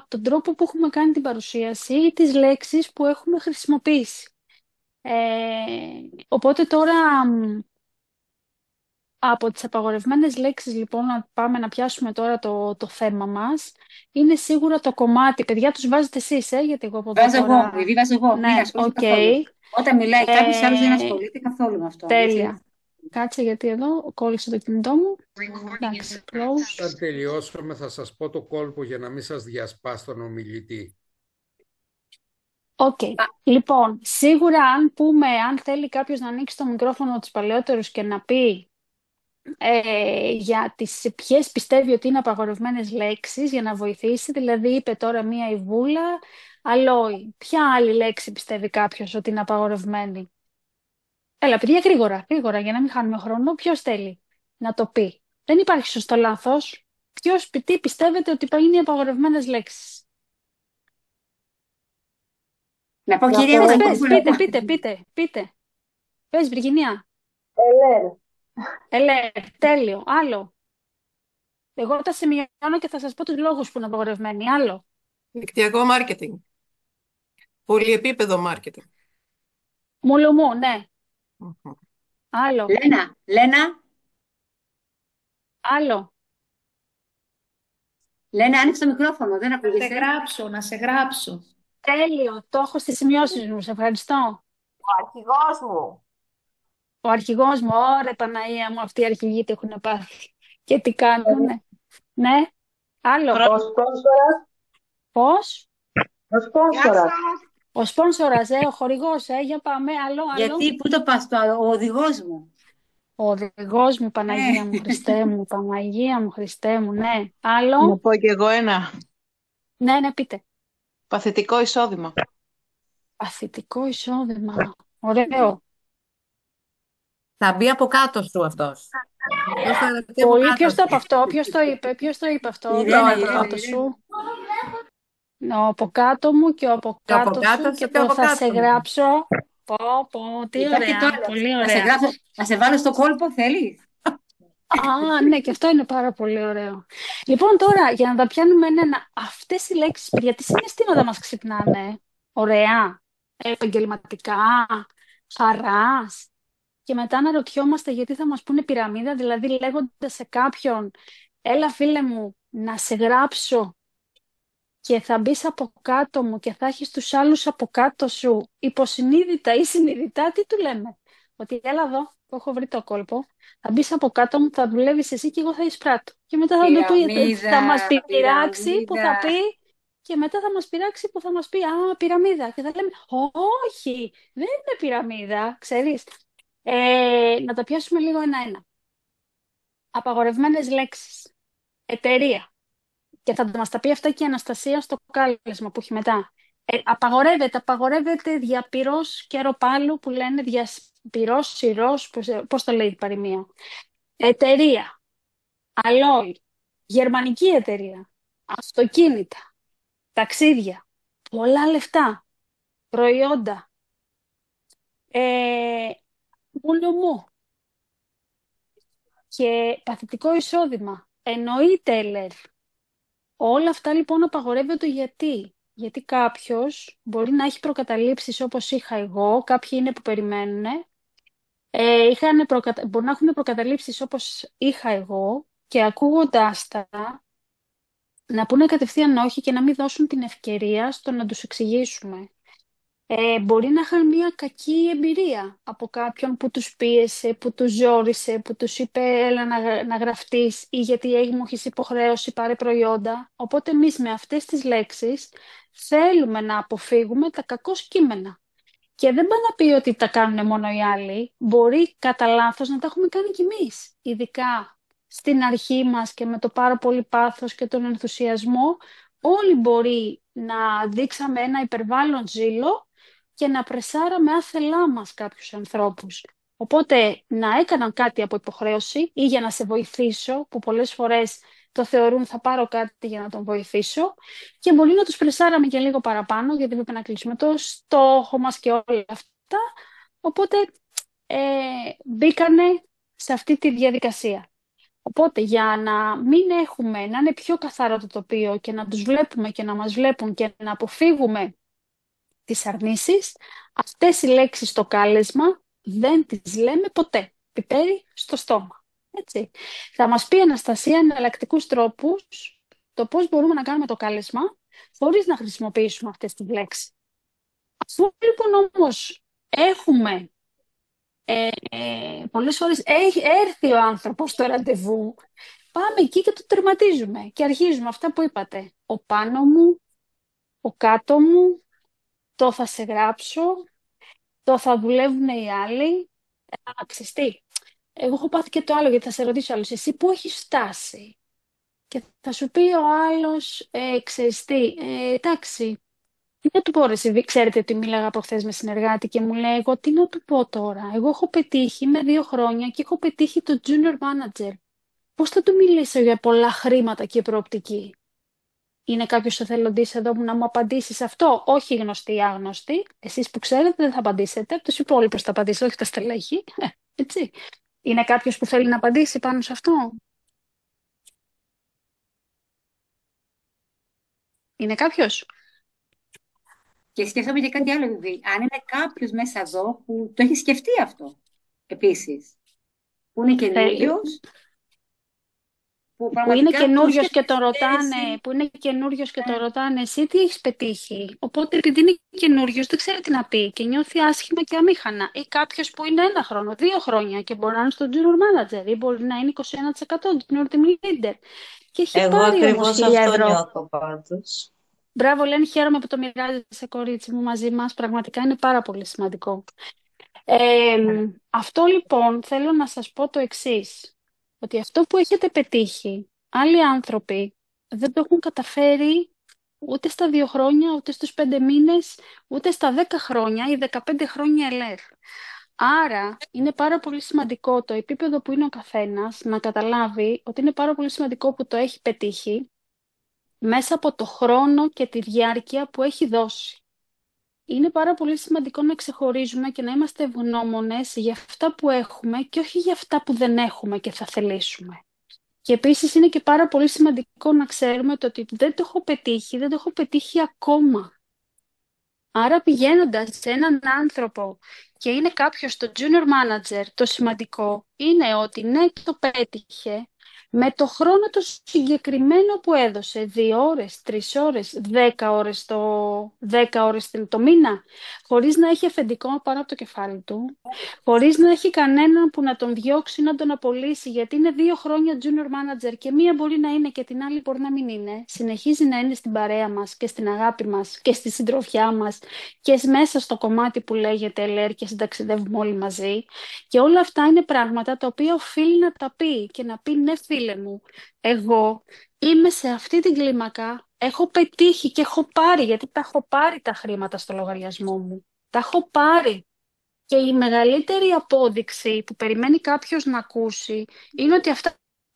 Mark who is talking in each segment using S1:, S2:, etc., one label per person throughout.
S1: τον τρόπο που έχουμε κάνει την παρουσίαση ή τις λέξεις που έχουμε χρησιμοποιήσει. Οπότε τώρα από τις απαγορευμένες λέξεις, λοιπόν, να πάμε να πιάσουμε τώρα το θέμα μας, είναι σίγουρα το κομμάτι. Παιδιά, τους βάζετε εσείς, γιατί εγώ από εδώ
S2: Βάζω εγώ,
S1: τώρα...
S2: επειδή βάζω εγώ. Μην
S1: Ναι,
S2: ασχολείσαι
S1: οκ.
S2: καθόλου. Όταν μιλάει κάποιος άλλος δεν
S1: Ε,
S2: ασχολείται καθόλου με αυτό. Έτσι.
S1: τέλεια. Κάτσε γιατί εδώ κόλλησε το κινητό μου. Εντάξει, close.
S3: Όταν τελειώσουμε θα σας πω το κόλπο για να μην σας διασπάσει τον ομιλητή.
S1: Οκ. Λοιπόν, σίγουρα αν θέλει κάποιος να ανοίξει το μικρόφωνο τους παλαιότερους και να πει για τις ποιες πιστεύει ότι είναι απαγορευμένες λέξεις για να βοηθήσει, δηλαδή είπε τώρα μία η Βούλα, αλόι. Ποια άλλη λέξη πιστεύει κάποιος ότι είναι απαγορευμένη? Έλα, παιδιά, γρήγορα, γρήγορα, για να μην χάνουμε χρόνο. Ποιος θέλει να το πει? Δεν υπάρχει σωστό λάθος. Τι πιστεύετε ότι είναι οι απαγορευμένες λέξεις?
S2: Να πω
S4: Να
S2: κυρία
S4: πω
S1: Πες,
S2: Βανκόβουλα.
S1: πείτε. Πες, Βυργινία.
S4: Ελένη.
S1: Τέλειο. Άλλο. Εγώ τα σημειώνω και θα σας πω τους λόγους που είναι απαγορευμένοι. Άλλο.
S5: Δικτυακό μάρκετινγκ. Πολυεπίπεδο μάρκετινγκ.
S1: Μουλουμού, ναι.
S5: Μμμ.
S1: Άλλο.
S2: Λένα,
S1: Άλλο.
S2: Λένα, άνοιξε το μικρόφωνο, δεν
S6: Να σε
S2: ακούγεσαι.
S6: γράψω, να σε γράψω.
S1: Τέλειο. Το έχω στις σημειώσεις μου. Σε ευχαριστώ.
S4: Ο αρχηγός μου.
S1: Ο αρχηγός μου. Ωραία, Παναία μου. Αυτοί οι αρχηγοί τι έχουν πάθει. Και τι κάνουνε. Ναι. Άλλο.
S4: Ο σπόνσορας.
S1: Πώς?
S4: Ο σπόνσορας.
S1: Ο σπόνσορας, ο χορηγός, για πάμε. Άλλο.
S2: Γιατί, πού το πας, ο οδηγός μου.
S1: Ο οδηγός μου, Παναγία μου, Χριστέ μου. Παναγία μου, Χριστέ μου. Ναι.
S5: Να
S1: Άλλο.
S5: πω κι εγώ ένα.
S1: Ναι, πείτε.
S5: Παθητικό εισόδημα.
S1: Παθητικό εισόδημα. Ωραίο.
S2: Θα μπει από κάτω σου αυτός. Αυτός θα ρωτήσει από
S1: Πολύ.
S2: κάτω
S1: Ποιος το είπε
S2: σου.
S1: αυτό? Ποιος το είπε αυτό?
S2: Η
S1: Ποιο
S2: Ρένα,
S1: είναι
S2: η
S1: από
S2: Ρένα.
S1: κάτω σου? Ο από κάτω μου και ο από
S2: Και από
S1: κάτω
S2: κάτω
S1: σου
S2: σου
S1: και
S2: και από
S1: θα σε
S2: κάτω μου.
S1: γράψω. Τι
S2: Υπάρχει
S1: ωραία,
S2: τώρα.
S1: πολύ
S2: Να σε
S1: ωραία.
S2: γράψω, να σε βάλω στο κόλπο, θέλεις.
S1: Α, ναι, και αυτό είναι πάρα πολύ ωραίο. Λοιπόν, τώρα, για να τα πιάνουμε ένα, αυτές οι λέξεις, παιδιά, τι συναισθήματα μας ξυπνάνε? Ωραία, επαγγελματικά, χαράς. Και μετά να ρωτιόμαστε γιατί θα μας πούνε πυραμίδα, δηλαδή λέγοντας σε κάποιον, έλα φίλε μου, να σε γράψω και θα μπεις από κάτω μου και θα έχεις τους άλλους από κάτω σου, υποσυνείδητα ή συνειδητά, τι του λέμε? Ότι έλα εδώ, που έχω βρει το κόλπο, θα μπεις από κάτω μου, θα δουλεύεις εσύ και εγώ θα εισπράττω. Και μετά θα μας
S2: Πυραμίδα,
S1: πειράξει που θα
S2: πυραμίδα.
S1: πει, και μετά θα μας πειράξει που θα μας πει, α, πυραμίδα. Και θα λέμε, όχι, δεν είναι πυραμίδα, ξέρεις. Να τα πιάσουμε λίγο ένα-ένα. Απαγορευμένες λέξεις. Εταιρεία. Και θα μας τα πει αυτά και η Αναστασία στο κάλεσμα που έχει μετά. Απαγορεύεται διαπυρός καιροπάλου που λένε διαπυρός, σειρός, πώς το λέει η παροιμία. Εταιρεία, αλόι, γερμανική εταιρεία, αυτοκίνητα, ταξίδια, πολλά λεφτά, προϊόντα, μουλουμού και παθητικό εισόδημα. Εννοείται, Ελέρ. Όλα αυτά λοιπόν απαγορεύονται γιατί. Γιατί κάποιος μπορεί να έχει προκαταλήψεις όπως είχα εγώ, κάποιοι είναι που περιμένουν, μπορεί να έχουν προκαταλήψεις όπως είχα εγώ και ακούγοντάς τα να πούνε κατευθείαν όχι και να μην δώσουν την ευκαιρία στο να τους εξηγήσουμε. Μπορεί να είχαν μια κακή εμπειρία από κάποιον που τους πίεσε, που τους ζόρισε, που τους είπε έλα να γραφτείς ή γιατί μου έχεις υποχρέωση πάρε προϊόντα. Οπότε εμείς με αυτές τις λέξεις θέλουμε να αποφύγουμε τα κακό κείμενα. Και δεν πάει να πει ότι τα κάνουν μόνο οι άλλοι. Μπορεί κατά λάθος να τα έχουμε κάνει κι εμείς. Ειδικά στην αρχή μας και με το πάρα πολύ πάθος και τον ενθουσιασμό, όλοι μπορεί να δείξαμε ένα υπερβάλλον ζήλο και να πρεσάραμε άθελά μας κάποιους ανθρώπους. Οπότε να έκαναν κάτι από υποχρέωση ή για να σε βοηθήσω, που πολλές φορές το θεωρούν θα πάρω κάτι για να τον βοηθήσω, και μπορεί να τους πρεσάραμε και λίγο παραπάνω γιατί πρέπει να κλείσουμε το στόχο μας και όλα αυτά. Οπότε μπήκανε σε αυτή τη διαδικασία. Οπότε για να μην έχουμε, να είναι πιο καθαρό το τοπίο και να τους βλέπουμε και να μας βλέπουν και να αποφύγουμε τις αρνήσεις, αυτές οι λέξεις στο κάλεσμα δεν τις λέμε ποτέ. Πιπέρι στο στόμα. Έτσι. Θα μας πει η Αναστασία εναλλακτικούς τρόπους το πώς μπορούμε να κάνουμε το κάλεσμα χωρίς να χρησιμοποιήσουμε αυτές τις λέξεις. Αφού λοιπόν όμως έχουμε πολλές φορές έχει έρθει ο άνθρωπος στο ραντεβού, πάμε εκεί και το τερματίζουμε και αρχίζουμε αυτά που είπατε. Ο πάνω μου, ο κάτω μου, το θα σε γράψω, το θα δουλεύουν οι άλλοι. Ξέρεις τι, εγώ έχω πάθει και το άλλο, γιατί θα σε ρωτήσω άλλος, εσύ πού έχεις φτάσει? Και θα σου πει ο άλλος, ξέρεις τι, εντάξει, τι να του πω ρε εσύ, ξέρετε ότι μίλαγα προχθές με συνεργάτη και μου λέει, εγώ τι να του πω τώρα, εγώ έχω πετύχει με 2 χρόνια και έχω πετύχει το junior manager. Πώς θα του μιλήσω για πολλά χρήματα και προοπτική? Είναι κάποιος εθελοντής εδώ που να μου απαντήσει σε αυτό? Όχι γνωστή ή άγνωστη. Εσείς που ξέρετε δεν θα απαντήσετε. Τους υπόλοιπους θα απαντήσετε, όχι τα στελέχη. Έτσι. Είναι κάποιος που θέλει να απαντήσει πάνω σε αυτό? Είναι κάποιος?
S7: Και σκέφτομαι και κάτι άλλο, Βιβί. Αν είναι κάποιος μέσα εδώ που το έχει σκεφτεί αυτό, επίσης, που είναι καινούριος, που
S1: Που είναι
S7: πραγματικά
S1: καινούριος
S7: βρίσκεται
S1: και τον
S7: στη
S1: ρωτάνε,
S7: θέση.
S1: που είναι καινούριος και τον ρωτάνε, εσύ τι έχεις πετύχει? Οπότε επειδή είναι καινούριος δεν ξέρει τι να πει και νιώθει άσχημα και αμήχανα. Ή κάποιος που είναι 1 χρόνο, 2 χρόνια και μπορεί να είναι στο junior manager ή μπορεί να είναι 21% junior team leader και έχει
S8: Εγώ
S1: πάρει όμως
S8: ακριβώς
S1: 1.000
S8: αυτό
S1: ευρώ.
S8: νιώθω πάντως.
S1: Μπράβο, Λένη, χαίρομαι που το μοιράζεσαι, κορίτσι μου, μαζί μας. Πραγματικά είναι πάρα πολύ σημαντικό. Αυτό λοιπόν θέλω να σας πω το εξής, ότι αυτό που έχετε πετύχει, άλλοι άνθρωποι δεν το έχουν καταφέρει ούτε στα 2 χρόνια, ούτε στους 5 μήνες, ούτε στα 10 χρόνια ή 15 χρόνια ελεύθερα. Άρα είναι πάρα πολύ σημαντικό το επίπεδο που είναι ο καθένας να καταλάβει ότι είναι πάρα πολύ σημαντικό που το έχει πετύχει μέσα από το χρόνο και τη διάρκεια που έχει δώσει. Είναι πάρα πολύ σημαντικό να ξεχωρίζουμε και να είμαστε ευγνώμονες για αυτά που έχουμε και όχι για αυτά που δεν έχουμε και θα θελήσουμε. Και επίσης είναι και πάρα πολύ σημαντικό να ξέρουμε το ότι δεν το έχω πετύχει, δεν το έχω πετύχει ακόμα. Άρα πηγαίνοντας σε έναν άνθρωπο και είναι κάποιος το junior manager, το σημαντικό είναι ότι ναι, το πέτυχε με το χρόνο το συγκεκριμένο που έδωσε, 2 ώρες, 3 ώρες, 10 ώρες 10 ώρες το μήνα, χωρίς να έχει αφεντικό πάνω από το κεφάλι του, χωρίς να έχει κανέναν που να τον διώξει, να τον απολύσει, γιατί είναι 2 χρόνια junior manager και μία μπορεί να είναι και την άλλη μπορεί να μην είναι. Συνεχίζει να είναι στην παρέα μας και στην αγάπη μας και στη συντροφιά μας και μέσα στο κομμάτι που λέγεται LR και συνταξιδεύουμε όλοι μαζί. Και όλα αυτά είναι πράγματα τα οποία οφείλει να τα πει και να πει ναι φίλε μου, εγώ είμαι σε αυτή την κλίμακα, έχω πετύχει και έχω πάρει, γιατί τα έχω πάρει τα χρήματα στο λογαριασμό μου. Τα έχω πάρει. Και η μεγαλύτερη απόδειξη που περιμένει κάποιος να ακούσει είναι ότι αυτά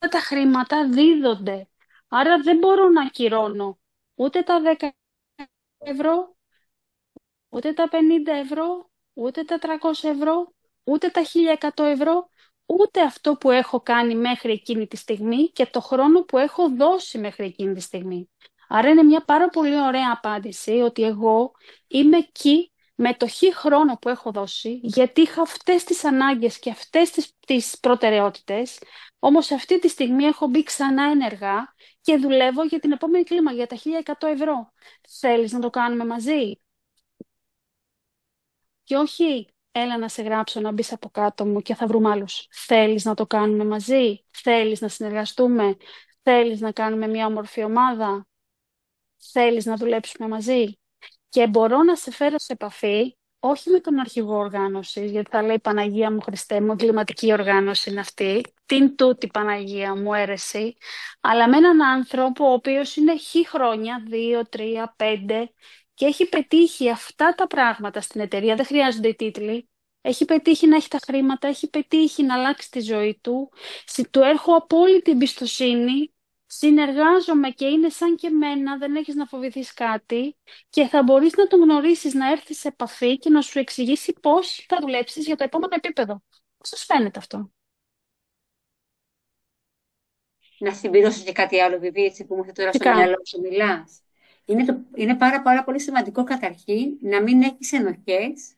S1: τα χρήματα δίδονται. Άρα δεν μπορώ να ακυρώνω ούτε τα 10 ευρώ, ούτε τα 50 ευρώ, ούτε τα 300 ευρώ, ούτε τα 1.100 ευρώ, ούτε αυτό που έχω κάνει μέχρι εκείνη τη στιγμή και το χρόνο που έχω δώσει μέχρι εκείνη τη στιγμή. Άρα είναι μια πάρα πολύ ωραία απάντηση ότι εγώ είμαι εκεί με το χρόνο που έχω δώσει, γιατί είχα αυτές τις ανάγκες και αυτές τις προτεραιότητες, όμως αυτή τη στιγμή έχω μπει ξανά ενεργά και δουλεύω για την επόμενη κλίμακα, για τα 1.100 ευρώ. Θέλεις να το κάνουμε μαζί? Και όχι, έλα να σε γράψω να μπεις από κάτω μου και θα βρούμε άλλους. Θέλεις να το κάνουμε μαζί? Θέλεις να συνεργαστούμε? Θέλεις να κάνουμε μια όμορφη ομάδα? Θέλεις να δουλέψουμε μαζί? Και μπορώ να σε φέρω σε επαφή, όχι με τον αρχηγό οργάνωσης, γιατί θα λέει Παναγία μου, Χριστέ μου, εγκληματική οργάνωση είναι αυτή, την τούτη Παναγία μου αίρεση, αλλά με έναν άνθρωπο ο οποίος είναι χρόνια, 2, 3, 5 και έχει πετύχει αυτά τα πράγματα στην εταιρεία, δεν χρειάζονται οι τίτλοι, έχει πετύχει να έχει τα χρήματα, έχει πετύχει να αλλάξει τη ζωή του, του έχω απόλυτη εμπιστοσύνη, συνεργάζομαι και είναι σαν και εμένα, δεν έχεις να φοβηθείς κάτι και θα μπορείς να τον γνωρίσεις, να έρθεις σε επαφή και να σου εξηγήσει πώς θα δουλέψεις για το επόμενο επίπεδο. Πώς σας φαίνεται αυτό?
S7: να συμπληρώσω και κάτι άλλο, Βιβί, έτσι που μου έρχεται τώρα στο
S1: Φυσικά.
S7: μυαλό σου μιλάς. Είναι πάρα πολύ σημαντικό καταρχήν να μην έχεις ενοχές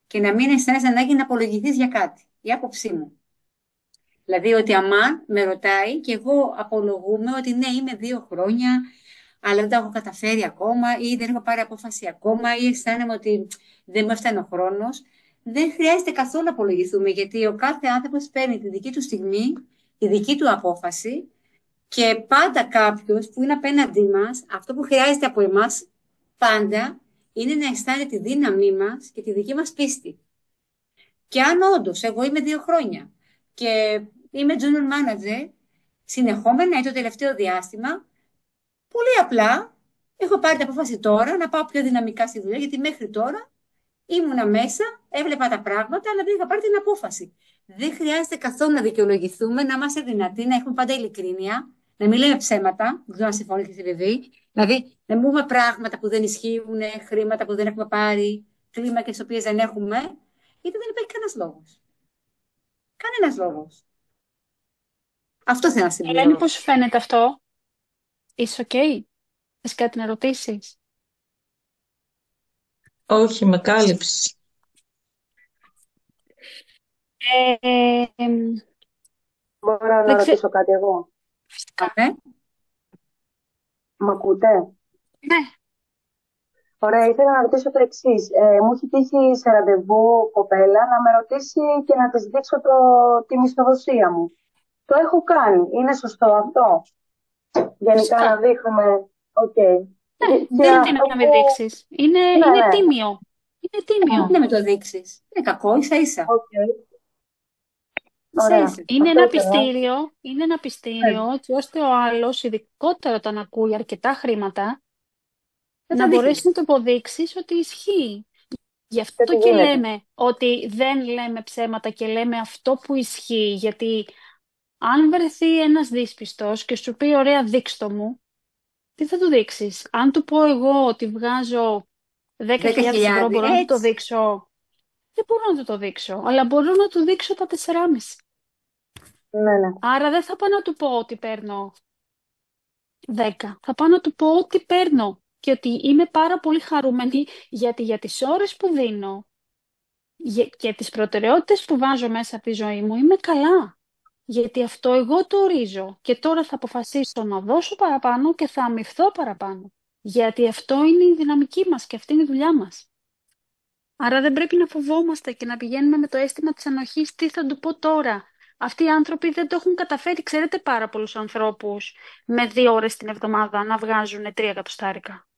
S7: και να μην αισθάνεσαι ανάγκη να απολογηθείς για κάτι. Η άποψή μου. Δηλαδή ότι αμάν με ρωτάει και εγώ απολογούμαι ότι ναι, είμαι 2 χρόνια, αλλά δεν τα έχω καταφέρει ακόμα ή δεν έχω πάρει απόφαση ακόμα ή αισθάνομαι ότι δεν μου έφτανε ο χρόνος. Δεν χρειάζεται καθόλου να απολογηθούμε, γιατί ο κάθε άνθρωπος παίρνει τη δική του στιγμή, τη δική του απόφαση και πάντα κάποιος που είναι απέναντί μας, αυτό που χρειάζεται από εμάς πάντα είναι να αισθάνεται τη δύναμή μας και τη δική μας πίστη. Και αν όντως εγώ είμαι 2 χρόνια και είμαι junior manager συνεχόμενα ή το τελευταίο διάστημα, πολύ απλά έχω πάρει την απόφαση τώρα να πάω πιο δυναμικά στη δουλειά, γιατί μέχρι τώρα ήμουνα μέσα, έβλεπα τα πράγματα, αλλά δεν είχα πάρει την απόφαση. Δεν χρειάζεται καθόλου να δικαιολογηθούμε, να είμαστε δυνατοί, να έχουμε πάντα ειλικρίνεια, να μην λέμε ψέματα. Δεν ξέρω αν συμφωνείτε, Βιβί. Δηλαδή, να μην πούμε πράγματα που δεν ισχύουν, χρήματα που δεν έχουμε πάρει, κλίμακες τις οποίες δεν έχουμε, γιατί δεν υπάρχει κανένας λόγος. Κανένας λόγος. Αυτό θέλω να
S1: Ελένη,
S7: συμπληρώσω.
S1: πώς σου φαίνεται αυτό? Είσαι ok? Θες κάτι να ρωτήσεις?
S8: Όχι, με κάλυψη.
S1: Ε, εμ,
S4: Μπορώ να
S1: δεν ξέρω.
S4: ρωτήσω κάτι εγώ?
S1: Φυσικά.
S4: Μ' ακούτε?
S1: Ναι.
S4: Ωραία, ήθελα να ρωτήσω το εξής. Μου έχει τύχει σε ραντεβού κοπέλα να με ρωτήσει και να της δείξω τη μισθοδοσία μου. Το έχω κάνει. Είναι σωστό αυτό? Γενικά
S1: Φυσικά.
S4: να δείχνουμε. Οκ.
S1: Ναι,
S4: Και
S1: δεν είναι
S4: αυτό
S1: να μην
S4: που...
S1: δείξεις. Είναι
S4: Ναι.
S1: τίμιο. Είναι τίμιο.
S7: Δεν με το δείξεις. Είναι κακό, ίσα ίσα.
S4: Οκ.
S7: Ίσα
S4: Ωραία.
S7: ίσα.
S1: Είναι
S4: Αυτό
S1: ένα
S4: ήθελα.
S1: πιστήριο, έτσι ώστε ο άλλος, ειδικότερα όταν ακούει αρκετά χρήματα,
S7: Δεν
S1: να
S7: το
S1: μπορέσει
S7: δείχνεις.
S1: να του αποδείξεις ότι ισχύει. Γι'
S4: Και
S1: αυτό
S4: τι
S1: και
S4: γίνεται.
S1: λέμε ότι δεν λέμε ψέματα και λέμε αυτό που ισχύει. Γιατί αν βρεθεί ένας δύσπιστος και σου πει ωραία δείξ' το μου, τι θα του δείξεις? Αν του πω εγώ ότι βγάζω 10.000 ευρώ,
S7: 10.000,
S1: μπορώ να του το
S7: έτσι.
S1: δείξω? Δεν μπορώ να του το δείξω, αλλά μπορώ να του δείξω τα 4,5.
S4: Ναι, ναι.
S1: Άρα δεν θα πάω να του πω ότι παίρνω 10. Θα πάω να του πω ότι παίρνω και ότι είμαι πάρα πολύ χαρούμενη γιατί για τις ώρες που δίνω και τις προτεραιότητες που βάζω μέσα από τη ζωή μου είμαι καλά. Γιατί αυτό εγώ το ορίζω και τώρα θα αποφασίσω να δώσω παραπάνω και θα αμοιφθώ παραπάνω. Γιατί αυτό είναι η δυναμική μας και αυτή είναι η δουλειά μας. Άρα δεν πρέπει να φοβόμαστε και να πηγαίνουμε με το αίσθημα της ανοχής τι θα του πω τώρα. Αυτοί οι άνθρωποι δεν το έχουν καταφέρει. Ξέρετε πάρα πολλούς ανθρώπους με 2 ώρες την εβδομάδα να βγάζουν 3 εκατοστάρικα.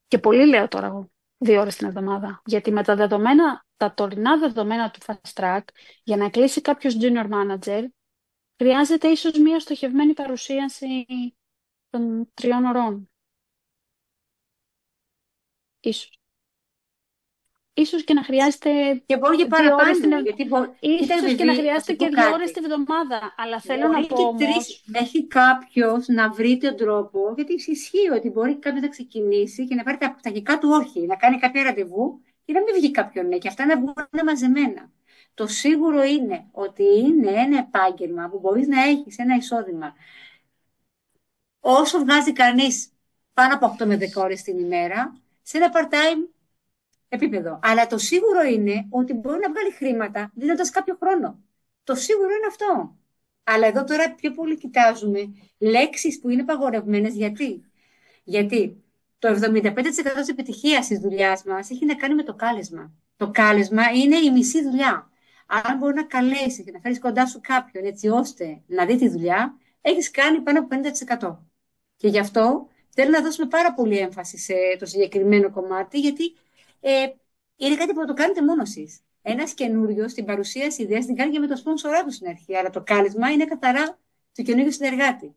S1: Και πολύ λέω τώρα εγώ 2 ώρες την εβδομάδα. Γιατί με τα δεδομένα, τα τωρινά δεδομένα του Fast Track, για να κλείσει κάποιος junior manager, χρειάζεται ίσως μια στοχευμένη παρουσίαση των 3 ωρών. Ίσως. Ίσως και να χρειάζεται
S7: Και μπορεί και
S1: 2 ώρες την
S7: παραπάνω.
S1: εβδομάδα.
S7: Γιατί κοίτα,
S1: Ίσως και να
S7: Βιβί, θα
S1: χρειάζεται
S7: σου πω
S1: και 2 ώρες
S7: κάτι.
S1: τη βδομάδα. Αλλά θέλω να
S7: Μπορεί
S1: πω
S7: και
S1: όμως,
S7: έχει κάποιος να βρει τον τρόπο, γιατί ισχύει ότι μπορεί κάποιος να ξεκινήσει και να πάρει τα πτυχικά του όρχη, να κάνει κάποια ραντεβού και να μην βγει κάποιον ναι, και αυτά να βγουν μαζεμένα. Το σίγουρο είναι ότι είναι ένα επάγγελμα που μπορείς να έχεις ένα εισόδημα. Όσο βγάζει κανείς πάνω από 8 με 10 ώρες την ημέρα, σε ένα part-time επίπεδο. Αλλά το σίγουρο είναι ότι μπορεί να βγάλει χρήματα δίνοντας κάποιο χρόνο. Το σίγουρο είναι αυτό. Αλλά εδώ τώρα πιο πολύ κοιτάζουμε λέξεις που είναι παγορευμένες. Γιατί? Γιατί το 75% της επιτυχίας της δουλειάς μας έχει να κάνει με το κάλεσμα. Το κάλεσμα είναι η μισή δουλειά. Αν μπορεί να καλέσει και να φέρεις κοντά σου κάποιον έτσι ώστε να δει τη δουλειά, έχεις κάνει πάνω από 50%. Και γι' αυτό θέλω να δώσουμε πάρα πολύ έμφαση σε το συγκεκριμένο κομμάτι, γιατί είναι κάτι που θα το κάνετε μόνο εσείς. Ένας καινούριος στην παρουσίαση ιδέας την κάνει και με το σπόνσορά του στην αρχή, αλλά το κάλεσμα είναι καθαρά του καινούριου συνεργάτη.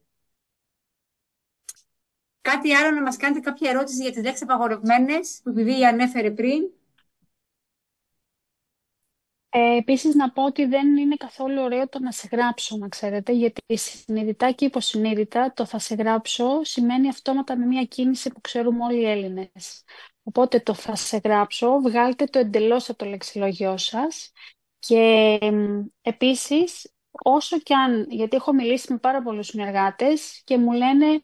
S7: Κάτι άλλο να μας κάνετε κάποια ερώτηση για τις λέξεις απαγορευμένες που επειδή ανέφερε πριν.
S1: Επίσης να πω ότι δεν είναι καθόλου ωραίο το να σε γράψω, να ξέρετε, γιατί συνειδητά και υποσυνείδητα το θα σε γράψω σημαίνει αυτόματα με μια κίνηση που ξέρουμε όλοι οι Έλληνες. Οπότε το θα σε γράψω, βγάλτε το εντελώς από το λεξιλόγιό σας και επίσης όσο κι αν, γιατί έχω μιλήσει με πάρα πολλούς συνεργάτες και μου λένε,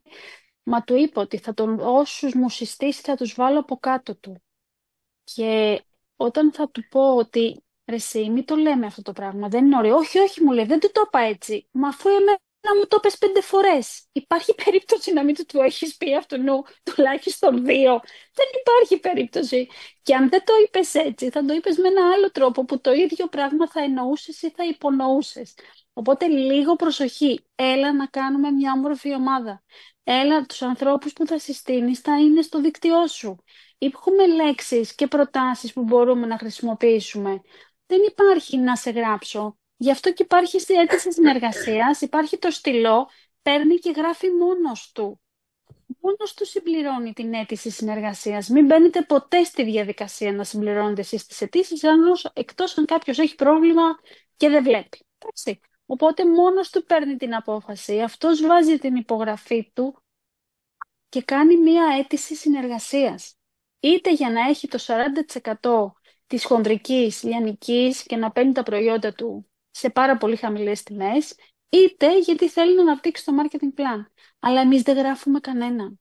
S1: μα του είπα ότι όσους μου συστήσει θα τους βάλω από κάτω του. Και όταν θα του πω ότι ρε εσύ, μην το λέμε αυτό το πράγμα, δεν είναι ωραίο. Όχι, όχι, μου λέει, δεν του το είπα έτσι. Μα αφού εμένα μου το είπες 5 φορές. Υπάρχει περίπτωση να μην του το έχεις πει αυτού τουλάχιστον 2. Δεν υπάρχει περίπτωση. Και αν δεν το είπες έτσι, θα το είπες με ένα άλλο τρόπο που το ίδιο πράγμα θα εννοούσες ή θα υπονοούσες. Οπότε λίγο προσοχή. Έλα να κάνουμε μια όμορφη ομάδα. Έλα, τους ανθρώπους που θα συστήνεις θα είναι στο δίκτυό σου. Έχουμε λέξεις και προτάσεις που μπορούμε να χρησιμοποιήσουμε. Δεν υπάρχει να σε γράψω. Γι' αυτό και υπάρχει στη αίτηση συνεργασίας, υπάρχει το στυλό, παίρνει και γράφει μόνος του. Μόνος του συμπληρώνει την αίτηση συνεργασίας. Μην μπαίνετε ποτέ στη διαδικασία να συμπληρώνετε εσείς τις αιτήσεις, εκτός αν κάποιος έχει πρόβλημα και δεν βλέπει. Εντάξει. Οπότε μόνος του παίρνει την απόφαση, αυτός βάζει την υπογραφή του και κάνει μία αίτηση συνεργασίας. Είτε για να έχει το 40% της χονδρικής λιανικής και να παίρνει τα προϊόντα του σε πάρα πολύ χαμηλές τιμές, είτε γιατί θέλει να αναπτύξει το marketing plan. Αλλά εμείς δεν γράφουμε κανέναν.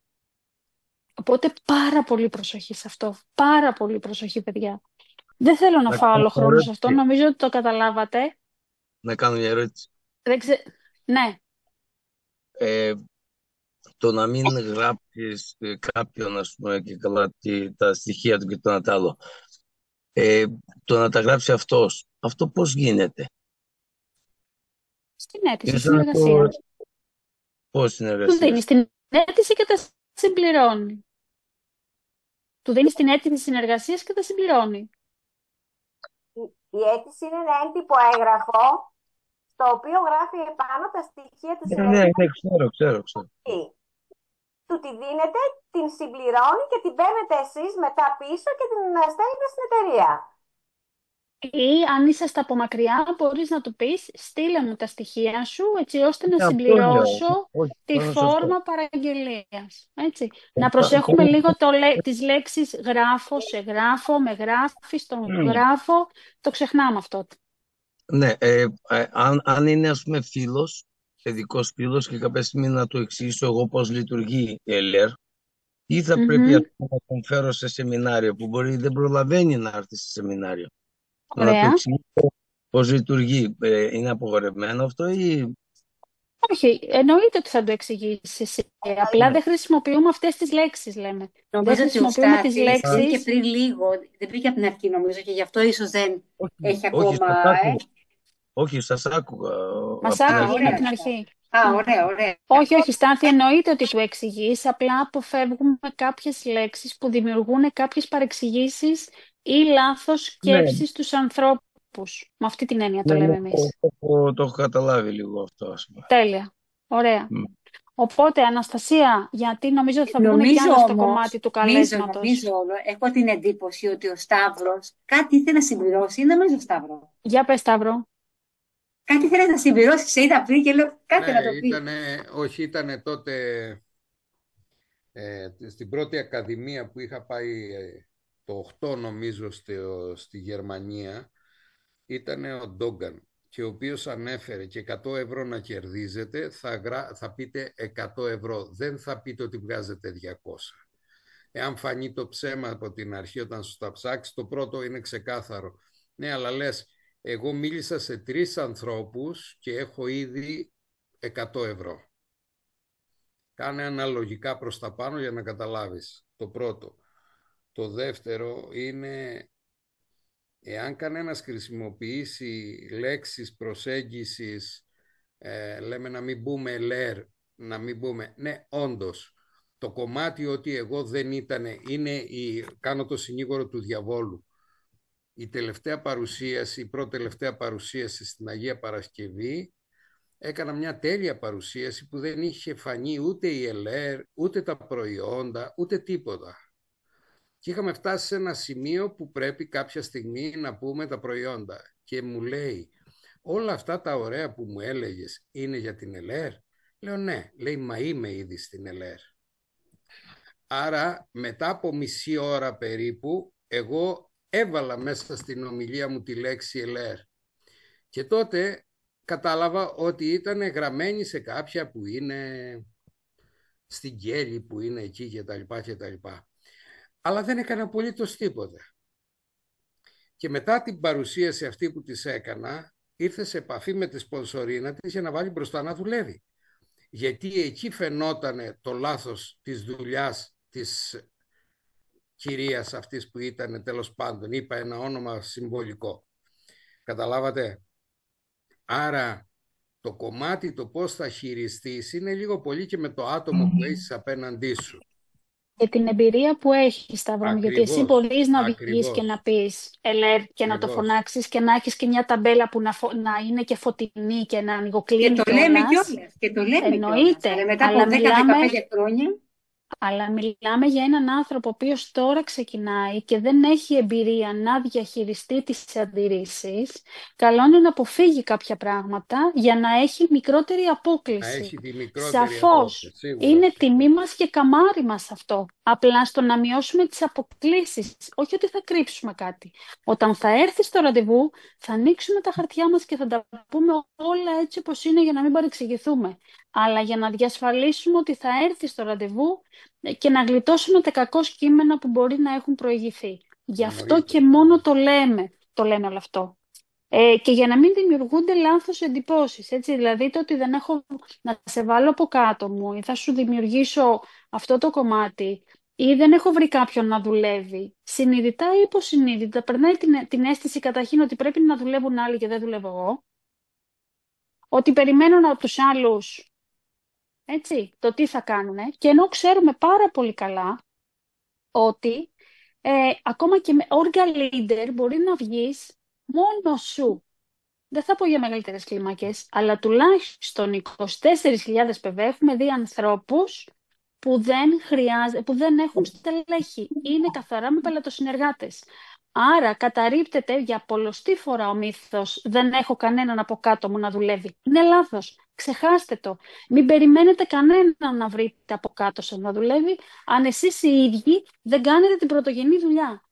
S1: Οπότε πάρα πολύ προσοχή σε αυτό. Πάρα πολύ προσοχή, παιδιά. Δεν θέλω να φάω άλλο χρόνο σε αυτό. Νομίζω ότι το καταλάβατε.
S9: Να κάνω μια ερώτηση.
S1: Ναι.
S9: Το να μην γράψεις κάποιον, ας πούμε, και καλά τα στοιχεία του και το ένα τ' άλλο, το να τα γράψει αυτός, αυτό πώς γίνεται?
S1: Στην αίτηση συνεργασία.
S9: Πώς συνεργασία?
S1: Του δίνεις την αίτηση και τα συμπληρώνει. Του δίνεις την αίτηση συνεργασίας και τα συμπληρώνει.
S10: Η αίτηση είναι ένα έντυπο έγγραφο, στο οποίο γράφει επάνω τα στοιχεία της συνεργασίας.
S9: Ναι, ξέρω.
S10: Του τη δίνετε, την συμπληρώνει και την παίρνετε εσείς μετά πίσω και την στέλνετε στην εταιρεία.
S1: Ή αν είσαστε από μακριά, μπορείς να του πεις, στείλε μου τα στοιχεία σου, έτσι ώστε να συμπληρώσω τη φόρμα παραγγελίας. Έτσι. Να προσέχουμε λίγο τις λέξεις γράφω, σε γράφω, με γράφεις, τον γράφω. Το ξεχνάμε αυτό.
S9: Ναι, αν είναι, ας πούμε, φίλος, παιδικός φίλος, και κάποια στιγμή να του εξηγήσω εγώ πώς λειτουργεί η ΕΛΕΡ, ή θα πρέπει να τον φέρω σε σεμινάριο, που μπορεί δεν προλαβαίνει να έρθει σε σεμινάριο.
S1: Ωραία.
S9: Να του εξηγήσω πώς λειτουργεί. Είναι απογορευμένο αυτό ή...
S1: Όχι, εννοείται ότι θα το εξηγήσει εσύ. Απλά δεν χρησιμοποιούμε αυτές τις λέξεις, λέμε.
S7: Νομίζω ότι ο Στάθης και πριν λίγο, δεν πήγε από την αρχή νομίζω και γι' αυτό ίσως δεν έχει ακόμα...
S9: Όχι, σας άκουγα.
S1: Μας άκουγε από την αρχή.
S7: Ωραία.
S1: Όχι, Στάθη, εννοείται ότι του εξηγείς, απλά αποφεύγουμε κάποιες λέξεις που δημιουργούν κάποιες παρεξηγήσεις ή λάθος σκέψεις στους ανθρώπους. Με αυτή την έννοια το λέμε εμείς.
S9: Το έχω καταλάβει λίγο αυτό, ας πούμε.
S1: Τέλεια. Ωραία. Οπότε, Αναστασία, γιατί νομίζω ότι θα βγουν κι άλλα στο κομμάτι του καλέσματος.
S7: Νομίζω, έχω την εντύπωση ότι ο Σταύρος κάτι ήθελε να συμπληρώσει. Νομίζω, Σταύρο.
S1: Για πες, Σταύρο.
S7: Κάτι ήθελε να συμπληρώσει, σε είδα πριν και λέω κάτι να το πει.
S3: Όχι, ήταν τότε στην πρώτη ακαδημία που είχα πάει το 8 νομίζω στη Γερμανία, ήταν ο Ντόγκαν, και ο οποίος ανέφερε και 100 ευρώ να κερδίζετε, θα πείτε 100 ευρώ, δεν θα πείτε ότι βγάζετε 200. Εάν φανεί το ψέμα από την αρχή όταν σου τα ψάξει, το πρώτο είναι ξεκάθαρο. Ναι, αλλά λες, εγώ μίλησα σε 3 ανθρώπους και έχω ήδη 100 ευρώ. Κάνε αναλογικά προς τα πάνω για να καταλάβεις. Το πρώτο. Το δεύτερο είναι, εάν κανένας χρησιμοποιήσει λέξεις προσέγγισης, λέμε να μην πούμε LER, να μην πούμε, ναι, όντως, το κομμάτι ότι εγώ δεν ήτανε, κάνω το συνήγορο του διαβόλου. Η τελευταία παρουσίαση, η πρώτη τελευταία παρουσίαση στην Αγία Παρασκευή, έκανα μια τέλεια παρουσίαση που δεν είχε φανεί ούτε η ΕΛΕΡ, ούτε τα προϊόντα, ούτε τίποτα. Και είχαμε φτάσει σε ένα σημείο που πρέπει κάποια στιγμή να πούμε τα προϊόντα. Και μου λέει, όλα αυτά τα ωραία που μου έλεγες είναι για την ΕΛΕΡ? Λέω ναι. Λέει, μα είμαι ήδη στην ΕΛΕΡ. Άρα μετά από μισή ώρα περίπου, εγώ έβαλα μέσα στην ομιλία μου τη λέξη ΕΛΕΡ. Και τότε κατάλαβα ότι ήταν γραμμένη σε κάποια που είναι στην Κέλη, που είναι εκεί κτλ. Αλλά δεν έκανε απολύτως τίποτα. Και μετά την παρουσίαση αυτή που της έκανα, ήρθε σε επαφή με τη σπονσορίνα της για να βάλει μπροστά να δουλεύει. Γιατί εκεί φαινόταν το λάθος της δουλειάς της κυρίας αυτής που ήταν, τέλος πάντων. Είπα ένα όνομα συμβολικό. Καταλάβατε? Άρα το κομμάτι το πώς θα χειριστείς είναι λίγο πολύ και με το άτομο που έχεις απέναντί σου.
S1: Και την εμπειρία που έχεις, Σταύρο μου, γιατί εσύ
S3: Ακριβώς,
S1: μπορείς να βγεις και
S3: ακριβώς,
S1: να πεις alert και να το
S3: ακριβώς.
S1: φωνάξεις και να έχεις και μια ταμπέλα που να είναι και φωτεινή και να
S7: Και
S1: ανοιγοκλίνει
S7: το λέμε
S1: κιόλας.
S7: κιόλας. Και το λέμε κιόλας.
S1: Εννοείται,
S7: Αλλά μετά
S1: αλλά
S7: από 10-15 χρόνια.
S1: Αλλά μιλάμε για έναν άνθρωπο ο οποίος τώρα ξεκινάει και δεν έχει εμπειρία να διαχειριστεί τις αντιρρήσεις. Καλό είναι να αποφύγει κάποια πράγματα για να έχει μικρότερη
S3: Να
S1: απόκλιση.
S3: έχει τη μικρότερη
S1: Σαφώς,
S3: απόκληση, σίγουρα.
S1: είναι τιμή μας και καμάρι μας αυτό. Απλά στο να μειώσουμε τις αποκλίσεις, όχι ότι θα κρύψουμε κάτι. Όταν θα έρθει στο ραντεβού, θα ανοίξουμε τα χαρτιά μας και θα τα πούμε όλα έτσι όπως είναι για να μην παρεξηγηθούμε. Αλλά για να διασφαλίσουμε ότι θα έρθει στο ραντεβού και να γλιτώσουμε τα κακό κείμενα που μπορεί να έχουν προηγηθεί. Γι' αυτό
S3: Εννοείται.
S1: και μόνο το λέμε όλο αυτό. Και για να μην δημιουργούνται λάθος εντυπώσεις, έτσι, δηλαδή το ότι δεν έχω να σε βάλω από κάτω μου ή θα σου δημιουργήσω αυτό το κομμάτι ή δεν έχω βρει κάποιον να δουλεύει, συνειδητά ή υποσυνείδητα, περνάει την αίσθηση καταρχήν ότι πρέπει να δουλεύουν άλλοι και δεν δουλεύω εγώ, ότι περιμένω από τους άλλους, έτσι, το τι θα κάνουν, και ενώ ξέρουμε πάρα πολύ καλά ότι ακόμα και με orga leader μπορεί να βγεις μόνος σου. Δεν θα πω για μεγαλύτερες κλίμακες, αλλά τουλάχιστον 24.000 ΠΒ έχουμε δει ανθρώπους που δεν έχουν στελέχη. Είναι καθαρά με πελατοσυνεργάτες. Άρα καταρρίπτεται για πολλοστή φορά ο μύθος «δεν έχω κανέναν από κάτω μου να δουλεύει». Είναι λάθος. Ξεχάστε το. Μην περιμένετε κανέναν να βρείτε από κάτω σας να δουλεύει, αν εσείς οι ίδιοι δεν κάνετε την πρωτογενή δουλειά.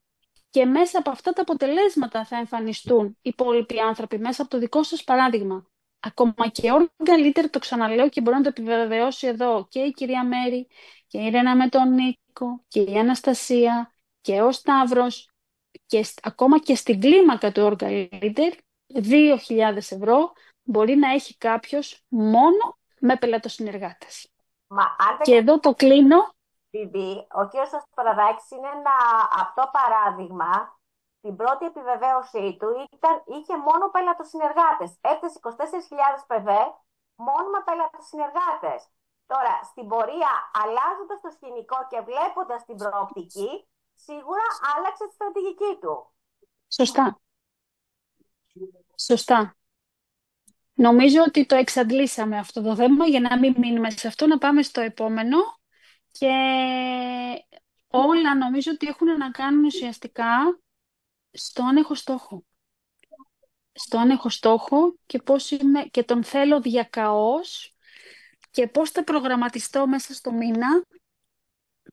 S1: Και μέσα από αυτά τα αποτελέσματα θα εμφανιστούν οι υπόλοιποι άνθρωποι, μέσα από το δικό σας παράδειγμα. Ακόμα και όργα leader, το ξαναλέω και μπορεί να το επιβεβαιώσει εδώ και η κυρία Μέρη και η Ρένα με τον Νίκο και η Αναστασία και ο Σταύρος και ακόμα και στην κλίμακα του όργα leader 2.000 ευρώ μπορεί να έχει κάποιος μόνο με πελατοσυνεργάτες.
S10: Μα αν
S1: Και
S10: δεν
S1: εδώ το κλείνω.
S10: Βιβί, ο κύριος Ασπραδάκης είναι ένα απτό παράδειγμα. Την πρώτη επιβεβαίωσή του είχε μόνο πελατοσυνεργάτες. Έφτασε 24.000 ΠΒ μόνο με πελατοσυνεργάτες. Τώρα, στην πορεία, αλλάζοντας το σκηνικό και βλέποντας την προοπτική, σίγουρα άλλαξε τη στρατηγική του.
S1: Σωστά. Σωστά. Νομίζω ότι το εξαντλήσαμε αυτό το θέμα για να μην μείνουμε σε αυτό, να πάμε στο επόμενο. Και όλα νομίζω ότι έχουν να κάνουν ουσιαστικά στο αν έχω στόχο. Στο αν έχω στόχο και πώς είμαι και τον θέλω διακαώς και πώς θα προγραμματιστώ μέσα στο μήνα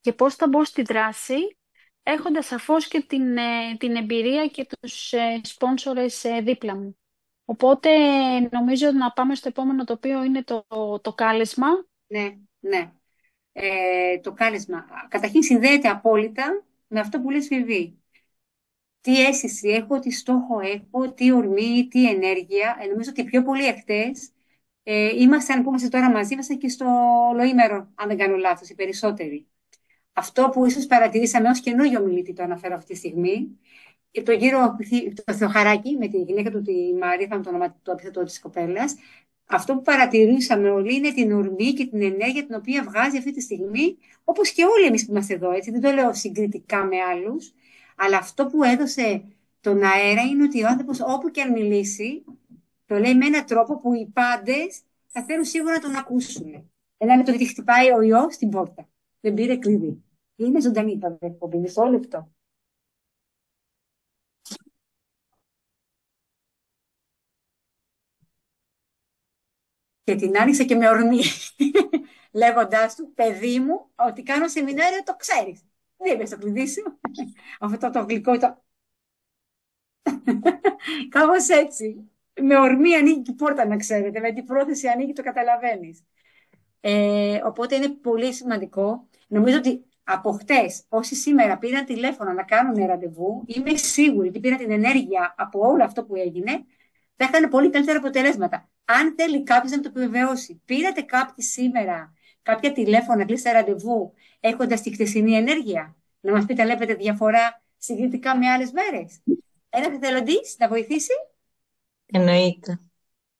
S1: και πώς θα μπω στη δράση, έχοντας σαφώς και την εμπειρία και τους σπόνσορες δίπλα μου. Οπότε νομίζω να πάμε στο επόμενο, το οποίο είναι το κάλεσμα.
S7: Ναι, ναι. Το κάλεσμα. Καταρχήν συνδέεται απόλυτα με αυτό που λες, Βιβί. Τι αίσθηση έχω, τι στόχο έχω, τι ορμή, τι ενέργεια. Νομίζω ότι πιο πολλοί εχθές ήμασταν, που είμαστε τώρα μαζί, ήμασταν και στο ολοήμερο, αν δεν κάνω λάθος, οι περισσότεροι. Αυτό που ίσως παρατηρήσαμε ως καινούριο μιλήτη, το αναφέρω αυτή τη στιγμή, και το Θεοχαράκι με τη γυναίκα του, τη Μαρία, θα το επιθετό της κοπέλας, αυτό που παρατηρήσαμε όλοι είναι την ορμή και την ενέργεια την οποία βγάζει αυτή τη στιγμή, όπως και όλοι εμείς που είμαστε εδώ, έτσι. Δεν το λέω συγκριτικά με άλλους, αλλά αυτό που έδωσε τον αέρα είναι ότι ο άνθρωπος όπου και αν μιλήσει, το λέει με έναν τρόπο που οι πάντες θα θέλουν σίγουρα να τον ακούσουν. Ένα είναι το ότι χτυπάει ο ιός στην πόρτα. Δεν πήρε κλειδί. Είναι ζωντανή η εκπομπή, μισό λεπτό. Και την άνοιξε και με ορμή, λέγοντάς του, παιδί μου, ότι κάνω σεμινάριο, το ξέρεις. Δεν είπες το κλειδί σου. Αυτό το γλυκό, κάπως έτσι. Με ορμή ανοίγει και η πόρτα, να ξέρετε. Με την πρόθεση ανοίγει, το καταλαβαίνεις. Οπότε είναι πολύ σημαντικό. Νομίζω ότι από χτες, όσοι σήμερα πήραν τηλέφωνο να κάνουν ραντεβού, είμαι σίγουρη ότι πήραν την ενέργεια από όλο αυτό που έγινε, θα είχαν πολύ καλύτερα αποτελέσματα. Αν θέλει κάποιος να το επιβεβαιώσει, πήρατε κάποιοι σήμερα κάποια τηλέφωνα, κλείσατε ραντεβού, έχοντας τη χτεσινή ενέργεια, να μας πείτε, βλέπετε διαφορά συγκριτικά με άλλες μέρες. Ένας εθελοντής να βοηθήσει.
S8: Εννοείται.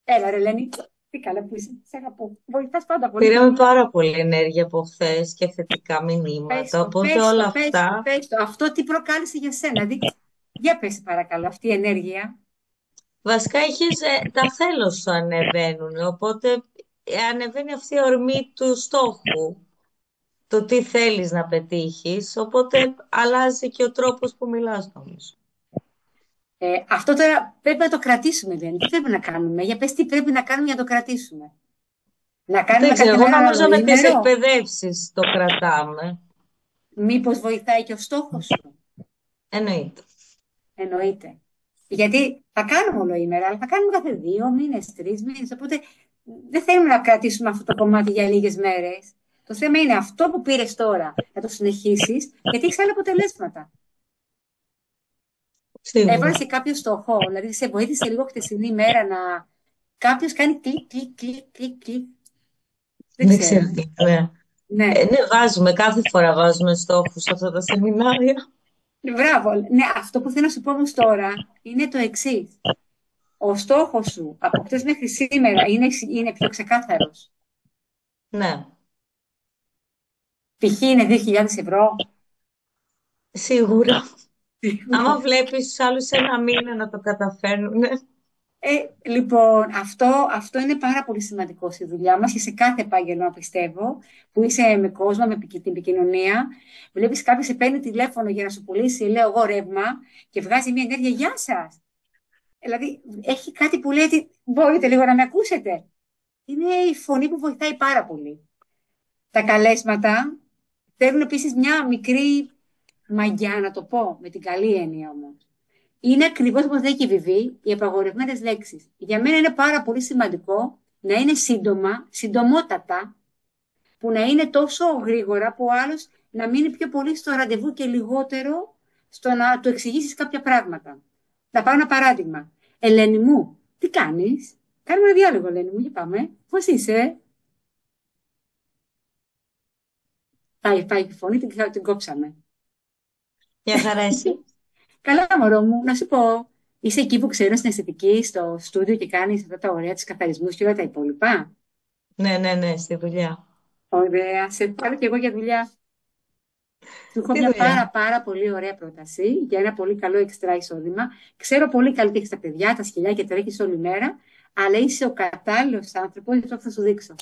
S7: Έλα ρε Ελένη, τι καλά που είσαι, σε αγαπώ. Βοηθάς πάντα πολύ.
S8: Πήραμε πάρα πολύ ενέργεια από χθες και θετικά
S7: Πες
S8: μηνύματα,
S7: το,
S8: οπότε
S7: πες
S8: όλα
S7: το, πες το,
S8: αυτά.
S7: πες το. Αυτό τι προκάλεσε για σένα, δείξε. Για πες παρακαλώ, αυτή η ενέργεια.
S8: Βασικά τα θέλω σου ανεβαίνουν, οπότε ανεβαίνει αυτή η ορμή του στόχου, το τι θέλεις να πετύχεις, οπότε αλλάζει και ο τρόπος που μιλάς νομίζω.
S7: Αυτό τώρα πρέπει να το κρατήσουμε, δεν. Τι πρέπει να κάνουμε, για πες τι πρέπει να κάνουμε για να το κρατήσουμε. Να κάνουμε
S8: Δεν ξέρω,
S7: κάθε
S8: εγώ
S7: μέρα
S8: νομίζω με τις
S7: ολοήμερο.
S8: εκπαιδεύσεις το κρατάμε.
S7: Μήπως βοηθάει και ο στόχος σου.
S8: Εννοείται.
S7: Εννοείται. Γιατί θα κάνουμε ολοήμερα, αλλά θα κάνουμε κάθε 2 μήνες, 3 μήνες. Οπότε δεν θέλουμε να κρατήσουμε αυτό το κομμάτι για λίγες μέρες. Το θέμα είναι αυτό που πήρες τώρα να το συνεχίσεις, γιατί έχεις άλλα αποτελέσματα.
S8: Σίγουρα.
S7: Έβαλε κάποιο στόχο, δηλαδή σε βοήθησε λίγο χτεσινή μέρα να. Κάποιος κάνει κλικ, κλικ, κλικ, κλικ, κλικ.
S8: Δεν ξέρω τι. Ναι.
S7: Ναι.
S8: Ναι, κάθε φορά βάζουμε στόχους σε αυτά τα σεμινάρια.
S7: Μπράβο. Ναι, αυτό που θέλω να σου πω όμως τώρα είναι το εξής. Ο στόχος σου από χτες μέχρι σήμερα είναι πιο ξεκάθαρος.
S8: Ναι.
S7: Π.χ. είναι 2.000 ευρώ.
S8: Σίγουρα. Άμα βλέπεις τους άλλους ένα μήνα να το καταφέρνουν.
S7: Λοιπόν, αυτό είναι πάρα πολύ σημαντικό στη δουλειά μας και σε κάθε επάγγελμα, πιστεύω, που είσαι με κόσμο, με την επικοινωνία. Βλέπεις κάποιος σε παίρνει τηλέφωνο για να σου πουλήσει, λέω εγώ, ρεύμα και βγάζει μια ενέργεια, γεια σας. Δηλαδή, έχει κάτι που λέει ότι μπορείτε λίγο να με ακούσετε. Είναι η φωνή που βοηθάει πάρα πολύ. Τα καλέσματα θέλουν επίσης μια μικρή μαγιά, να το πω, με την καλή έννοια όμως. Είναι ακριβώς όπως λέει και η Βιβί, οι απαγορευμένες λέξεις. Για μένα είναι πάρα πολύ σημαντικό να είναι σύντομα, συντομότατα, που να είναι τόσο γρήγορα που ο άλλος να μείνει πιο πολύ στο ραντεβού και λιγότερο στο να του εξηγήσεις κάποια πράγματα. Θα πάω ένα παράδειγμα. Ελένη μου, τι κάνεις? Κάνουμε ένα διάλογο, Ελένη μου, για πάμε. Πώς είσαι? Πάει η φωνή, την κόψαμε.
S8: Μια χαρά εσύ.
S7: Καλά, μωρό μου, να σου πω. Είσαι εκεί που ξέρω στην αισθητική, στο στούντιο και κάνεις αυτά τα ωραία, τους καθαρισμούς και όλα τα υπόλοιπα.
S8: Ναι, στη δουλειά.
S7: Ωραία. Σε πάρω και εγώ για δουλειά. Σου έχω
S8: Τι
S7: μια
S8: δουλειά?
S7: πάρα πολύ ωραία πρόταση για ένα πολύ καλό εξτρά εισόδημα. Ξέρω πολύ καλή ότι έχεις τα παιδιά, τα σκυλιά και τρέχεις όλη μέρα, αλλά είσαι ο κατάλληλος άνθρωπος για αυτό που θα σου δείξω.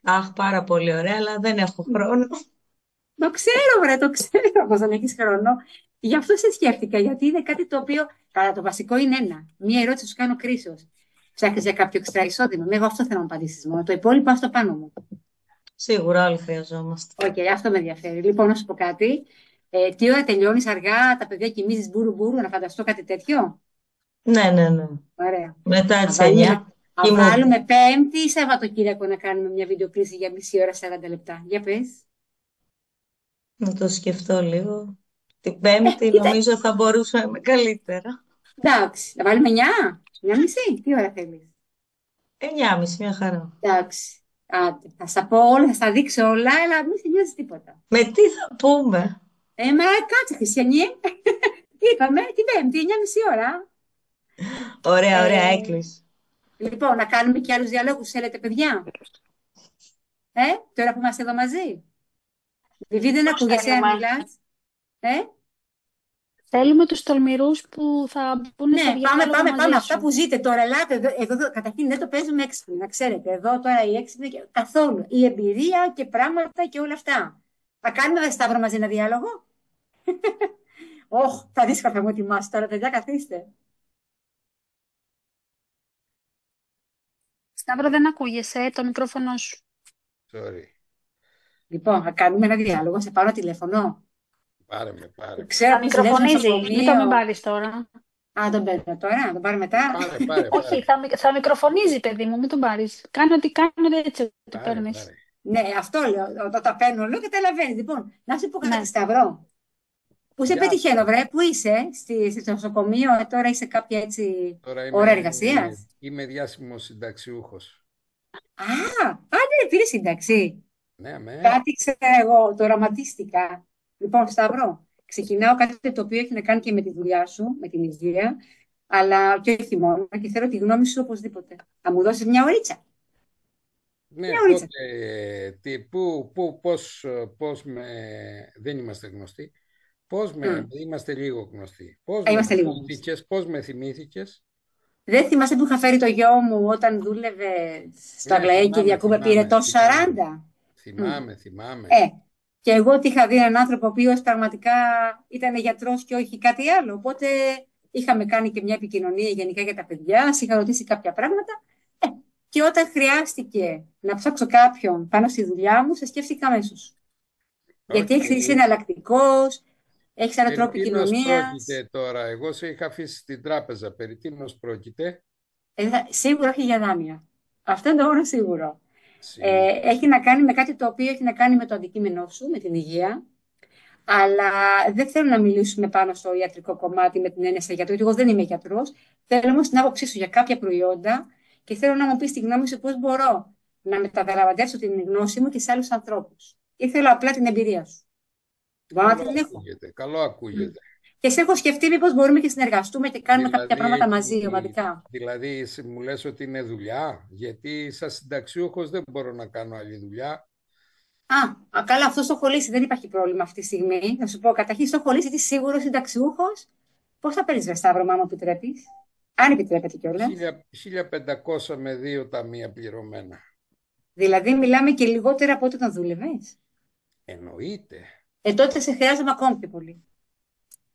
S8: Αχ, πάρα πολύ ωραία, αλλά δεν έχω χρόνο.
S7: Το ξέρω, βρε, το ξέρω πως δεν έχεις χρόνο. Γι' αυτό σε σκέφτηκα, γιατί είναι κάτι το οποίο, καλά, το βασικό είναι ένα. Μία ερώτηση σου κάνω κρίσεως. Ψάχνεις για κάποιο εξτρά εισόδημα? Εγώ αυτό θέλω να απαντήσεις μόνο. Το υπόλοιπο ας το πάνω μου.
S8: Σίγουρα όλοι χρειαζόμαστε.
S7: Οκ, αυτό με ενδιαφέρει. Λοιπόν, να σου πω κάτι. Τι ώρα τελειώνεις αργά, τα παιδιά κοιμίζεις μπούρου-μπούρου, να φανταστώ κάτι τέτοιο?
S8: Ναι.
S7: Ωραία.
S8: Μετά τις
S7: Να
S8: 9.
S7: βάλουμε Πέμπτη ή Σαββατοκύριακο να κάνουμε μια βιντεοκλήση για μισή ώρα, 40 λεπτά. Για πες.
S8: Να το σκεφτώ λίγο. Την Πέμπτη νομίζω θα μπορούσαμε καλύτερα.
S7: Εντάξει, να βάλουμε 9:30, τι ώρα θέλεις?
S8: 9:30, μια χαρά.
S7: Εντάξει, άντε, θα στα πω όλα, θα στα δείξω όλα, αλλά μην σε νοιάζει τίποτα.
S8: Με τι θα πούμε?
S7: Μα κάτσε, Χριστιανή. Είπαμε την Πέμπτη, 9:30 ώρα.
S8: Ωραία, έκλεισε.
S7: Λοιπόν, να κάνουμε και άλλους διαλόγους, θέλετε, παιδιά? Τώρα που είμαστε εδώ μαζί. Βιβί, δεν ακούγεσαι αν μιλάς.
S1: Θέλουμε τους τολμηρούς που θα μπουν στο διάλογο μαζί
S7: πάμε.
S1: σου.
S7: Αυτά που ζείτε τώρα, ελάτε εδώ, καταρχήν δεν το παίζουμε έξυπνοι, να ξέρετε. Εδώ τώρα η έξυπνη καθόλου. Η εμπειρία και πράγματα και όλα αυτά. Θα κάνουμε, Σταύρο, μαζί ένα διάλογο? Θα δύσκολα θα μου ετοιμάσει τώρα, παιδιά, καθίστε.
S1: Σταύρο, δεν ακούγεσαι, το μικρόφωνο σου.
S3: Sorry.
S7: Λοιπόν, θα κάνουμε ένα διάλογο, σε πάρω τηλέφωνο.
S3: Πάρε με.
S7: Ξέρω
S1: Θα
S7: που συνέβη στο
S1: μικροφωνίζει,
S7: νοσοκομείο.
S1: μην το με πάρεις τώρα.
S7: Α, τον παίρνω τώρα, τον πάρω μετά.
S3: Πάρε.
S1: Όχι, θα μικροφωνίζει, παιδί μου, μην τον πάρεις. Κάνε έτσι ότι παίρνεις.
S7: Ναι, αυτό λέω. Όταν τα παίρνω, λέω, καταλαβαίνεις. Λοιπόν, να σου πω
S1: Ναι.
S7: κάτι, Σταυρό. Πού σε
S3: Γεια
S7: πετυχαίνω,
S3: σας.
S7: βρε, πού είσαι, στο νοσοκομείο, τώρα είσαι κάποια έτσι
S3: Τώρα
S7: ώρα εργασίας.
S3: είμαι διάσημος συνταξιούχος.
S7: Άντε, πήρε σύνταξη.
S3: Ναι,
S7: Κάτι ξέρω εγώ, το οραματίστηκα. Λοιπόν, Σταυρό, ξεκινάω κάτι το οποίο έχει να κάνει και με τη δουλειά σου, με την υγεία, αλλά και όχι μόνο, και θέλω τη γνώμη σου οπωσδήποτε. Θα μου δώσεις μια ωρίτσα.
S3: Ναι,
S7: Μια ωρίτσα.
S3: δεν είμαστε γνωστοί. Είμαστε λίγο γνωστοί.
S7: Είμαστε λίγο γνωστοί.
S3: Πώς με θυμήθηκες?
S7: Δεν θυμάσαι που είχα φέρει το γιο μου όταν δούλευε στο Αγλαέ και η Διακούπα πήρε το 40.
S3: Θυμάμαι.
S7: Και εγώ ότι είχα δει έναν άνθρωπο ο οποίος πραγματικά ήταν γιατρός και όχι κάτι άλλο. Οπότε είχαμε κάνει και μια επικοινωνία γενικά για τα παιδιά, σε είχα ρωτήσει κάποια πράγματα. Και όταν χρειάστηκε να ψάξω κάποιον πάνω στη δουλειά μου, σε σκέφτηκα αμέσως. Γιατί είσαι εναλλακτικός, έχεις άλλο τρόπο επικοινωνίας.
S3: Πρόκειται τώρα, εγώ σε είχα αφήσει στην τράπεζα. Περί τίνος πρόκειται?
S7: Σίγουρα όχι για δάνεια. Αυτό είναι το μόνο σίγουρο. Έχει να κάνει με κάτι το οποίο έχει να κάνει με το αντικείμενό σου, με την υγεία. Αλλά δεν θέλω να μιλήσουμε πάνω στο ιατρικό κομμάτι με την έννοια σε γιατρό, γιατί εγώ δεν είμαι γιατρός. Θέλω όμως την άποψή σου για κάποια προϊόντα και θέλω να μου πεις τη γνώμη σου πώς μπορώ να μεταλαμβαδεύσω την γνώση μου και σε άλλους ανθρώπους. Ή θέλω απλά την εμπειρία σου.
S3: Καλό ακούγεται.
S7: Και σε έχω σκεφτεί μήπως μπορούμε και συνεργαστούμε και κάνουμε κάποια πράγματα μαζί, ομαδικά.
S3: Δηλαδή, μου λες ότι είναι δουλειά, γιατί σαν συνταξιούχος δεν μπορώ να κάνω άλλη δουλειά.
S7: Καλά, αυτό το έχω λύσει. Δεν υπάρχει πρόβλημα αυτή τη στιγμή. Θα σου πω, καταρχήν το έχω λύσει, γιατί σίγουρο συνταξιούχος. Πώς θα παίρνεις, ρε Σταύρο, άμα μου επιτρέπεις? Αν επιτρέπετε κιόλας.
S3: 1.500 με 2 ταμεία πληρωμένα.
S7: Δηλαδή, μιλάμε και λιγότερα από ό,τι όταν δούλευες.
S3: Εννοείται.
S7: Τότε σε χρειάζομαι ακόμη πιο πολύ.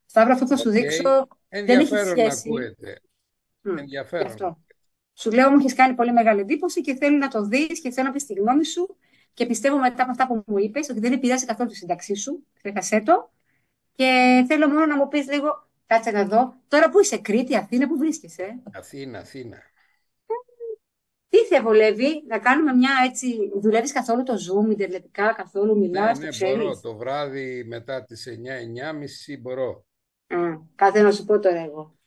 S7: Σταύρο, αυτό θα σου δείξω. Δεν έχει σχέση.
S3: Ακούεται. Ενδιαφέρον.
S7: Σου λέω, μου έχεις κάνει πολύ μεγάλη εντύπωση και θέλω να το δεις και θέλω να πεις τη γνώμη σου. Και πιστεύω μετά από αυτά που μου είπες ότι δεν επηρεάζει καθόλου τη σύνταξή σου. Ξέχασέ το. Και θέλω μόνο να μου πεις λίγο, κάτσε να δω. Τώρα που είσαι, Κρήτη, Αθήνα, που βρίσκεσαι?
S3: Αθήνα.
S7: Τι σε βολεύει να κάνουμε μια έτσι? Δουλεύεις καθόλου το Zoom, ιντερνετικά, καθόλου μιλάς?
S3: Ναι, μπορώ. Το βράδυ μετά τις 9-9.30 μπορώ.
S7: Κάτι να σου πω τώρα εγώ.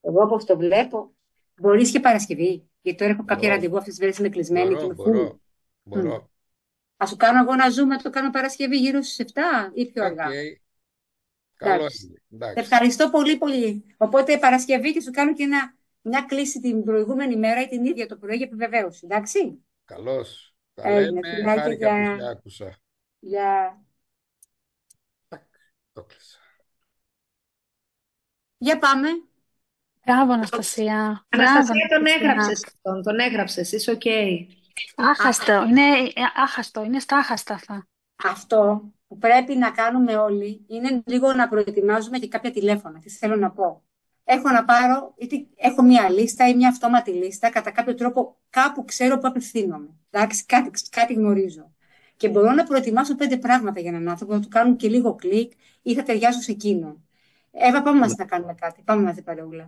S7: Εγώ όπως το βλέπω, μπορείς και Παρασκευή. Γιατί τώρα έχω κάποια ραντεβού αυτές τις μέρες, είμαι κλεισμένη.
S3: Μπορώ.
S7: Θα σου κάνω εγώ ένα Zoom, να το κάνω Παρασκευή γύρω στις 7 ή πιο αργά?
S3: Καλό είναι.
S7: Ευχαριστώ πολύ πολύ. Οπότε Παρασκευή και σου κάνω και μια κλήση την προηγούμενη μέρα ή την ίδια το πρωί για επιβεβαίωση. Εντάξει.
S3: Καλώς. Τα λέμε. Χάρηκα που σε άκουσα.
S7: Γεια.
S3: Το κλείσα.
S7: Για πάμε.
S1: Μπράβο, Αναστασία.
S6: Αναστασία, τον έγραψες, είσαι οκ.
S1: Άχαστο, είναι στα άχαστα αυτά.
S7: Αυτό που πρέπει να κάνουμε όλοι είναι λίγο να προετοιμάζουμε και κάποια τηλέφωνα. Τι θέλω να πω. Έχω να πάρω, έχω μια λίστα ή μια αυτόματη λίστα, κατά κάποιο τρόπο κάπου ξέρω που απευθύνομαι. Εντάξει, κάτι γνωρίζω. Και μπορώ να προετοιμάσω 5 πράγματα για έναν άνθρωπο, να του κάνουν και λίγο κλικ ή θα ταιριάσω σε εκείνον. Εύα, πάμε μαζί να κάνουμε κάτι. Πάμε μαζί, Παλαιούλα.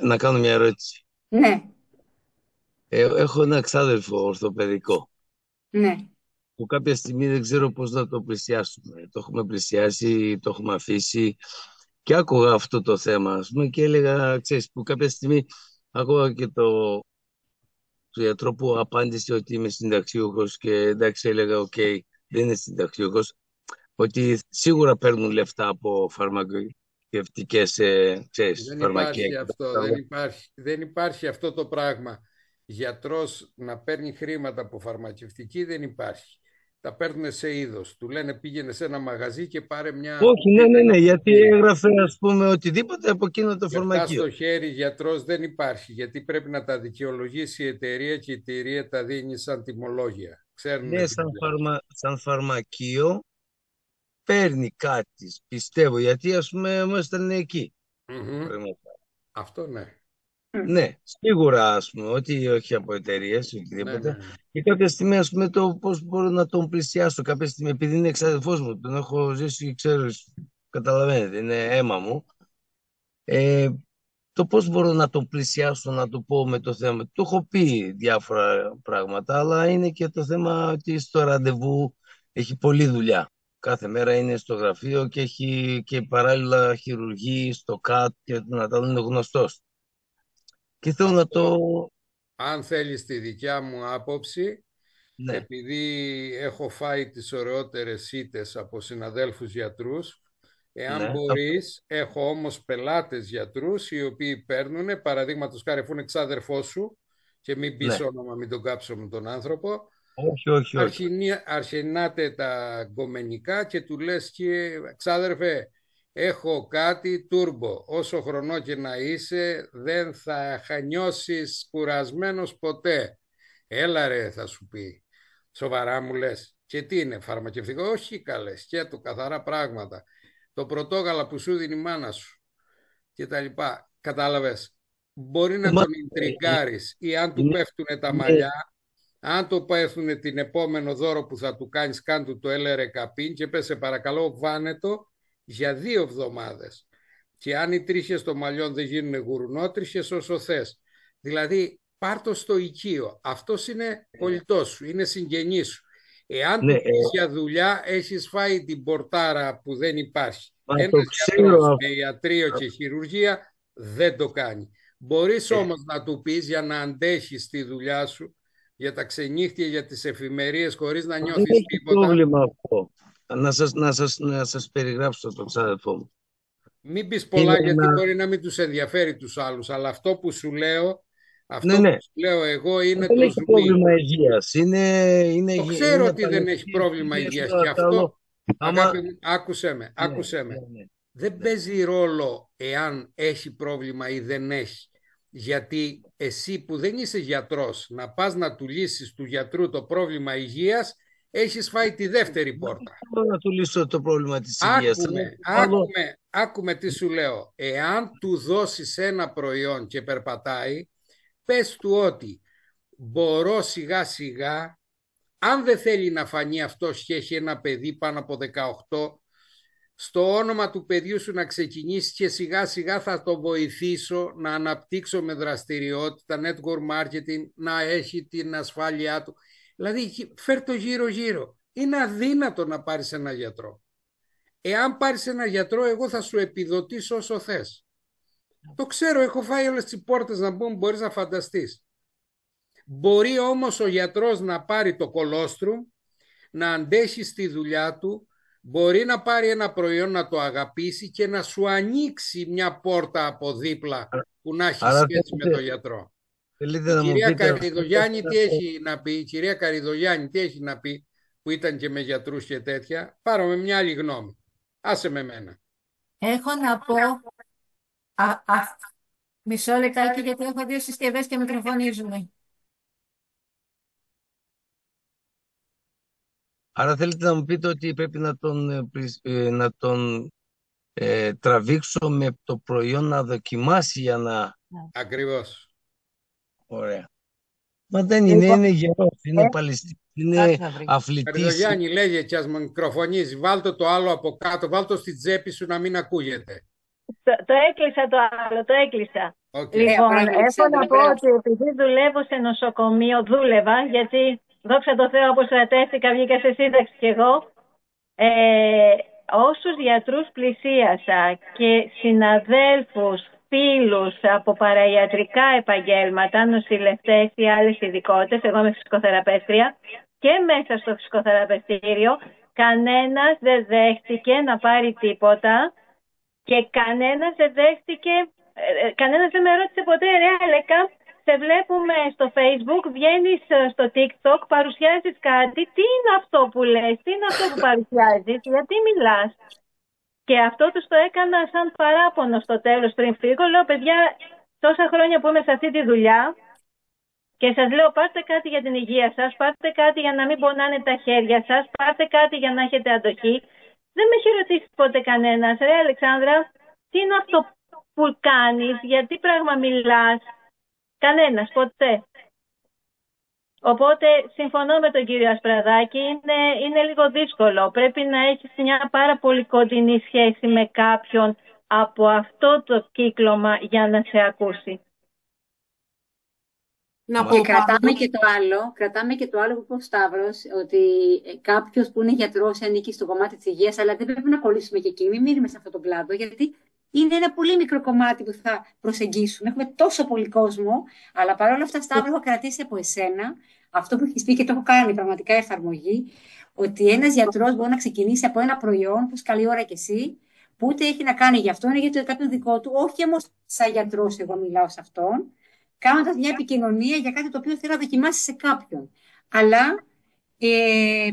S9: Να κάνω μια ερώτηση.
S7: Ναι.
S9: Έχω ένα εξάδελφο ορθοπαιδικό.
S7: Ναι.
S9: Που κάποια στιγμή δεν ξέρω πώς να το πλησιάσουμε. Το έχουμε πλησιάσει, το έχουμε αφήσει. Και άκουγα αυτό το θέμα, ας πούμε, και έλεγα, ξέρεις, που κάποια στιγμή άκουγα και το γιατρό που απάντησε ότι είμαι συνταξιούχος και εντάξει, έλεγα, οκ, δεν είναι συνταξιούχος, ότι σίγουρα παίρνουν λεφτά από φαρμακευτικές, ξέρεις, φαρμακεία.
S3: Δεν υπάρχει αυτό το πράγμα. Γιατρός να παίρνει χρήματα από φαρμακευτική δεν υπάρχει. Τα παίρνουν σε είδος. Του λένε πήγαινε σε ένα μαγαζί και πάρε μια...
S9: Όχι, ναι, γιατί έγραφε, ας πούμε, οτιδήποτε από εκείνο το φαρμακείο.
S3: Λεφτά στο χέρι γιατρός δεν υπάρχει, γιατί πρέπει να τα δικαιολογήσει η εταιρεία και η εταιρεία τα δίνει σαν τιμολόγια.
S9: Ναι, σαν φαρμακείο παίρνει κάτι, πιστεύω, γιατί ας πούμε ήμασταν εκεί.
S3: Αυτό ναι.
S9: Ναι, σίγουρα, ας πούμε, ότι όχι από εταιρείες, οτιδήποτε. Ναι. Και κάποια στιγμή, ας πούμε, το πώς μπορώ να τον πλησιάσω κάποια στιγμή, επειδή είναι εξαδελφός μου, τον έχω ζήσει, ξέρω, καταλαβαίνετε, είναι αίμα μου. το πώς μπορώ να τον πλησιάσω, να του πω με το θέμα. Του έχω πει διάφορα πράγματα, αλλά είναι και το θέμα ότι στο ραντεβού έχει πολλή δουλειά. Κάθε μέρα είναι στο γραφείο και έχει και παράλληλα χειρουργεί στο ΚΑΤ και να τα είναι γνωστός. Και θέλω να το...
S3: Αν θέλεις τη δικιά μου άποψη,
S9: Ναι.
S3: επειδή έχω φάει τις ωραιότερες ήττες από συναδέλφους γιατρούς, εάν
S9: Ναι.
S3: μπορείς, έχω όμως πελάτες γιατρούς οι οποίοι παίρνουν, παραδείγματος χάρη, αφού είναι εξάδερφός σου, και μην πεις
S9: Ναι.
S3: όνομα, μην τον κάψω με τον άνθρωπο,
S9: Όχι.
S3: αρχινάτε τα γκομενικά και του λες, και ξάδερφε, έχω κάτι τούρμπο, όσο χρονό και να είσαι δεν θα νιώσεις κουρασμένος ποτέ. Έλα ρε, θα σου πει. Σοβαρά μου λες? Και τι είναι, φαρμακευτικό? Όχι καλέ, σκέτο, καθαρά πράγματα. Το πρωτόγαλα που σου δίνει η μάνα σου και τα λοιπά. Κατάλαβες? Μπορεί να τον ιντριγκάρεις, ή αν του πέφτουν τα μαλλιά, αν το πέφτουν την επόμενο δώρο που θα του κάνεις, κάν του το LR-Καπίν και πες, σε παρακαλώ βάνε το για 2 εβδομάδες. Και αν οι τρίχες των μαλλιών δεν γίνουν γουρνότριχες, όσο θες. Δηλαδή πάρ' το στο οικείο. Αυτός είναι κολλητός σου, είναι συγγενής σου. Εάν του πεις για δουλειά, έχεις φάει την πορτάρα που δεν υπάρχει. Ένας γιατρός με ιατρείο και χειρουργία δεν το κάνει. Μπορείς όμως να του πεις, για να αντέχεις τη δουλειά σου, για τα ξενύχτια, για τις εφημερίες, χωρίς να νιώθεις
S9: Δεν έχει
S3: τίποτα.
S9: πρόβλημα αυτό. Να σας περιγράψω τον ξάδερφό μου.
S3: Μην πεις πολλά,
S9: Είναι
S3: γιατί
S9: ένα...
S3: μπορεί να μην τους ενδιαφέρει τους άλλους, αλλά αυτό που σου λέω,
S9: Ναι.
S3: που σου λέω εγώ είναι
S9: Δεν
S3: το
S9: έχει
S3: ζουμί.
S9: πρόβλημα υγείας.
S3: Το ξέρω ότι δεν έχει πρόβλημα υγείας, και αυτό, αγάπη μου, άκουσέ με. Δεν παίζει ρόλο εάν έχει πρόβλημα ή δεν έχει. Γιατί εσύ που δεν είσαι γιατρός, να πας να του λύσεις του γιατρού το πρόβλημα υγείας, έχεις φάει τη δεύτερη πόρτα.
S9: Δεν μπορώ να του λύσω το πρόβλημα της υγείας.
S3: Άκουμε τι σου λέω. Εάν του δώσεις ένα προϊόν και περπατάει, πες του ότι μπορώ σιγά σιγά, αν δεν θέλει να φανεί αυτός και έχει ένα παιδί πάνω από 18, στο όνομα του παιδιού σου να ξεκινήσει, και σιγά σιγά θα το βοηθήσω να αναπτύξω με δραστηριότητα, network marketing, να έχει την ασφάλειά του. Δηλαδή φέρ' το γύρω-γύρω. Είναι αδύνατο να πάρεις ένα γιατρό. Εάν πάρεις ένα γιατρό, εγώ θα σου επιδοτήσω όσο θες. Το ξέρω, έχω φάει όλες τις πόρτες να μπουν, μπορείς να φανταστείς. Μπορεί όμως ο γιατρός να πάρει το κολόστρουμ, να αντέχει στη δουλειά του, μπορεί να πάρει ένα προϊόν, να το αγαπήσει και να σου ανοίξει μια πόρτα από δίπλα που να έχει σχέση με τον γιατρό. Η κυρία Καριδογιάννη τι έχει να πει, η κυρία Καριδογιάννη τι έχει να πει, που ήταν και με γιατρούς και τέτοια? Πάρω με μια άλλη γνώμη. Άσε με μένα.
S11: Έχω να πω... Μισό λεπτάκι, γιατί έχω 2 συσκευές και μικροφωνίζουμε.
S9: Άρα θέλετε να μου πείτε ότι πρέπει να τον τραβήξω με το προϊόν να δοκιμάσει για να...
S3: Ακριβώς.
S9: Ωραία. Μα δεν είναι γερός, είναι παλαιστής, είναι αθλητής.
S3: Καριδογιάννη, λέγε και ας με μικροφωνίζει. Βάλτε το άλλο από κάτω, βάλτε το στη τσέπη σου να μην ακούγεται.
S12: Το έκλεισα το άλλο, το έκλεισα.
S3: Okay.
S12: Λοιπόν, έχω να πω ότι επειδή δουλεύω σε νοσοκομείο, δούλευα, γιατί δόξα τω Θεώ αποστρατεύτηκα, βγήκα σε σύνταξη κι εγώ. Όσους γιατρούς πλησίασα και συναδέλφους, φίλους από παραϊατρικά επαγγέλματα, νοσηλευτές ή άλλες ειδικότητες, εγώ είμαι φυσικοθεραπεύτρια, και μέσα στο φυσικοθεραπευτήριο κανένας δεν δέχτηκε να πάρει τίποτα και κανένας δεν με ρώτησε ποτέ, ρε Αλέκα, σε βλέπουμε στο Facebook, βγαίνεις στο TikTok, παρουσιάζεις κάτι, τι είναι αυτό που λες, τι είναι αυτό που παρουσιάζεις, γιατί μιλάς? Και αυτό τους το έκανα σαν παράπονο στο τέλος πριν φύγω. Λέω, παιδιά, τόσα χρόνια που είμαι σε αυτή τη δουλειά και σας λέω, πάρτε κάτι για την υγεία σας, πάρτε κάτι για να μην πονάνε τα χέρια σας, πάρτε κάτι για να έχετε αντοχή. Δεν με έχει ρωτήσει ποτέ κανένας, ρε Αλεξάνδρα, τι είναι αυτό που κάνεις, γιατί πράγμα μιλάς? Κανένας, ποτέ. Οπότε συμφωνώ με τον κύριο Ασπραδάκη, είναι λίγο δύσκολο. Πρέπει να έχεις μια πάρα πολύ κοντινή σχέση με κάποιον από αυτό το κύκλωμα για να σε ακούσει.
S5: Να
S7: Και
S5: πω
S7: κρατάμε και το άλλο που είπε ο Σταύρος, ότι κάποιος που είναι γιατρός ανήκει στο κομμάτι της υγείας, αλλά δεν πρέπει να κολλήσουμε και εκεί, μην μείνουμε σε αυτόν τον κλάδο, γιατί είναι ένα πολύ μικρό κομμάτι που θα προσεγγίσουμε. Έχουμε τόσο πολύ κόσμο, αλλά παρόλα αυτά, Σταύρο, έχω κρατήσει από εσένα αυτό που έχεις πει και το έχω κάνει πραγματικά εφαρμογή, ότι ένας γιατρός μπορεί να ξεκινήσει από ένα προϊόν, που καλή ώρα κι εσύ, που ούτε έχει να κάνει γι' αυτό, είναι για κάποιον δικό του, όχι όμως σαν γιατρός, εγώ μιλάω σε αυτόν, κάνοντας μια επικοινωνία για κάτι το οποίο θέλω να δοκιμάσει σε κάποιον. Αλλά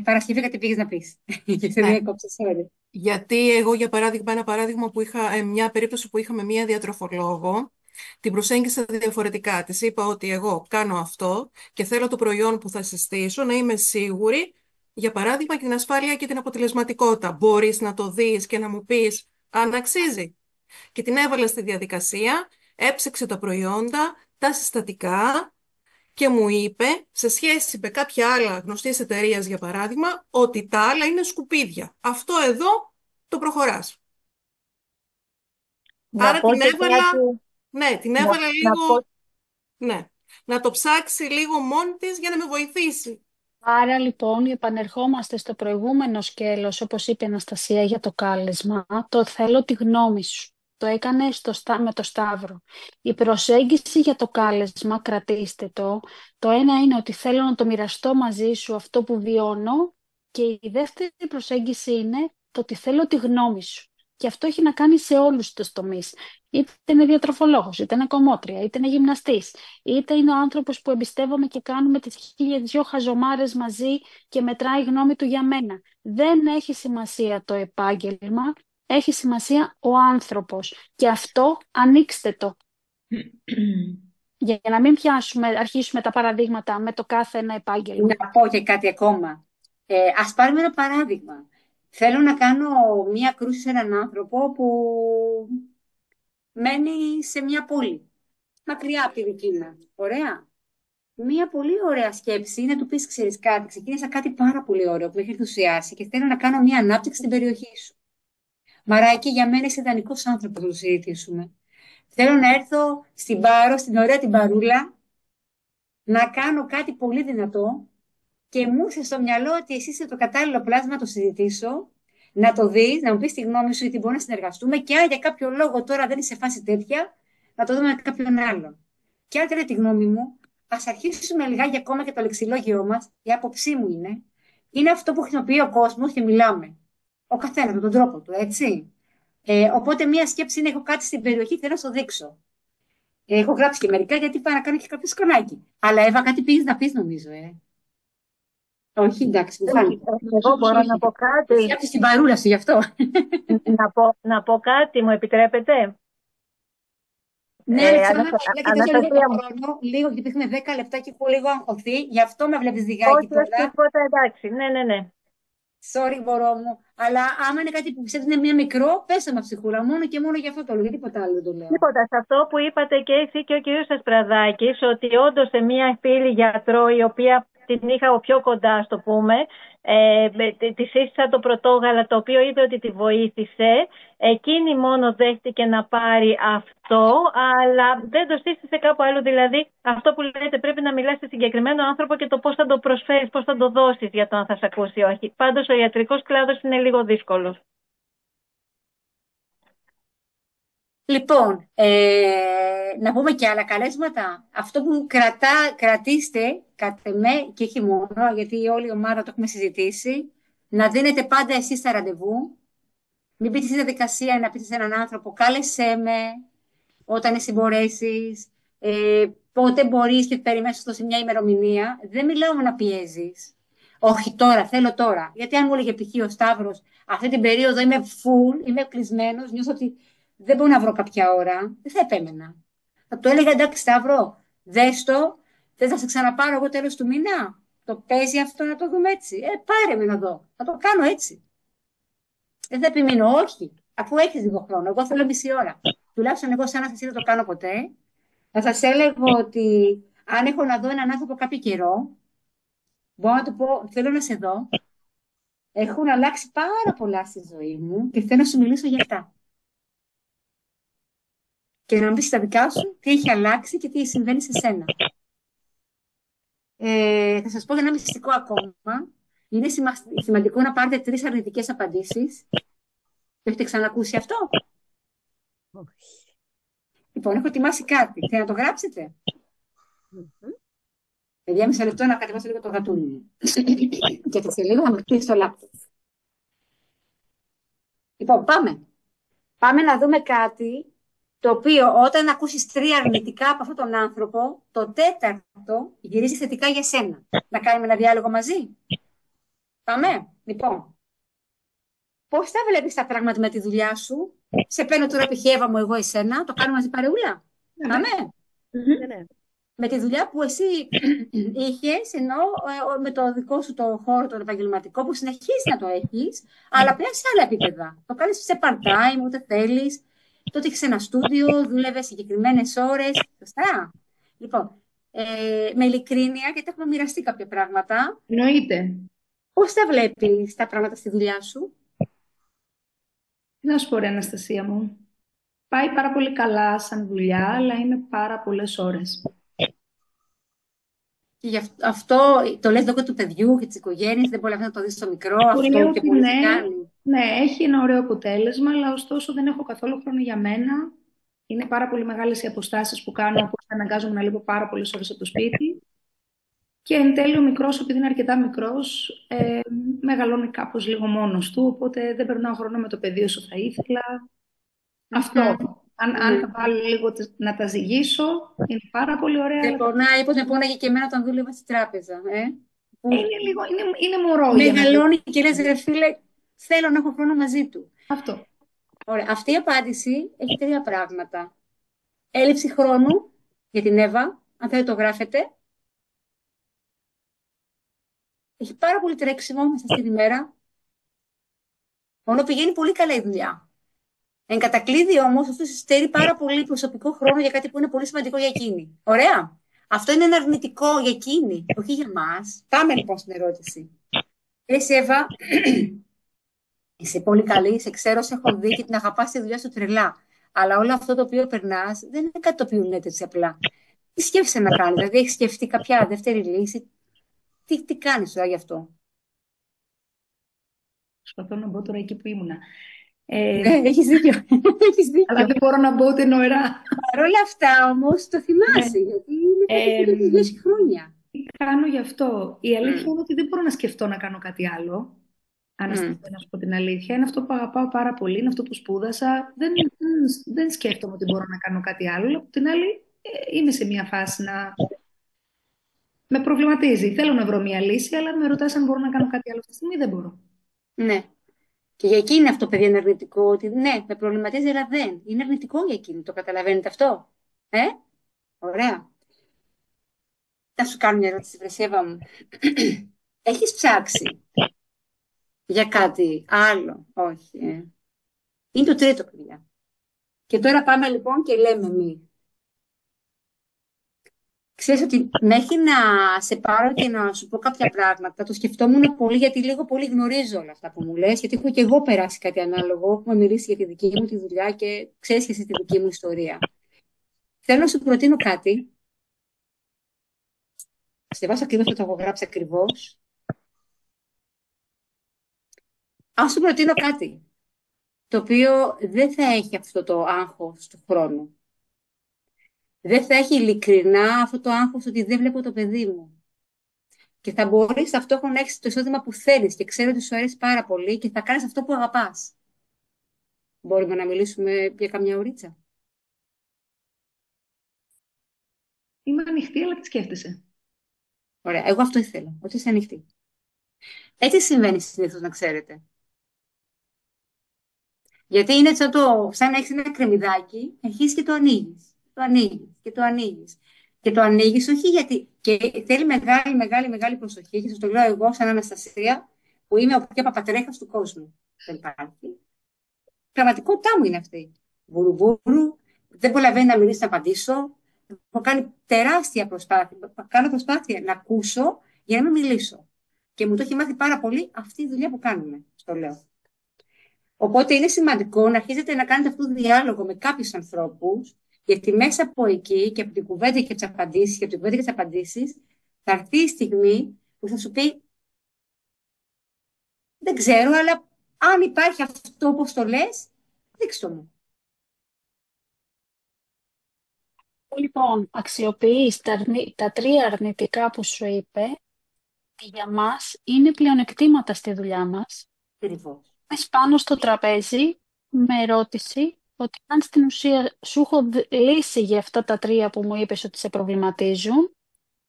S7: Παρασκευή κάτι πήγες να πεις. Και σε
S5: Ναι.
S7: διέκοψα, sorry.
S5: Γιατί εγώ, για παράδειγμα, ένα παράδειγμα που είχα, μια περίπτωση που είχαμε μία διατροφολόγο, την προσέγγισα διαφορετικά. Της είπα ότι εγώ κάνω αυτό και θέλω το προϊόν που θα συστήσω να είμαι σίγουρη, για παράδειγμα, και την ασφάλεια και την αποτελεσματικότητα. Μπορείς να το δεις και να μου πεις αν αξίζει. Και την έβαλα στη διαδικασία, έψεξε τα προϊόντα, τα συστατικά και μου είπε, σε σχέση με κάποια άλλα γνωστής εταιρείας, για παράδειγμα, ότι τα άλλα είναι σκουπίδια. Αυτό εδώ το προχωράς. Άρα
S11: πω
S5: την
S11: και
S5: έβαλα,
S11: κάτι.
S5: ναι, την
S11: Να,
S5: έβαλα
S11: να
S5: λίγο,
S11: πω,
S5: ναι, να το ψάξει λίγο μόνη της για να με βοηθήσει.
S1: Άρα λοιπόν επανερχόμαστε στο προηγούμενο σκέλος, όπως είπε η Αναστασία για το κάλεσμα, το θέλω τη γνώμη σου. Το έκανε με το Σταύρο. Η προσέγγιση για το κάλεσμα, κρατήστε το. Το ένα είναι ότι θέλω να το μοιραστώ μαζί σου αυτό που βιώνω και η δεύτερη προσέγγιση είναι το ότι θέλω τη γνώμη σου. Και αυτό έχει να κάνει σε όλους τους τομείς. Είτε είναι διατροφολόγος, είτε είναι κομμότρια, είτε είναι γυμναστής, είτε είναι ο άνθρωπος που εμπιστεύομαι και κάνουμε τις 1002 χαζομάρες μαζί και μετράει η γνώμη του για μένα. Δεν έχει σημασία το επάγγελμα, έχει σημασία ο άνθρωπος. Και αυτό ανοίξτε το. Για να μην αρχίσουμε τα παραδείγματα με το κάθε ένα επάγγελμα.
S7: Να πω και κάτι ακόμα. Ας πάρουμε ένα παράδειγμα. Θέλω να κάνω μία κρούση σε έναν άνθρωπο που μένει σε μια πόλη, μακριά από τη δική μου. Ωραία. Μία πολύ ωραία σκέψη είναι να του πεις, ξέρεις κάτι, ξεκίνησα κάτι πάρα πολύ ωραίο που με έχει ενθουσιάσει και θέλω να κάνω μία ανάπτυξη στην περιοχή σου. Μαράκι, για μένα είσαι ιδανικός άνθρωπος να το συζητήσουμε. Θέλω να έρθω στην Πάρο, στην ωραία την Παρούλα, να κάνω κάτι πολύ δυνατό και μου ήρθε στο μυαλό ότι εσύ είσαι το κατάλληλο πλάσμα να το συζητήσω, να το δεις, να μου πεις τη γνώμη σου, γιατί μπορούμε να συνεργαστούμε και αν για κάποιο λόγο τώρα δεν είσαι σε φάση τέτοια, να το δούμε με κάποιον άλλον. Και αν θέλετε τη γνώμη μου, ας αρχίσουμε λιγάκι ακόμα και το λεξιλόγιό μας, η άποψή μου είναι αυτό που χρησιμοποιεί ο κόσμος και μιλάμε. Ο καθένας με τον τρόπο του, έτσι. Οπότε μία σκέψη είναι: έχω κάτι στην περιοχή, θέλω να σου δείξω. Έχω γράψει και μερικά γιατί πάω να κάνω και κάποιο σκονάκι. Αλλά Εύα, κάτι πήγες να πεις, νομίζω, Όχι, εντάξει, μου φάνηκε.
S12: Εγώ μπορώ να πω κάτι.
S7: Σκέψεις την παρούλα σου γι' αυτό.
S12: Να πω κάτι, μου επιτρέπετε?
S7: Ναι, Αλεξάνδρα,
S12: Αναστασία
S7: λίγο
S12: μου.
S7: χρόνο, λίγο, γιατί έχουμε 10 λεπτά και έχω λίγο αγχωθεί, γι' αυτό με βλέπεις λιγάκι
S12: Όχι,
S7: τώρα.
S12: όχι, τίποτα, εντάξει. Ναι.
S7: Sorry, μπορώ μου. Αλλά άμα είναι κάτι που πιστεύεις είναι μία μικρό, πες το με ψυχούλα. Μόνο και μόνο για αυτό το λέω, για τίποτα άλλο δεν το λέω.
S12: Τίποτα. Σε αυτό που είπατε και εσύ και ο κύριος Ασπραδάκης, ότι όντως σε μία φίλη γιατρό, η οποία την είχα πιο κοντά, ας το πούμε, τη σύστησα το πρωτόγαλα, το οποίο είπε ότι τη βοήθησε. Εκείνη μόνο δέχτηκε να πάρει αυτό, αλλά δεν το σύστησε κάπου άλλο. Δηλαδή, αυτό που λέτε, πρέπει να μιλάς σε συγκεκριμένο άνθρωπο και το πώς θα το προσφέρεις, πώς θα το δώσεις για το αν θα σε ακούσει ή όχι. Πάντως, ο ιατρικός κλάδος είναι λίγο δύσκολος.
S7: Λοιπόν, να πούμε και άλλα καλέσματα. Αυτό που κρατήστε, κατ' εμέ, και όχι μόνο, γιατί όλη η ομάδα το έχουμε συζητήσει, να δίνετε πάντα εσείς τα ραντεβού. Μην μπείτε στη διαδικασία να πείτε σε έναν άνθρωπο, κάλεσέ με όταν εσύ μπορέσεις, πότε μπορείς και περιμένεις σε μια ημερομηνία. Δεν μιλάω να πιέζεις. Όχι τώρα, θέλω τώρα. Γιατί αν μου έλεγε π.χ. ο Σταύρος, αυτή την περίοδο είμαι full, είμαι κλεισμένος, νιώθω ότι δεν μπορώ να βρω κάποια ώρα, δεν θα επέμενα. Θα του έλεγα: εντάξει, Σταύρο, δες το, θες να σε ξαναπάρω εγώ τέλος του μήνα. Το παίζει αυτό, να το δούμε έτσι. Πάρε με να δω. Θα το κάνω έτσι. Δεν θα επιμείνω, όχι. Αφού έχεις λίγο χρόνο. Εγώ θέλω μισή ώρα. Τουλάχιστον εγώ, σαν να σας δεν το κάνω ποτέ. Θα σας έλεγα ότι αν έχω να δω έναν άνθρωπο κάποιο καιρό, μπορώ να του πω: θέλω να σε δω. Έχουν αλλάξει πάρα πολλά στη ζωή μου και θέλω να σου μιλήσω για αυτά. και να μου πεις τα δικά σου τι έχει αλλάξει και τι συμβαίνει σε σένα. Θα σας πω για ένα μυστικό ακόμα. Είναι σημαντικό να πάρετε 3 αρνητικές απαντήσεις. Το έχετε ξανακούσει αυτό? Λοιπόν, έχω ετοιμάσει κάτι. Θέλετε να το γράψετε? Παιδιά, μισό λεπτό να κατεβάσω λίγο το γατούλι μου. Και τη σελίδα θα μου χτίσει το λάπτοπ. Λοιπόν, πάμε. Πάμε να δούμε κάτι το οποίο όταν ακούσεις 3 αρνητικά από αυτόν τον άνθρωπο, το 4ο γυρίζει θετικά για σένα. Να κάνουμε ένα διάλογο μαζί. Πάμε. Λοιπόν, πώς θα βλέπεις τα πράγματα με τη δουλειά σου? Σε παίρνω τώρα π.χ. Εύα μου, εγώ εσένα. Το κάνουμε μαζί παρεούλα. Πάμε. Με τη δουλειά που εσύ είχες, ενώ με το δικό σου το χώρο, το επαγγελματικό, που συνεχίζεις να το έχεις, αλλά πλέον σε άλλα επίπεδα. Το κάνεις σε part-time, ούτε θέλεις. Τότε έχεις ένα στούντιο, δούλευες συγκεκριμένες ώρες. Σωστά. Λοιπόν, με ειλικρίνεια, γιατί έχουμε μοιραστεί κάποια πράγματα.
S6: Εννοείται.
S7: Πώς τα βλέπεις τα πράγματα στη δουλειά σου?
S6: Τι να σου πω, ρε Αναστασία μου. Πάει πάρα πολύ καλά σαν δουλειά, αλλά είναι πάρα πολλές ώρες.
S7: Και γι' αυτό το λες λόγω του παιδιού και της οικογένειας, δεν μπορεί να το δεις στο μικρό, αυτό και πολύ
S6: ναι,
S7: κάνει.
S6: ναι, έχει ένα ωραίο αποτέλεσμα, αλλά ωστόσο δεν έχω καθόλου χρόνο για μένα. Είναι πάρα πολύ μεγάλες οι αποστάσεις που κάνω, οπότε αναγκάζομαι να λείπω πάρα πολλές ώρες από το σπίτι. Και εν τέλει ο μικρός, επειδή είναι αρκετά μικρός, μεγαλώνει κάπως λίγο μόνος του, οπότε δεν περνάω χρόνο με το παιδί όσο θα ήθελα. Αυτό. Αν τα βάλω λίγο να τα ζυγίσω, είναι πάρα πολύ ωραία.
S7: Δεν πονάει, πώς με πόναγε και εμένα όταν δούλευα στη τράπεζα.
S6: Είναι μωρό.
S7: Μεγαλώνει και λες, ρε φίλε, θέλω να έχω χρόνο μαζί του.
S6: Αυτό.
S7: Ωραία. Αυτή η απάντηση έχει 3 πράγματα. Έλλειψη χρόνου για την Εύα, αν θέλετε το γράφετε. Έχει πάρα πολύ τρέξιμο μέσα στην ημέρα. Μόνο πηγαίνει πολύ καλά η δουλειά. Εν κατακλείδη όμως, αυτό στερεί πάρα πολύ προσωπικό χρόνο για κάτι που είναι πολύ σημαντικό για εκείνη. Ωραία. Αυτό είναι ένα αρνητικό για εκείνη, όχι για μας. Πάμε λοιπόν στην ερώτηση. Εσύ, Εύα, είσαι πολύ καλή, σε ξέρω, σε έχω δει και την αγαπάς τη δουλειά σου τρελά. Αλλά όλο αυτό το οποίο περνάς δεν είναι κάτι το οποίο είναι έτσι απλά. Τι σκέφτεσαι να κάνεις, δηλαδή έχεις σκεφτεί κάποια δεύτερη λύση? Τι κάνεις τώρα γι' αυτό?
S6: Προσπαθώ να μπω τώρα εκεί που ήμουνα.
S7: Έχεις δίκιο.
S6: Αλλά δεν μπορώ να μπω ούτε νοερά.
S7: Παρ' όλα αυτά όμως το θυμάσαι, γιατί είναι κάτι που έχει 2 χρόνια.
S6: Τι κάνω γι' αυτό? Η αλήθεια είναι ότι δεν μπορώ να σκεφτώ να κάνω κάτι άλλο. Αναστασία, να σου πω την αλήθεια. Είναι αυτό που αγαπάω πάρα πολύ, είναι αυτό που σπούδασα. Δεν σκέφτομαι ότι μπορώ να κάνω κάτι άλλο. Αλλά από την άλλη, είμαι σε μια φάση να με προβληματίζει. Θέλω να βρω μια λύση, αλλά με ρωτάς αν μπορώ να κάνω κάτι άλλο αυτή τη στιγμή, δεν μπορώ.
S7: Ναι. Και για εκείνη αυτό, παιδί, είναι αρνητικό. Ότι ναι, με προβληματίζει, αλλά δεν. Είναι αρνητικό για εκείνη. Το καταλαβαίνετε αυτό? Ωραία. Θα σου κάνω μια ερώτηση, Βρεσέβα μου. Έχεις ψάξει για κάτι άλλο? Όχι. Είναι το 3ο, παιδιά. Και τώρα πάμε λοιπόν και λέμε εμείς. Ξέρεις ότι μέχρι να σε πάρω και να σου πω κάποια πράγματα, το σκεφτόμουν πολύ, γιατί λίγο πολύ γνωρίζω όλα αυτά που μου λες, γιατί έχω και εγώ περάσει κάτι ανάλογο, έχουμε μιλήσει για τη δική μου τη δουλειά και ξέρεις και εσύ τη δική μου ιστορία. Θέλω να σου προτείνω κάτι. Σε βάζω ακριβώς αυτό το έχω γράψει ακριβώς. Αν σου προτείνω κάτι, το οποίο δεν θα έχει αυτό το άγχος του χρόνου. Δεν θα έχει ειλικρινά αυτό το άγχος ότι δεν βλέπω το παιδί μου. Και θα μπορείς ταυτόχρονα να έχεις το εισόδημα που θέλεις και ξέρω ότι σου αρέσει πάρα πολύ και θα κάνεις αυτό που αγαπάς. Μπορούμε να μιλήσουμε για καμιά ωρίτσα?
S6: Είμαι ανοιχτή, αλλά τι σκέφτεσαι?
S7: Ωραία, εγώ αυτό ήθελα, ότι είσαι ανοιχτή. Έτσι συμβαίνει συνήθως, να ξέρετε. Γιατί είναι σαν να έχεις ένα κρεμμυδάκι, αρχίζεις και το ανοίγεις. Το ανοίγεις και το ανοίγεις. Και το ανοίγεις όχι γιατί. Και θέλει μεγάλη προσοχή. Και σας το λέω εγώ, σαν Αναστασία, που είμαι ο πιο παπατρέχας του κόσμου. Δεν υπάρχει. Πραγματικότητά μου είναι αυτή. Βουρουβούρου, δεν προλαβαίνει να μιλήσει, να απαντήσω. Έχω κάνει τεράστια προσπάθεια. Κάνω προσπάθεια να ακούσω για να μην μιλήσω. Και μου το έχει μάθει πάρα πολύ αυτή η δουλειά που κάνουμε. Στο λέω. Οπότε είναι σημαντικό να αρχίζετε να κάνετε αυτό το διάλογο με κάποιους ανθρώπους, Γιατί μέσα από εκεί και από την κουβέντα και τις απαντήσεις, και από την κουβέντα και τις απαντήσεις, θα έρθει η στιγμή που θα σου πει, δεν ξέρω, αλλά αν υπάρχει αυτό όπως το λες, δείξτε το μου.
S1: Λοιπόν, αξιοποιείς τα τρία αρνητικά που σου είπε, για μας είναι πλεονεκτήματα στη δουλειά μας.
S7: Ακριβώς.
S1: Πες πάνω στο τραπέζι με ερώτηση ότι αν στην ουσία σου έχω λύσει για αυτά τα τρία που μου είπες ότι σε προβληματίζουν,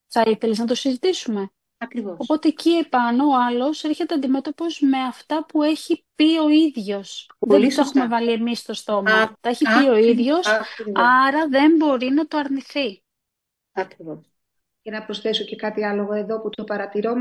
S1: θα ήθελες να το συζητήσουμε.
S7: Ακριβώς.
S1: Οπότε εκεί επάνω ο άλλος έρχεται αντιμέτωπος με αυτά που έχει πει ο ίδιος.
S7: Πολύ
S1: Δεν το
S7: σωστά.
S1: έχουμε βάλει εμείς στο στόμα.
S7: Α,
S1: Τα έχει πει ο ίδιος,
S7: Ακριβώς.
S1: άρα δεν μπορεί να το αρνηθεί.
S7: Ακριβώς.
S6: Και να προσθέσω και κάτι άλλο εγώ εδώ που το παρατηρώ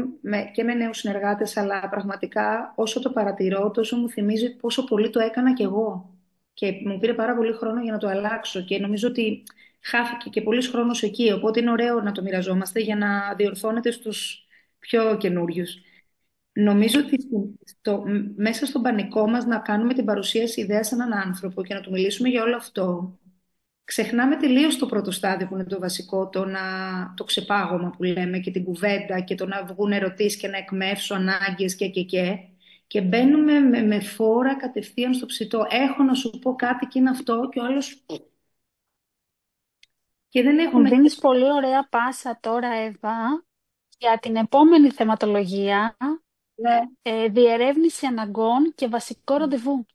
S6: και με νέους συνεργάτες, αλλά πραγματικά όσο το παρατηρώ, τόσο μου θυμίζει πόσο πολύ το έκανα κι εγώ. Και μου πήρε πάρα πολύ χρόνο για να το αλλάξω και νομίζω ότι χάθηκε και πολύς χρόνος εκεί. Οπότε είναι ωραίο να το μοιραζόμαστε για να διορθώνεται στους πιο καινούριους. Νομίζω ότι μέσα στον πανικό μας να κάνουμε την παρουσίαση ιδέας σε έναν άνθρωπο και να του μιλήσουμε για όλο αυτό, ξεχνάμε τελείως το πρώτο στάδιο που είναι το βασικό, το ξεπάγωμα που λέμε και την κουβέντα και το να βγουν ερωτήσεις και να εκμεύσω ανάγκες και μπαίνουμε με φόρα κατευθείαν στο ψητό. Έχω να σου πω κάτι και είναι αυτό και ο άλλος... Και δεν
S1: Μου
S6: έχουμε...
S1: δίνεις πολύ ωραία πάσα τώρα, Εύα, για την επόμενη θεματολογία, διερεύνηση αναγκών και βασικό ραντεβού.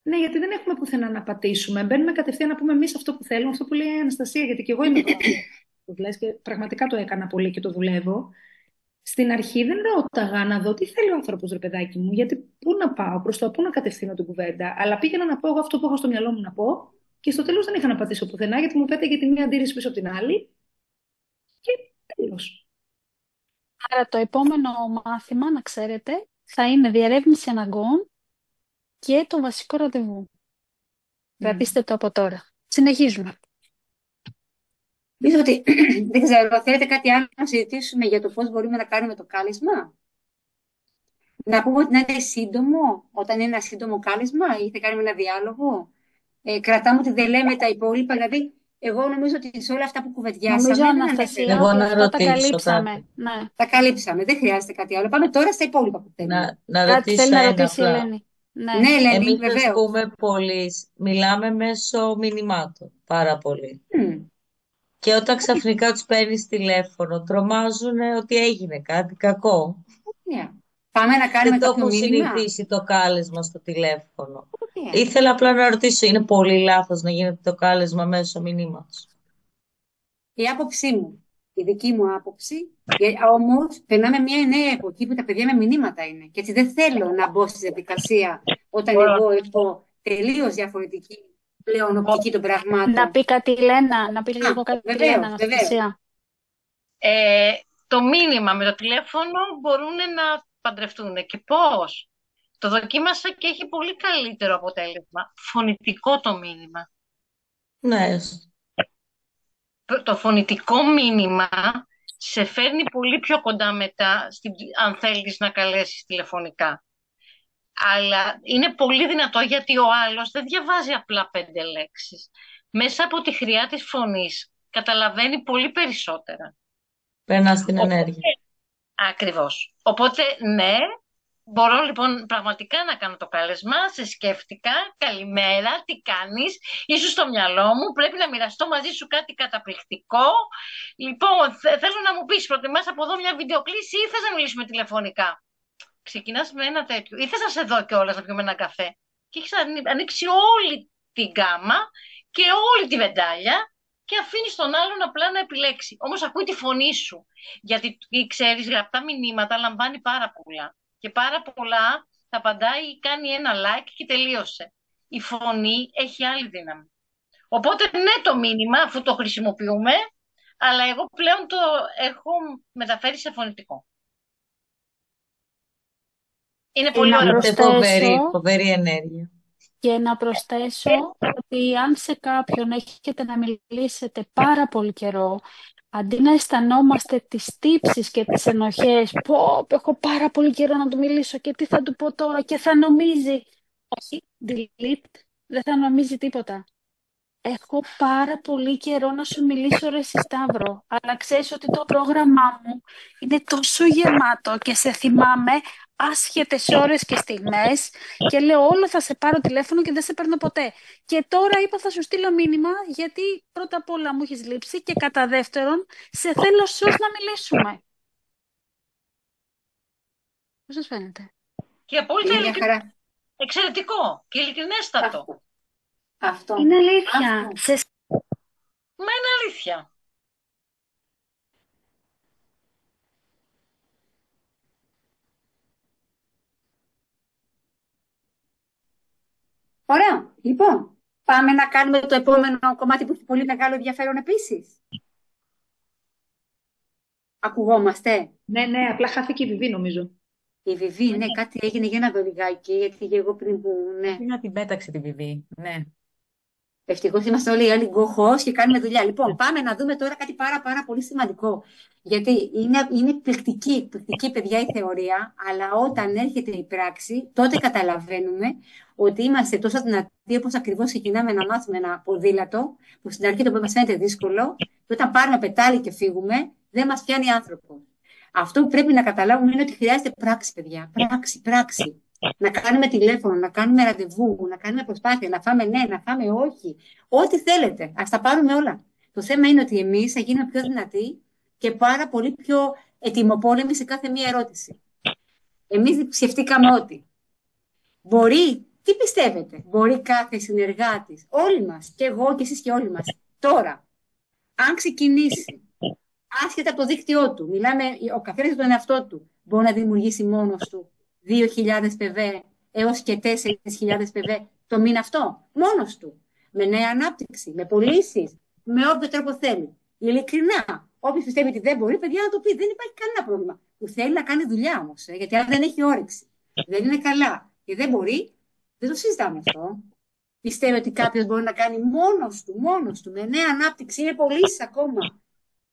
S6: Ναι, γιατί δεν έχουμε πουθενά να πατήσουμε. Μπαίνουμε κατευθείαν να πούμε εμείς αυτό που θέλουμε, αυτό που λέει η Αναστασία, γιατί και εγώ είμαι και πραγματικά το έκανα πολύ και το δουλεύω. Στην αρχή δεν ρώταγα να δω τι θέλει ο άνθρωπος, ρε παιδάκι μου, γιατί πού να πάω, προς το πού να κατευθύνω την κουβέντα. Αλλά πήγαινα να πω εγώ αυτό που έχω στο μυαλό μου να πω και στο τέλος δεν είχα να πατήσω πουθενά, γιατί μου πέταγε τη μία αντίρρηση πίσω από την άλλη. Και τέλος.
S1: Άρα το επόμενο μάθημα, να ξέρετε, θα είναι διερεύνηση αναγκών και το βασικό ραντεβού. Γραφτείτε το από τώρα. Συνεχίζουμε.
S7: Νομίζω ότι, δεν ξέρω, θέλετε κάτι άλλο να συζητήσουμε για το πώς μπορούμε να κάνουμε το κάλεσμα. Να πούμε ότι να είναι σύντομο, όταν είναι ένα σύντομο κάλεσμα ή θα κάνουμε ένα διάλογο. Κρατάμε ότι δεν λέμε τα υπόλοιπα, δηλαδή εγώ νομίζω ότι σε όλα αυτά που κουβεντιάσαμε...
S1: Νομίζω, Αναστασία,
S8: εγώ
S1: ότι
S8: να
S1: αυτά τα
S8: ρωτήσω
S1: καλύψαμε.
S8: κάτι.
S1: Ναι.
S7: Τα καλύψαμε, δεν χρειάζεται κάτι άλλο. Πάμε τώρα στα υπόλοιπα που θέλουμε.
S8: Να
S1: Κάτι
S8: ρωτήσω
S1: θέλει να
S8: ένα
S1: ρωτήσει η
S8: απλά.
S1: Ελένη. Ναι.
S7: Ναι, Ελένη,
S8: Εμείς, ας
S7: βεβαίως.
S8: πούμε, μιλάμε μέσω μηνυμάτων, πάρα πολύ. Και όταν ξαφνικά τους παίρνεις τηλέφωνο, τρομάζουν ότι έγινε κάτι κακό.
S7: Πάμε να κάνουμε
S8: Δεν το
S7: κάποιο
S8: έχουν
S7: μήνυμα.
S8: συνηθίσει το κάλεσμα στο τηλέφωνο.
S7: Ωραία.
S8: Ήθελα απλά να ρωτήσω, είναι πολύ λάθος να γίνεται το κάλεσμα μέσω μηνύματος?
S7: Η άποψή μου, η δική μου άποψη, όμως περνάμε μια νέα εποχή που τα παιδιά με μηνύματα είναι. Και έτσι δεν θέλω να μπω στη διαδικασία όταν εγώ έχω τελείως διαφορετική πλέον οπτική των πραγμάτων.
S1: Να πει κάτι η Λένα, να πει λίγο κάτι η Λένα, Αναστασία.
S11: Το μήνυμα με το τηλέφωνο μπορούν να παντρευτούν. Και πώς? Το δοκίμασα και έχει πολύ καλύτερο αποτέλεσμα. Φωνητικό το μήνυμα.
S8: Ναι.
S11: Το φωνητικό μήνυμα σε φέρνει πολύ πιο κοντά μετά, αν θέλεις να καλέσεις τηλεφωνικά. Αλλά είναι πολύ δυνατό γιατί ο άλλος δεν διαβάζει απλά 5 λέξεις. Μέσα από τη χρειά της φωνής καταλαβαίνει πολύ περισσότερα.
S8: Περνά στην ενέργεια.
S11: Ακριβώς. Οπότε, ναι, μπορώ λοιπόν πραγματικά να κάνω το κάλεσμα. Σε σκέφτηκα. Καλημέρα, τι κάνεις? Ήσουν στο μυαλό μου. Πρέπει να μοιραστώ μαζί σου κάτι καταπληκτικό. Λοιπόν, θέλω να μου πεις, προτιμάς από εδώ μια βιντεοκλήση ή θες να μιλήσουμε τηλεφωνικά? Ξεκινάς με ένα τέτοιο. Ή θες να σε δω κιόλας να πιούμε ένα καφέ? Και έχεις ανοίξει όλη την γκάμα και όλη τη βεντάλια. Και αφήνεις τον άλλον απλά να επιλέξει. Όμως ακούει τη φωνή σου. Γιατί ξέρεις, γραπτά μηνύματα λαμβάνει πάρα πολλά. Και πάρα πολλά θα απαντάει ή κάνει ένα like και τελείωσε. Η φωνή έχει άλλη δύναμη. Οπότε ναι, το μήνυμα, αφού το χρησιμοποιούμε, αλλά εγώ πλέον το έχω μεταφέρει σε φωνητικό. Είναι πολύ ωραίο.
S8: Φοβερή ενέργεια.
S1: Και να προσθέσω ότι αν σε κάποιον έχετε να μιλήσετε πάρα πολύ καιρό, αντί να αισθανόμαστε τις τύψεις και τις ενοχές, πω, έχω πάρα πολύ καιρό να του μιλήσω και τι θα του πω τώρα και θα νομίζει. Όχι, delete, δεν θα νομίζει τίποτα. Έχω πάρα πολύ καιρό να σου μιλήσω, ρε συ Σταύρο, αλλά ξέρεις ότι το πρόγραμμά μου είναι τόσο γεμάτο και σε θυμάμαι άσχετες ώρες και στιγμές και λέω όλο θα σε πάρω τηλέφωνο και δεν σε παίρνω ποτέ. Και τώρα είπα θα σου στείλω μήνυμα γιατί πρώτα απ' όλα μου έχεις λείψει και κατά δεύτερον σε θέλω σως να μιλήσουμε. Πώς σας φαίνεται?
S11: Και απόλυτα
S7: Είναι μια χαρά.
S11: εξαιρετικό και ειλικρινέστατο.
S7: Αυτό.
S1: Είναι αλήθεια.
S7: Αυτό.
S11: Μα είναι αλήθεια.
S7: Ωραία. Λοιπόν, πάμε να κάνουμε το επόμενο κομμάτι που έχει πολύ μεγάλο ενδιαφέρον επίσης. Ακουγόμαστε.
S6: Ναι, απλά χάθηκε η Βιβί νομίζω.
S7: Η Βιβί, ναι, κάτι έγινε για να δω λιγάκι, γιατί και εγώ πριν που, ναι.
S2: Είναι να την πέταξε τη Βιβί. Ναι.
S7: Ευτυχώς είμαστε όλοι οι άλλοι γκοχός και κάνουμε δουλειά. Λοιπόν, πάμε να δούμε τώρα κάτι πάρα πολύ σημαντικό. Γιατί είναι εκπληκτική, παιδιά, η θεωρία, αλλά όταν έρχεται η πράξη, τότε καταλαβαίνουμε ότι είμαστε τόσο δυνατοί όπως ακριβώς ξεκινάμε να μάθουμε ένα ποδήλατο, που στην αρχή το που μας φαίνεται δύσκολο, και όταν πάρουμε πετάλι και φύγουμε, δεν μας πιάνει άνθρωπο. Αυτό που πρέπει να καταλάβουμε είναι ότι χρειάζεται πράξη, παιδιά. Πράξη. Να κάνουμε τηλέφωνο, να κάνουμε ραντεβού, να κάνουμε προσπάθεια, να φάμε ναι, να φάμε όχι. Ό,τι θέλετε. Ας τα πάρουμε όλα. Το θέμα είναι ότι εμείς θα γίνουμε πιο δυνατοί και πάρα πολύ πιο ετοιμοπόλεμοι σε κάθε μία ερώτηση. Εμείς σκεφτήκαμε ότι μπορεί, τι πιστεύετε, μπορεί κάθε συνεργάτης, όλοι μας, και εγώ και εσείς και όλοι μας, τώρα, αν ξεκινήσει, άσχετα από το δίκτυό του, μιλάμε ο καθένας για τον εαυτό του, μπορεί να δημιουργήσει μόνος του 2.000 PV έως και 4.000 PV το μήνα αυτό, μόνος του, με νέα ανάπτυξη, με πωλήσεις, με όποιο τρόπο θέλει. Ειλικρινά, όποιος πιστεύει ότι δεν μπορεί, παιδιά, να το πει, δεν υπάρχει κανένα πρόβλημα. Που θέλει να κάνει δουλειά όμως, γιατί αν δεν έχει όρεξη, δεν είναι καλά και δεν μπορεί, δεν το συζητάμε αυτό. Πιστεύει ότι κάποιος μπορεί να κάνει μόνος του, με νέα ανάπτυξη, είναι πωλήσεις ακόμα.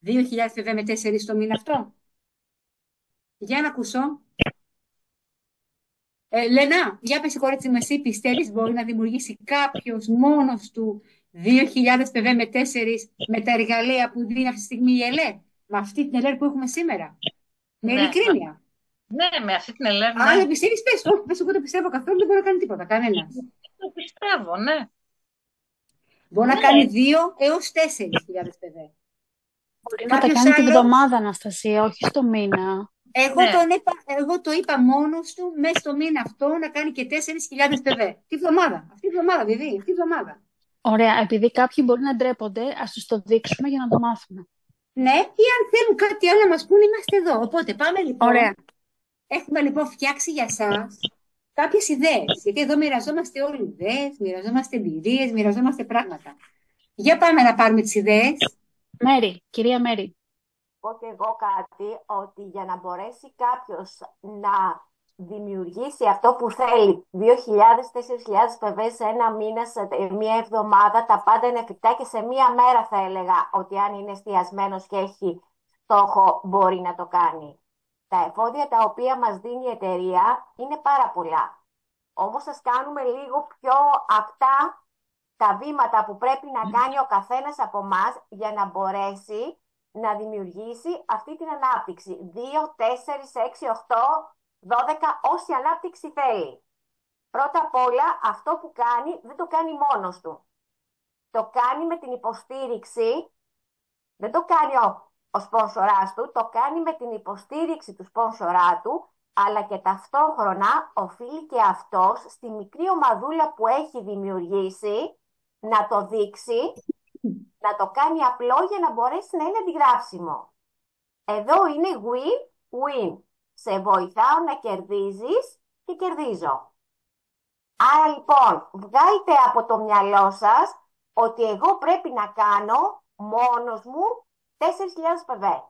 S7: 2.000 PV με 4 το μήνα αυτό. Για να ακούσω. Λένα, για πες κορίτσι μου, εσύ πιστεύεις μπορεί να δημιουργήσει κάποιος μόνος του 2.000 PV με 4 με τα εργαλεία που δίνει αυτή τη στιγμή η ΕΛΕ, με αυτή την ΕΛΕ που έχουμε σήμερα? Με ειλικρίνεια.
S11: Ναι, με αυτή την ΕΛΕ.
S7: Αν δεν πιστεύεις, πες. Όχι, πες, εγώ δεν πιστεύω καθόλου, δεν μπορεί να κάνει τίποτα, κανένας.
S11: Το πιστεύω, ναι.
S7: Μπορεί να κάνει 2 έως 4.000 PV.
S1: Μπορεί να τα κάνει τη βδομάδα, Αναστασία, όχι στο μήνα.
S7: Εγώ το είπα μόνος του, μέσα στο μήνα αυτό, να κάνει και 4.000 PV. Τη βδομάδα. Αυτή τη βδομάδα, Βιβί, αυτή τη βδομάδα.
S1: Ωραία, επειδή κάποιοι μπορεί να ντρέπονται, ας τους το δείξουμε για να το μάθουμε.
S7: Ναι, ή αν θέλουν κάτι άλλο να μας πούνε, είμαστε εδώ. Οπότε πάμε λοιπόν.
S1: Ωραία.
S7: Έχουμε λοιπόν φτιάξει για εσάς κάποιες ιδέες. Γιατί εδώ μοιραζόμαστε όλοι ιδέες, μοιραζόμαστε εμπειρίες, μοιραζόμαστε πράγματα. Για πάμε να πάρουμε τις ιδέες.
S1: Κυρία Μέρη.
S10: Πω και εγώ κάτι, ότι για να μπορέσει κάποιος να δημιουργήσει αυτό που θέλει, 2.000-4.000 PV σε ένα μήνα, σε μία εβδομάδα, τα πάντα είναι εφικτά και σε μία μέρα θα έλεγα ότι αν είναι εστιασμένος και έχει στόχο μπορεί να το κάνει. Τα εφόδια τα οποία μας δίνει η εταιρεία είναι πάρα πολλά. Όμως σας κάνουμε λίγο πιο απτά τα βήματα που πρέπει να κάνει ο καθένας από εμάς για να μπορέσει να δημιουργήσει αυτή την ανάπτυξη. 2, 4, 6, 8, 12, όση ανάπτυξη θέλει. Πρώτα απ' όλα, αυτό που κάνει δεν το κάνει μόνος του. Το κάνει με την υποστήριξη, δεν το κάνει ο σπόνσοράς του, το κάνει με την υποστήριξη του σπόνσορά του, αλλά και ταυτόχρονα οφείλει και αυτός στη μικρή ομαδούλα που έχει δημιουργήσει να το δείξει, να το κάνει απλό για να μπορέσει να είναι αντιγράψιμο. Εδώ είναι win-win. Σε βοηθάω να κερδίζεις και κερδίζω. Άρα λοιπόν, βγάλτε από το μυαλό σας ότι εγώ πρέπει να κάνω μόνος μου 4.000 PV.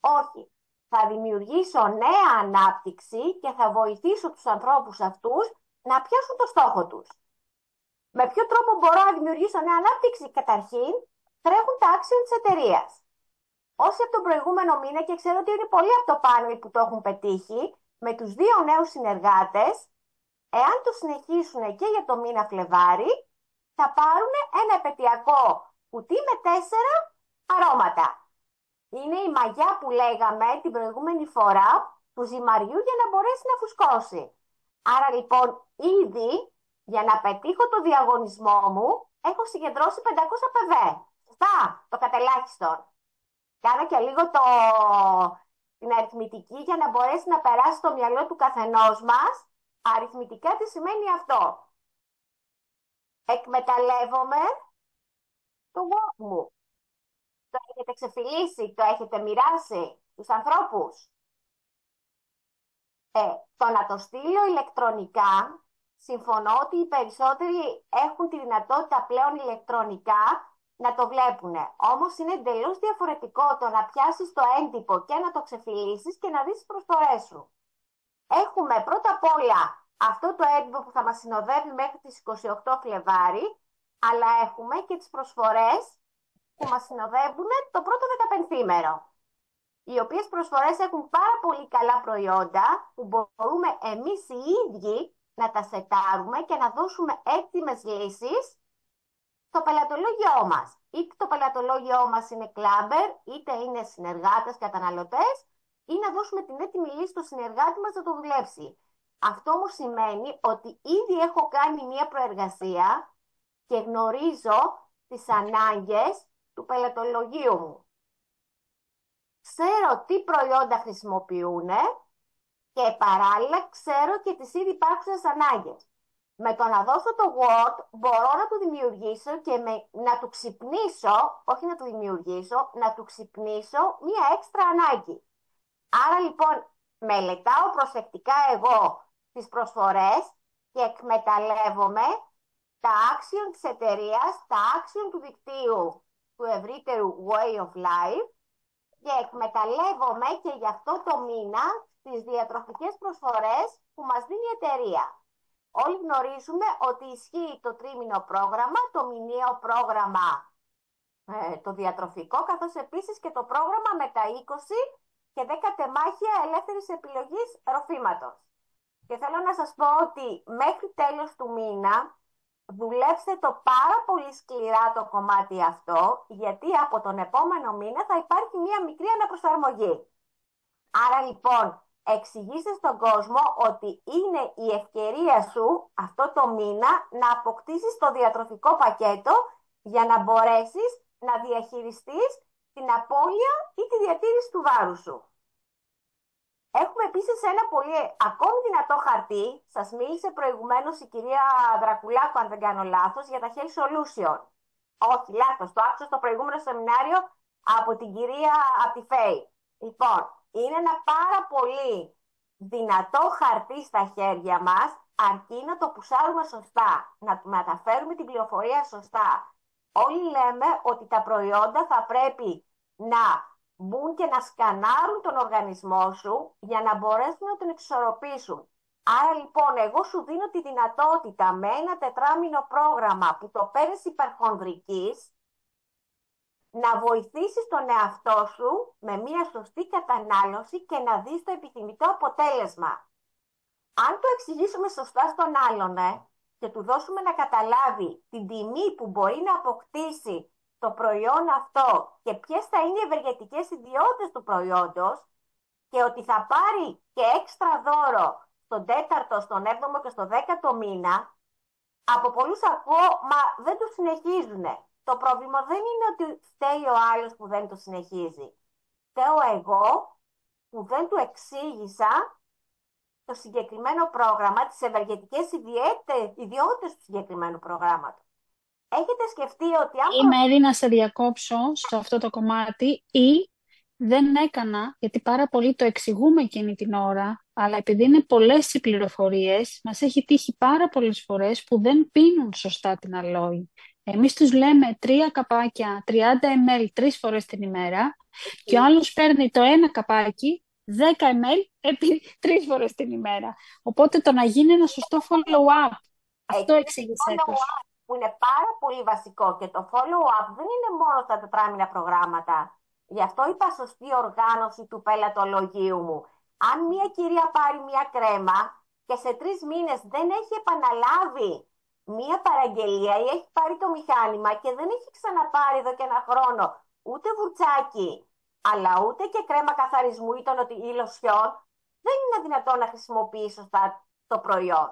S10: Όχι. Θα δημιουργήσω νέα ανάπτυξη και θα βοηθήσω τους ανθρώπους αυτούς να πιάσουν το στόχο τους. Με ποιο τρόπο μπορώ να δημιουργήσω νέα ανάπτυξη? Καταρχήν, τρέχουν τα άξια της εταιρείας. Όσοι από τον προηγούμενο μήνα, και ξέρω ότι είναι πολλοί από το πάνελ που το έχουν πετύχει, με τους 2 νέους συνεργάτες, εάν το συνεχίσουν και για το μήνα Φλεβάρι, θα πάρουν ένα επαιτειακό κουτί με 4 αρώματα. Είναι η μαγιά που λέγαμε την προηγούμενη φορά του ζυμαριού για να μπορέσει να φουσκώσει. Άρα λοιπόν ήδη για να πετύχω το διαγωνισμό μου έχω συγκεντρώσει 500 PV. Σωστά, το κατελάχιστον. Κάνω και λίγο την αριθμητική για να μπορέσει να περάσει στο μυαλό του καθενός μας αριθμητικά τι σημαίνει αυτό. Εκμεταλλεύομαι το work μου. Το έχετε ξεφυλίσει, το έχετε μοιράσει στους ανθρώπους. Το να το στείλω ηλεκτρονικά, συμφωνώ ότι οι περισσότεροι έχουν τη δυνατότητα πλέον ηλεκτρονικά να το βλέπουν. Όμως είναι εντελώς διαφορετικό το να πιάσεις το έντυπο και να το ξεφυλίσεις και να δεις τις προσφορές σου. Έχουμε πρώτα απ' όλα αυτό το έντυπο που θα μας συνοδεύει μέχρι τις 28 Φλεβάρι, αλλά έχουμε και τις προσφορές που μας συνοδεύουν το πρώτο 15ήμερο. Οι οποίες προσφορές έχουν πάρα πολύ καλά προϊόντα που μπορούμε εμείς οι ίδιοι να τα σετάρουμε και να δώσουμε έτοιμες λύσεις στο πελατολόγιό μας. Είτε το πελατολόγιό μας είναι κλάμπερ, είτε είναι συνεργάτες, καταναλωτές, ή να δώσουμε την έτοιμη λύση στο συνεργάτη μας να το δουλέψει. Αυτό όμως σημαίνει ότι ήδη έχω κάνει μία προεργασία και γνωρίζω τις ανάγκες του πελατολογίου μου. Ξέρω τι προϊόντα χρησιμοποιούν και παράλληλα ξέρω και τις ήδη υπάρχουσες ανάγκες. Με το να δώσω το Word μπορώ να του δημιουργήσω και να του ξυπνήσω, όχι να του δημιουργήσω, να του ξυπνήσω μία έξτρα ανάγκη. Άρα λοιπόν μελετάω προσεκτικά εγώ τις προσφορές και εκμεταλλεύομαι τα άξιον της εταιρείας, τα άξιον του δικτύου του ευρύτερου Way of Life και εκμεταλλεύομαι και για αυτό το μήνα τις διατροφικές προσφορές που μας δίνει η εταιρεία. Όλοι γνωρίζουμε ότι ισχύει το τρίμηνο πρόγραμμα, το μηνιαίο πρόγραμμα το διατροφικό, καθώς επίσης και το πρόγραμμα με τα 20 και 10 τεμάχια ελεύθερης επιλογής ροφήματος. Και θέλω να σας πω ότι μέχρι τέλος του μήνα δουλέψτε το πάρα πολύ σκληρά το κομμάτι αυτό, γιατί από τον επόμενο μήνα θα υπάρχει μία μικρή αναπροσαρμογή. Άρα λοιπόν εξηγήστε στον κόσμο ότι είναι η ευκαιρία σου αυτό το μήνα να αποκτήσεις το διατροφικό πακέτο για να μπορέσεις να διαχειριστείς την απώλεια ή τη διατήρηση του βάρους σου. Έχουμε επίσης ένα πολύ ακόμη δυνατό χαρτί. Σας μίλησε προηγουμένως η κυρία Δρακουλάκου, αν δεν κάνω λάθος, για τα Health Solution. Όχι, λάθος, το άκουσα στο προηγούμενο σεμινάριο από την κυρία από τη ΦΕΗ. Λοιπόν, είναι ένα πάρα πολύ δυνατό χαρτί στα χέρια μας, αρκεί να το πουσάρουμε σωστά, να μεταφέρουμε την πληροφορία σωστά. Όλοι λέμε ότι τα προϊόντα θα πρέπει να μπουν και να σκανάρουν τον οργανισμό σου για να μπορέσουν να τον εξισορροπήσουν. Άρα λοιπόν εγώ σου δίνω τη δυνατότητα με ένα τετράμηνο πρόγραμμα που το παίρνεις υπερχονδρικής να βοηθήσεις τον εαυτό σου με μια σωστή κατανάλωση και να δεις το επιθυμητό αποτέλεσμα. Αν το εξηγήσουμε σωστά στον άλλον και του δώσουμε να καταλάβει την τιμή που μπορεί να αποκτήσει το προϊόν αυτό και ποιες θα είναι οι ευεργετικές ιδιότητες του προϊόντος και ότι θα πάρει και έξτρα δώρο στον 4ο, στον 7ο και στο 10ο μήνα, από πολλούς ακούω, μα δεν το συνεχίζουν. Το πρόβλημα δεν είναι ότι φταίει ο άλλος που δεν το συνεχίζει. Φταίω εγώ που δεν του εξήγησα το συγκεκριμένο πρόγραμμα, τις ευεργετικές ιδιότητες του συγκεκριμένου προγράμματος. Έχετε σκεφτεί ότι αν...
S1: Ή Μέρη, να σε διακόψω σε αυτό το κομμάτι, ή δεν έκανα, γιατί πάρα πολύ το εξηγούμε εκείνη την ώρα, αλλά επειδή είναι πολλές οι πληροφορίες, μας έχει τύχει πάρα πολλές φορές που δεν πίνουν σωστά την αλόη. Εμείς τους λέμε 3 καπάκια, 30 ml 3 φορές την ημέρα και ο άλλος παίρνει το ένα καπάκι, 10 ml επί 3 φορές την ημέρα. Οπότε το να γίνει ένα σωστό follow-up, αυτό εξήγησέ τους.
S10: Που είναι πάρα πολύ βασικό και το follow-up δεν είναι μόνο στα τετράμηνα προγράμματα. Γι' αυτό είπα σωστή οργάνωση του πελατολογίου μου. Αν μια κυρία πάρει μια κρέμα και σε 3 μήνες δεν έχει επαναλάβει μία παραγγελία ή έχει πάρει το μηχάνημα και δεν έχει ξαναπάρει εδώ και ένα χρόνο ούτε βουρτσάκι, αλλά ούτε και κρέμα καθαρισμού ή λοσιόν, δεν είναι δυνατόν να χρησιμοποιήσει σωστά το προϊόν.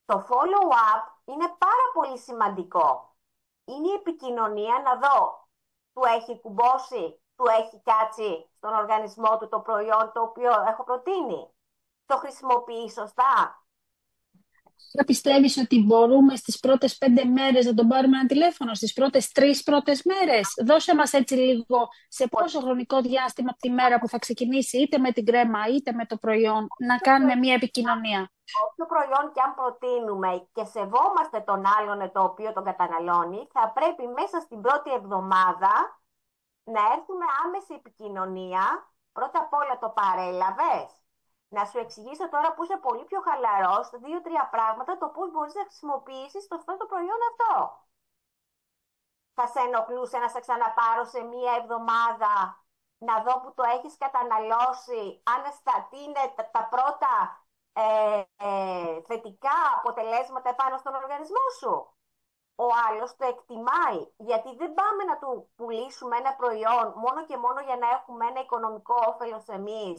S10: Το follow-up είναι πάρα πολύ σημαντικό. Είναι η επικοινωνία να δω, του έχει κουμπώσει, του έχει κάτσει στον οργανισμό του το προϊόν το οποίο έχω προτείνει. Το χρησιμοποιεί σωστά.
S1: Πιστεύεις ότι μπορούμε στις πρώτες 5 μέρες να τον πάρουμε ένα τηλέφωνο, στις πρώτες 3 πρώτες μέρες? Δώσε μας έτσι λίγο σε πόσο χρονικό διάστημα από τη μέρα που θα ξεκινήσει είτε με την κρέμα είτε με το προϊόν να κάνουμε μια επικοινωνία.
S10: Όποιο προϊόν και αν προτείνουμε και σεβόμαστε τον άλλον το οποίο τον καταναλώνει, θα πρέπει μέσα στην πρώτη εβδομάδα να έρθουμε άμεση επικοινωνία. Πρώτα απ' όλα το παρέλαβες. Να σου εξηγήσω τώρα που είσαι πολύ πιο χαλαρός, 2-3 πράγματα, το πώς μπορείς να χρησιμοποιήσεις το προϊόν αυτό. Θα σε ενοχλούσε να σε ξαναπάρω σε μία εβδομάδα, να δω που το έχεις καταναλώσει, αν τι είναι τα πρώτα θετικά αποτελέσματα επάνω στον οργανισμό σου. Ο άλλος το εκτιμάει, γιατί δεν πάμε να του πουλήσουμε ένα προϊόν μόνο και μόνο για να έχουμε ένα οικονομικό όφελος εμείς,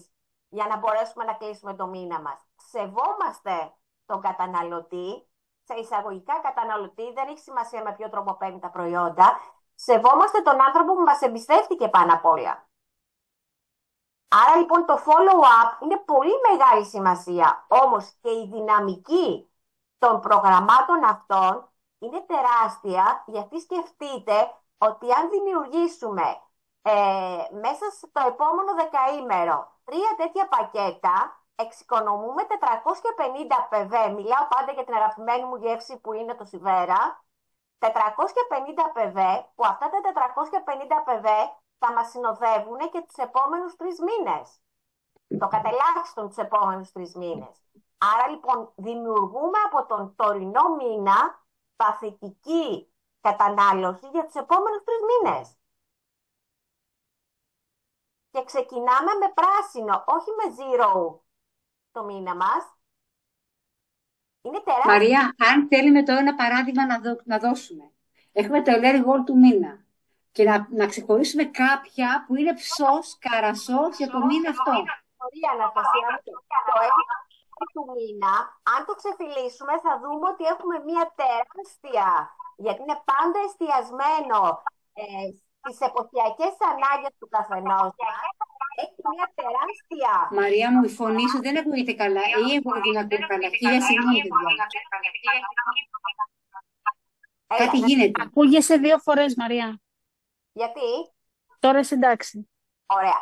S10: για να μπορέσουμε να κλείσουμε το μήνα μας. Σεβόμαστε τον καταναλωτή, σε εισαγωγικά καταναλωτή, δεν έχει σημασία με ποιο τρόπο παίρνει τα προϊόντα. Σεβόμαστε τον άνθρωπο που μας εμπιστεύτηκε πάνω απ' όλα. Άρα λοιπόν το follow-up είναι πολύ μεγάλη σημασία. Όμως και η δυναμική των προγραμμάτων αυτών είναι τεράστια, γιατί σκεφτείτε ότι αν δημιουργήσουμε μέσα στο επόμενο δεκαήμερο 3 τέτοια πακέτα, εξοικονομούμε 450 PV. Μιλάω πάντα για την αγαπημένη μου γεύση που είναι το Σιβέρα. 450 PV, που αυτά τα 450 PV θα μας συνοδεύουν και τους επόμενους 3 μήνες. Το κατελάχιστον τους επόμενους 3 μήνες. Άρα λοιπόν δημιουργούμε από τον τωρινό μήνα παθητική κατανάλωση για τους επόμενους 3 μήνες. Και ξεκινάμε με πράσινο, όχι με zero το μήνα μας. Είναι τεράστιο.
S7: Μαρία, αν θέλουμε τώρα ένα παράδειγμα να δώσουμε. Έχουμε το Elere Gold του μήνα. Και να ξεχωρίσουμε κάποια που είναι ψος, καρασός για το μήνα αυτό.
S10: Ωραία, Αναστασία, το Elere του μήνα, αν το ξεφυλίσουμε θα δούμε ότι έχουμε μια τεράστια, γιατί είναι πάντα εστιασμένο στις εποχιακές ανάγκες του καθενός. Έχει μια τεράστια...
S7: Μαρία μου, η φωνή σου δεν ακούγεται καλά. Ή εγώ δεν ακούω καλά. Χίλια συγγνώμη, παιδιά. Κάτι γίνεται.
S1: Ακούγεσαι 2 φορές, Μαρία.
S10: Γιατί?
S1: Τώρα είσαι εντάξει.
S10: Ωραία.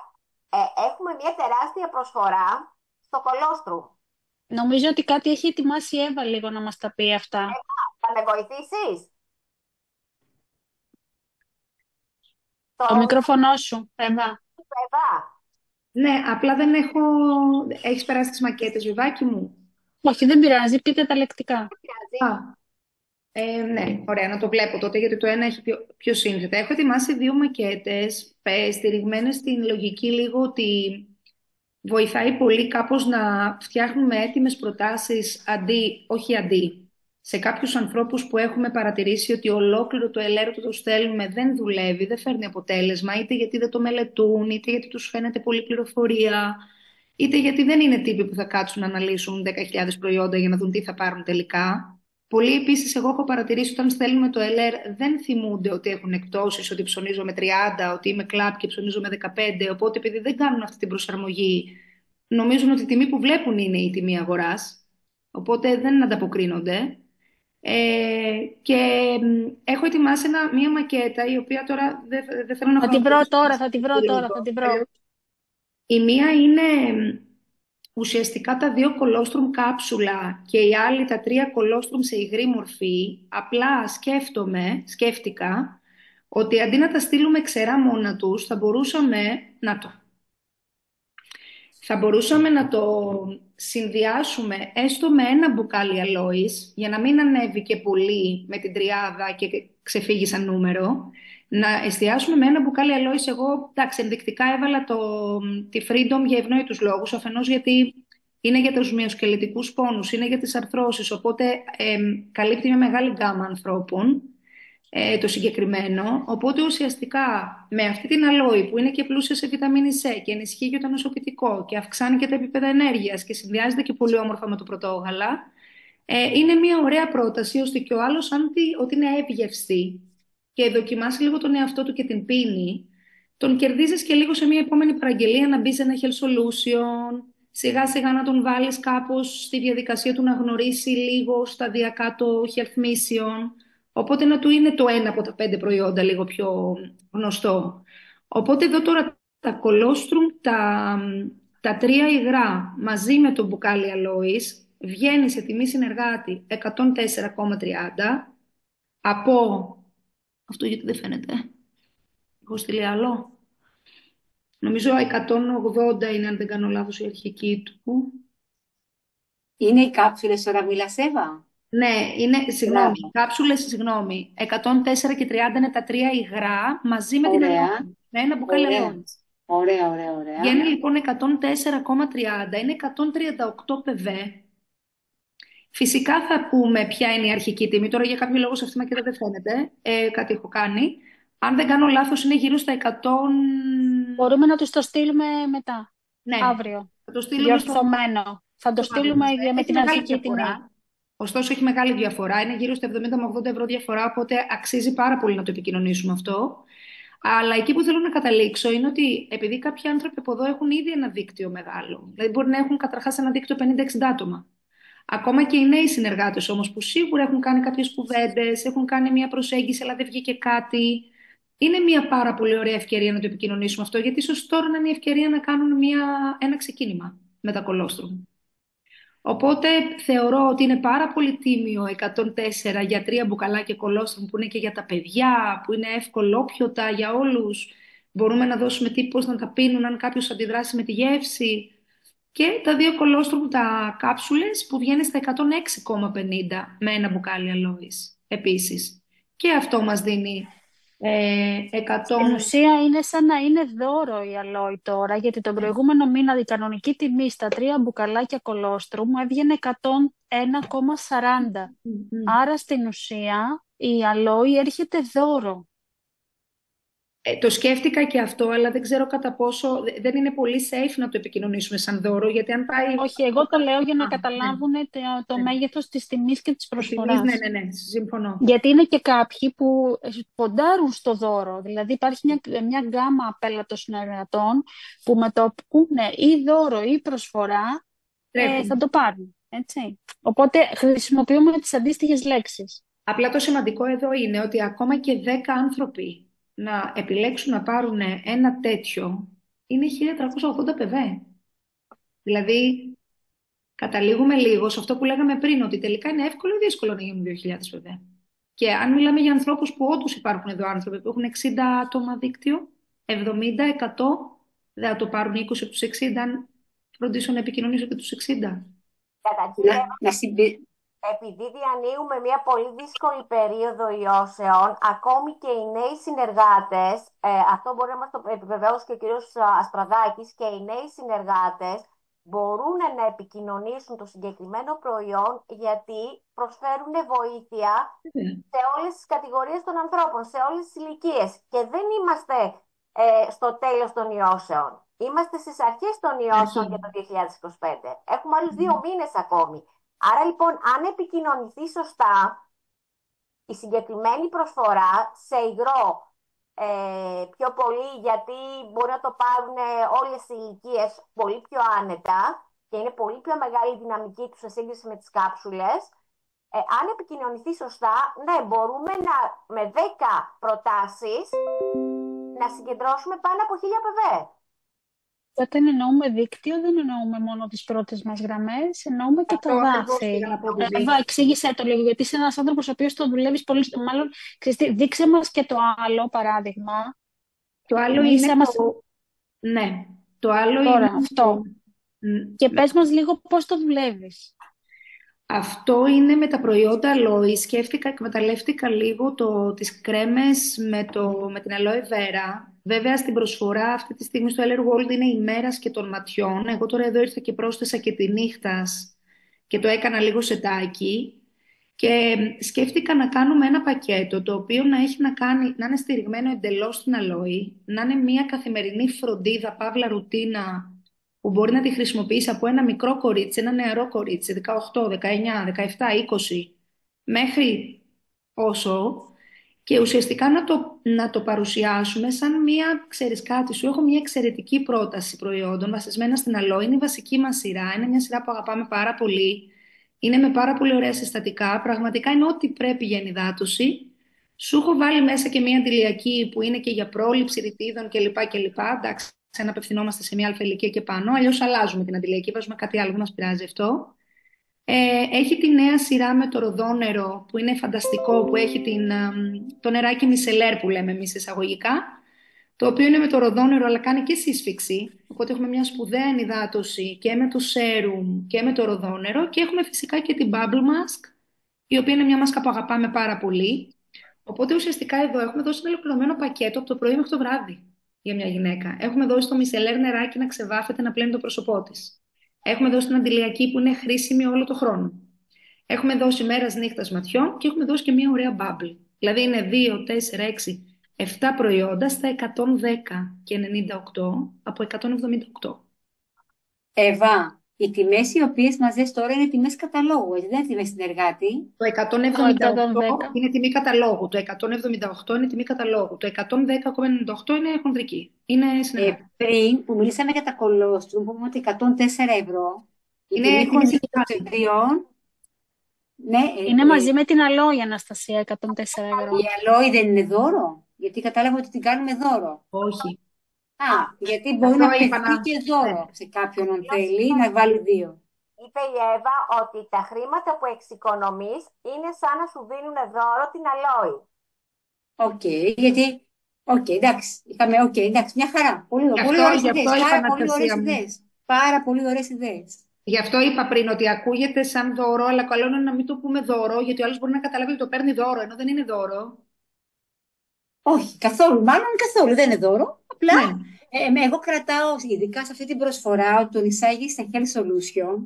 S10: Έχουμε μια τεράστια προσφορά στο κολόστρου.
S1: Νομίζω ότι κάτι έχει ετοιμάσει η Εύα λίγο να μας τα πει αυτά.
S10: Θα με βοηθήσεις?
S1: Το μικρόφωνο σου, Εύα.
S6: Ναι, απλά δεν έχω... Έχεις περάσει τις μακέτες, Βιβάκι μου?
S1: Όχι, δεν πειράζει, πείτε τα λεκτικά.
S6: Ναι, ωραία, να το βλέπω τότε, γιατί το ένα έχει πιο σύνθετα. Έχω ετοιμάσει 2 μακέτες, στηριγμένες στην λογική λίγο ότι βοηθάει πολύ κάπως να φτιάχνουμε έτοιμες προτάσεις σε κάποιους ανθρώπους που έχουμε παρατηρήσει ότι ολόκληρο το Elere το στέλνουμε, δεν δουλεύει, δεν φέρνει αποτέλεσμα, είτε γιατί δεν το μελετούν, είτε γιατί τους φαίνεται πολλή πληροφορία, είτε γιατί δεν είναι τύποι που θα κάτσουν να αναλύσουν 10.000 προϊόντα για να δουν τι θα πάρουν τελικά. Πολλοί επίσης, εγώ έχω παρατηρήσει όταν στέλνουμε το Elere, δεν θυμούνται ότι έχουν εκπτώσεις, ότι ψωνίζω με 30, ότι είμαι κλαπ και ψωνίζω με 15. Οπότε, επειδή δεν κάνουν αυτή την προσαρμογή, νομίζουν ότι η τιμή που βλέπουν είναι η τιμή αγοράς. Οπότε δεν ανταποκρίνονται. Και έχω ετοιμάσει μία μακέτα, η οποία τώρα δεν θέλω να...
S1: Θα τη βρω τώρα, θα τη βρω.
S6: Η μία είναι ουσιαστικά τα 2 κολόστρουμ κάψουλα και οι άλλοι τα 3 κολόστρουμ σε υγρή μορφή. Απλά σκέφτηκα ότι αντί να τα στείλουμε ξερά μόνα τους, θα μπορούσαμε να το συνδυάσουμε έστω με ένα μπουκάλι αλόης, για να μην ανέβει και πολύ με την 30 και ξεφύγει σαν νούμερο. Να εστιάσουμε με ένα μπουκάλι αλόης. Εγώ, εντάξει, ενδεικτικά έβαλα τη Freedom για ευνόητους λόγους, αφενός γιατί είναι για τους μυοσκελετικούς πόνους, είναι για τις αρθρώσεις, οπότε καλύπτει μια μεγάλη γκάμα ανθρώπων το συγκεκριμένο. Οπότε ουσιαστικά με αυτή την αλόη που είναι και πλούσια σε βιταμίνη C και ενισχύει και το νοσοποιητικό και αυξάνει και τα επίπεδα ενέργειας και συνδυάζεται και πολύ όμορφα με το πρωτόγαλα, είναι μια ωραία πρόταση ώστε και ο άλλος ότι είναι εύγευστη και δοκιμάσει λίγο τον εαυτό του και την πίνει, τον κερδίζεις και λίγο σε μια επόμενη παραγγελία να μπει σε ένα health solution, σιγά σιγά να τον βάλεις κάπως στη διαδικασία του να γνωρίσει λίγο σταδιακά το health mission, οπότε να του είναι το ένα από τα 5 προϊόντα λίγο πιο γνωστό. Οπότε εδώ τώρα τα κολόστρουμ, τα 3 υγρά μαζί με το μπουκάλι αλόης βγαίνει σε τιμή συνεργάτη 104,30 από... Αυτό γιατί δεν φαίνεται. Έχω στείλει άλλο. Νομίζω 180 είναι, αν δεν κάνω λάθος, η αρχική του.
S7: Είναι οι κάψουλες τώρα μιλάς, Εύα?
S6: Ναι, είναι, συγγνώμη,
S7: Μπράβο.
S6: κάψουλες, συγγνώμη. 104 και 30 είναι τα 3 υγρά μαζί με την
S7: Ωραία.
S6: αλόη. Με ένα μπουκάλι
S7: Ωραία.
S6: αλόης.
S7: Ωραία, ωραία, ωραία.
S6: Βγαίνει λοιπόν 104,30, είναι 138 PV. Φυσικά θα πούμε ποια είναι η αρχική τιμή. Τώρα για κάποιο λόγο σε αυτή τη μακέτα δεν φαίνεται. Κάτι έχω κάνει. Αν δεν κάνω λάθος είναι γύρω στα 100...
S1: Μπορούμε να τους το στείλουμε μετά,
S6: Ναι,
S1: αύριο.
S6: θα το στείλουμε
S1: Διορθωμένο. Θα το στείλουμε με
S6: Έχει
S1: την
S6: μεγάλη
S1: αρχική τιμή.
S6: διαφορά. Ωστόσο, έχει μεγάλη διαφορά. Είναι γύρω στα 70 με 80 ευρώ διαφορά, οπότε αξίζει πάρα πολύ να το επικοινωνήσουμε αυτό. Αλλά εκεί που θέλω να καταλήξω είναι ότι επειδή κάποιοι άνθρωποι από εδώ έχουν ήδη ένα δίκτυο μεγάλο, δηλαδή μπορεί να έχουν καταρχάς ένα δίκτυο 50-60 άτομα. Ακόμα και οι νέοι συνεργάτες όμως που σίγουρα έχουν κάνει κάποιες κουβέντες, έχουν κάνει μια προσέγγιση, αλλά δεν βγήκε κάτι. Είναι μια πάρα πολύ ωραία ευκαιρία να το επικοινωνήσουμε αυτό, γιατί ίσως τώρα είναι η ευκαιρία να κάνουν ένα ξεκίνημα με τα κολόστρουμ. Οπότε θεωρώ ότι είναι πάρα πολύ τίμιο 104 για 3 μπουκαλάκια κολόστρουμ που είναι και για τα παιδιά, που είναι εύκολο όπιωτα για όλους. Μπορούμε να δώσουμε τύπους να τα πίνουν αν κάποιος αντιδράσει με τη γεύση. Και τα 2 κολόστρουμ, τα κάψουλες που βγαίνει στα 106,50 με ένα μπουκάλι αλόης επίσης. Και αυτό μας δίνει 100...
S1: Στην ουσία είναι σαν να είναι δώρο η αλόη τώρα, γιατί τον προηγούμενο μήνα η κανονική τιμή στα 3 μπουκαλάκια κολόστρου μου έβγαινε 101,40. Άρα στην ουσία η αλόη έρχεται δώρο.
S6: Το σκέφτηκα και αυτό, αλλά δεν ξέρω κατά πόσο δεν είναι πολύ safe να το επικοινωνήσουμε σαν δώρο, γιατί αν πάει...
S1: Όχι, εγώ το λέω για να καταλάβουν το μέγεθος της τιμής και της προσφοράς.
S6: Ναι, συμφωνώ.
S1: Γιατί είναι και κάποιοι που ποντάρουν στο δώρο. Δηλαδή υπάρχει μια γκάμα απέλατων συνεργατών που με το που πούνε ή δώρο ή προσφορά θα το πάρουν. Έτσι. Οπότε χρησιμοποιούμε τις αντίστοιχες λέξεις.
S6: Απλά το σημαντικό εδώ είναι ότι ακόμα και 10 άνθρωποι να επιλέξουν να πάρουν ένα τέτοιο είναι 1380 PV. Δηλαδή, καταλήγουμε λίγο σε αυτό που λέγαμε πριν, ότι τελικά είναι εύκολο ή δύσκολο να γίνουν 2000 PV. Και αν μιλάμε για ανθρώπους που όντως υπάρχουν εδώ άνθρωποι που έχουν 60 άτομα δίκτυο, 70, 100, δεν θα το πάρουν 20 από τους 60 αν φροντίσω να επικοινωνήσω και τους 60.
S10: Επειδή διανύουμε μια πολύ δύσκολη περίοδο ιώσεων, ακόμη και οι νέοι συνεργάτες, αυτό μπορεί να μας το επιβεβαιώσει και ο κύριος Ασπραδάκης, και οι νέοι συνεργάτες μπορούν να επικοινωνήσουν το συγκεκριμένο προϊόν, γιατί προσφέρουν βοήθεια σε όλες τις κατηγορίες των ανθρώπων, σε όλες τις ηλικίες. Και δεν είμαστε στο τέλος των ιώσεων. Είμαστε στις αρχές των ιώσεων για το 2025. Έχουμε άλλους 2 μήνες ακόμη. Άρα λοιπόν, αν επικοινωνηθεί σωστά, η συγκεκριμένη προσφορά σε υγρό, πιο πολύ, γιατί μπορεί να το πάρουν όλες οι ηλικίες πολύ πιο άνετα και είναι πολύ πιο μεγάλη η δυναμική τους σε σύγκριση με τις κάψουλες, αν επικοινωνηθεί σωστά, ναι, μπορούμε με 10 προτάσεις να συγκεντρώσουμε πάνω από 1000 PV.
S1: Όταν εννοούμε δίκτυο, δεν εννοούμε μόνο τις πρώτες μας γραμμές, εννοούμε και τα δάφη. Εύα, εξήγησέ το λίγο, γιατί είσαι ένας άνθρωπος ο οποίος το δουλεύεις πολύ στο μάλλον. Δείξε μας και το άλλο παράδειγμα.
S6: Το άλλο είναι Ναι, το άλλο
S1: τώρα,
S6: είναι...
S1: αυτό. Και πες μας λίγο πώς το δουλεύεις.
S6: Αυτό είναι με τα προϊόντα αλόη. Εκμεταλλεύτηκα λίγο τις κρέμες με την αλόε βέρα Βέβαια, στην προσφορά αυτή τη στιγμή στο Eller World είναι ημέρας και των ματιών. Εγώ τώρα εδώ ήρθα και πρόσθεσα και τη νύχτας και το έκανα λίγο σετάκι. Και σκέφτηκα να κάνουμε ένα πακέτο το οποίο να έχει να είναι στηριγμένο εντελώς στην αλόη, να είναι μια καθημερινή φροντίδα, παύλα ρουτίνα, που μπορεί να τη χρησιμοποιήσει από ένα μικρό κορίτσι, ένα νεαρό κορίτσι, 18, 19, 17, 20, μέχρι όσο, και ουσιαστικά να το παρουσιάσουμε σαν μια, ξέρεις κάτι, σου έχω μια εξαιρετική πρόταση προϊόντων βασισμένα στην αλόη, είναι η βασική μας σειρά, είναι μια σειρά που αγαπάμε πάρα πολύ. Είναι με πάρα πολύ ωραία συστατικά. Πραγματικά είναι ό,τι πρέπει για ενυδάτωση. Σου έχω βάλει μέσα και μια αντιλιακή που είναι και για πρόληψη ρητίδων κλπ. Εντάξει, αν απευθυνόμαστε σε μια αλφα ηλικία και πάνω. Αλλιώς αλλάζουμε την αντιλιακή, βάζουμε κάτι άλλο, δεν μας πειράζει αυτό. Έχει τη νέα σειρά με το ροδόνερο που είναι φανταστικό, που έχει το νεράκι μισελέρ που λέμε εμείς εισαγωγικά, το οποίο είναι με το ροδόνερο αλλά κάνει και σύσφυξη. Οπότε έχουμε μια σπουδαία ενυδάτωση και με το σέρουμ και με το ροδόνερο, και έχουμε φυσικά και την Bubble Mask, η οποία είναι μια μάσκα που αγαπάμε πάρα πολύ. Οπότε ουσιαστικά εδώ έχουμε δώσει ένα ολοκληρωμένο πακέτο από το πρωί μέχρι το βράδυ για μια γυναίκα. Έχουμε δώσει το μισελέρ νεράκι να ξεβάφεται, να πλένει το πρόσωπό της. Έχουμε δώσει την αντιλιακή που είναι χρήσιμη όλο το χρόνο. Έχουμε δώσει μέρας νύχτας ματιών και έχουμε δώσει και μια ωραία bubble. Δηλαδή είναι 2, 4, 6, 7 προϊόντα στα 110 και 98 από 178.
S7: Εύα, οι τιμές οι οποίες μας δες τώρα είναι τιμές καταλόγου, έτσι, δεν είναι τιμές συνεργάτη.
S6: Το 178 είναι τιμή καταλόγου. Το 178 είναι τιμή καταλόγου. Το 110,98 είναι χονδρική. Είναι συνεργάτη.
S7: Πριν που μιλήσαμε για τα κολόστρουμ, που είπαμε ότι 104 ευρώ,
S6: είναι
S7: η τιμή χονδρική των τριών. Ναι,
S1: είναι μαζί με την αλόη, Αναστασία, 104 ευρώ.
S7: Η αλόη δεν είναι δώρο? Γιατί κατάλαβα ότι την κάνουμε δώρο.
S6: Όχι.
S7: Γιατί μπορεί να παιχτεί και δώρο σε κάποιον αν θέλει να βάλει 2.
S10: Είπε η Εύα ότι τα χρήματα που εξοικονομείς είναι σαν να σου δίνουν δώρο την αλόη.
S7: Οκ, γιατί... εντάξει, μια χαρά. Πολύ ωραίες ιδέες. Πάρα πολύ ωραίες ιδέες.
S6: Γι' αυτό είπα πριν ότι ακούγεται σαν δώρο, αλλά καλό είναι να μην το πούμε δώρο, γιατί ο άλλος μπορεί να καταλάβει ότι το παίρνει δώρο, ενώ δεν είναι δώρο.
S7: Όχι, καθόλου. Μάλλον καθόλου δεν είναι δώρο. Απλά εγώ κρατάω, ειδικά σε αυτή την προσφορά, ότι τον εισάγει στα Health Solution.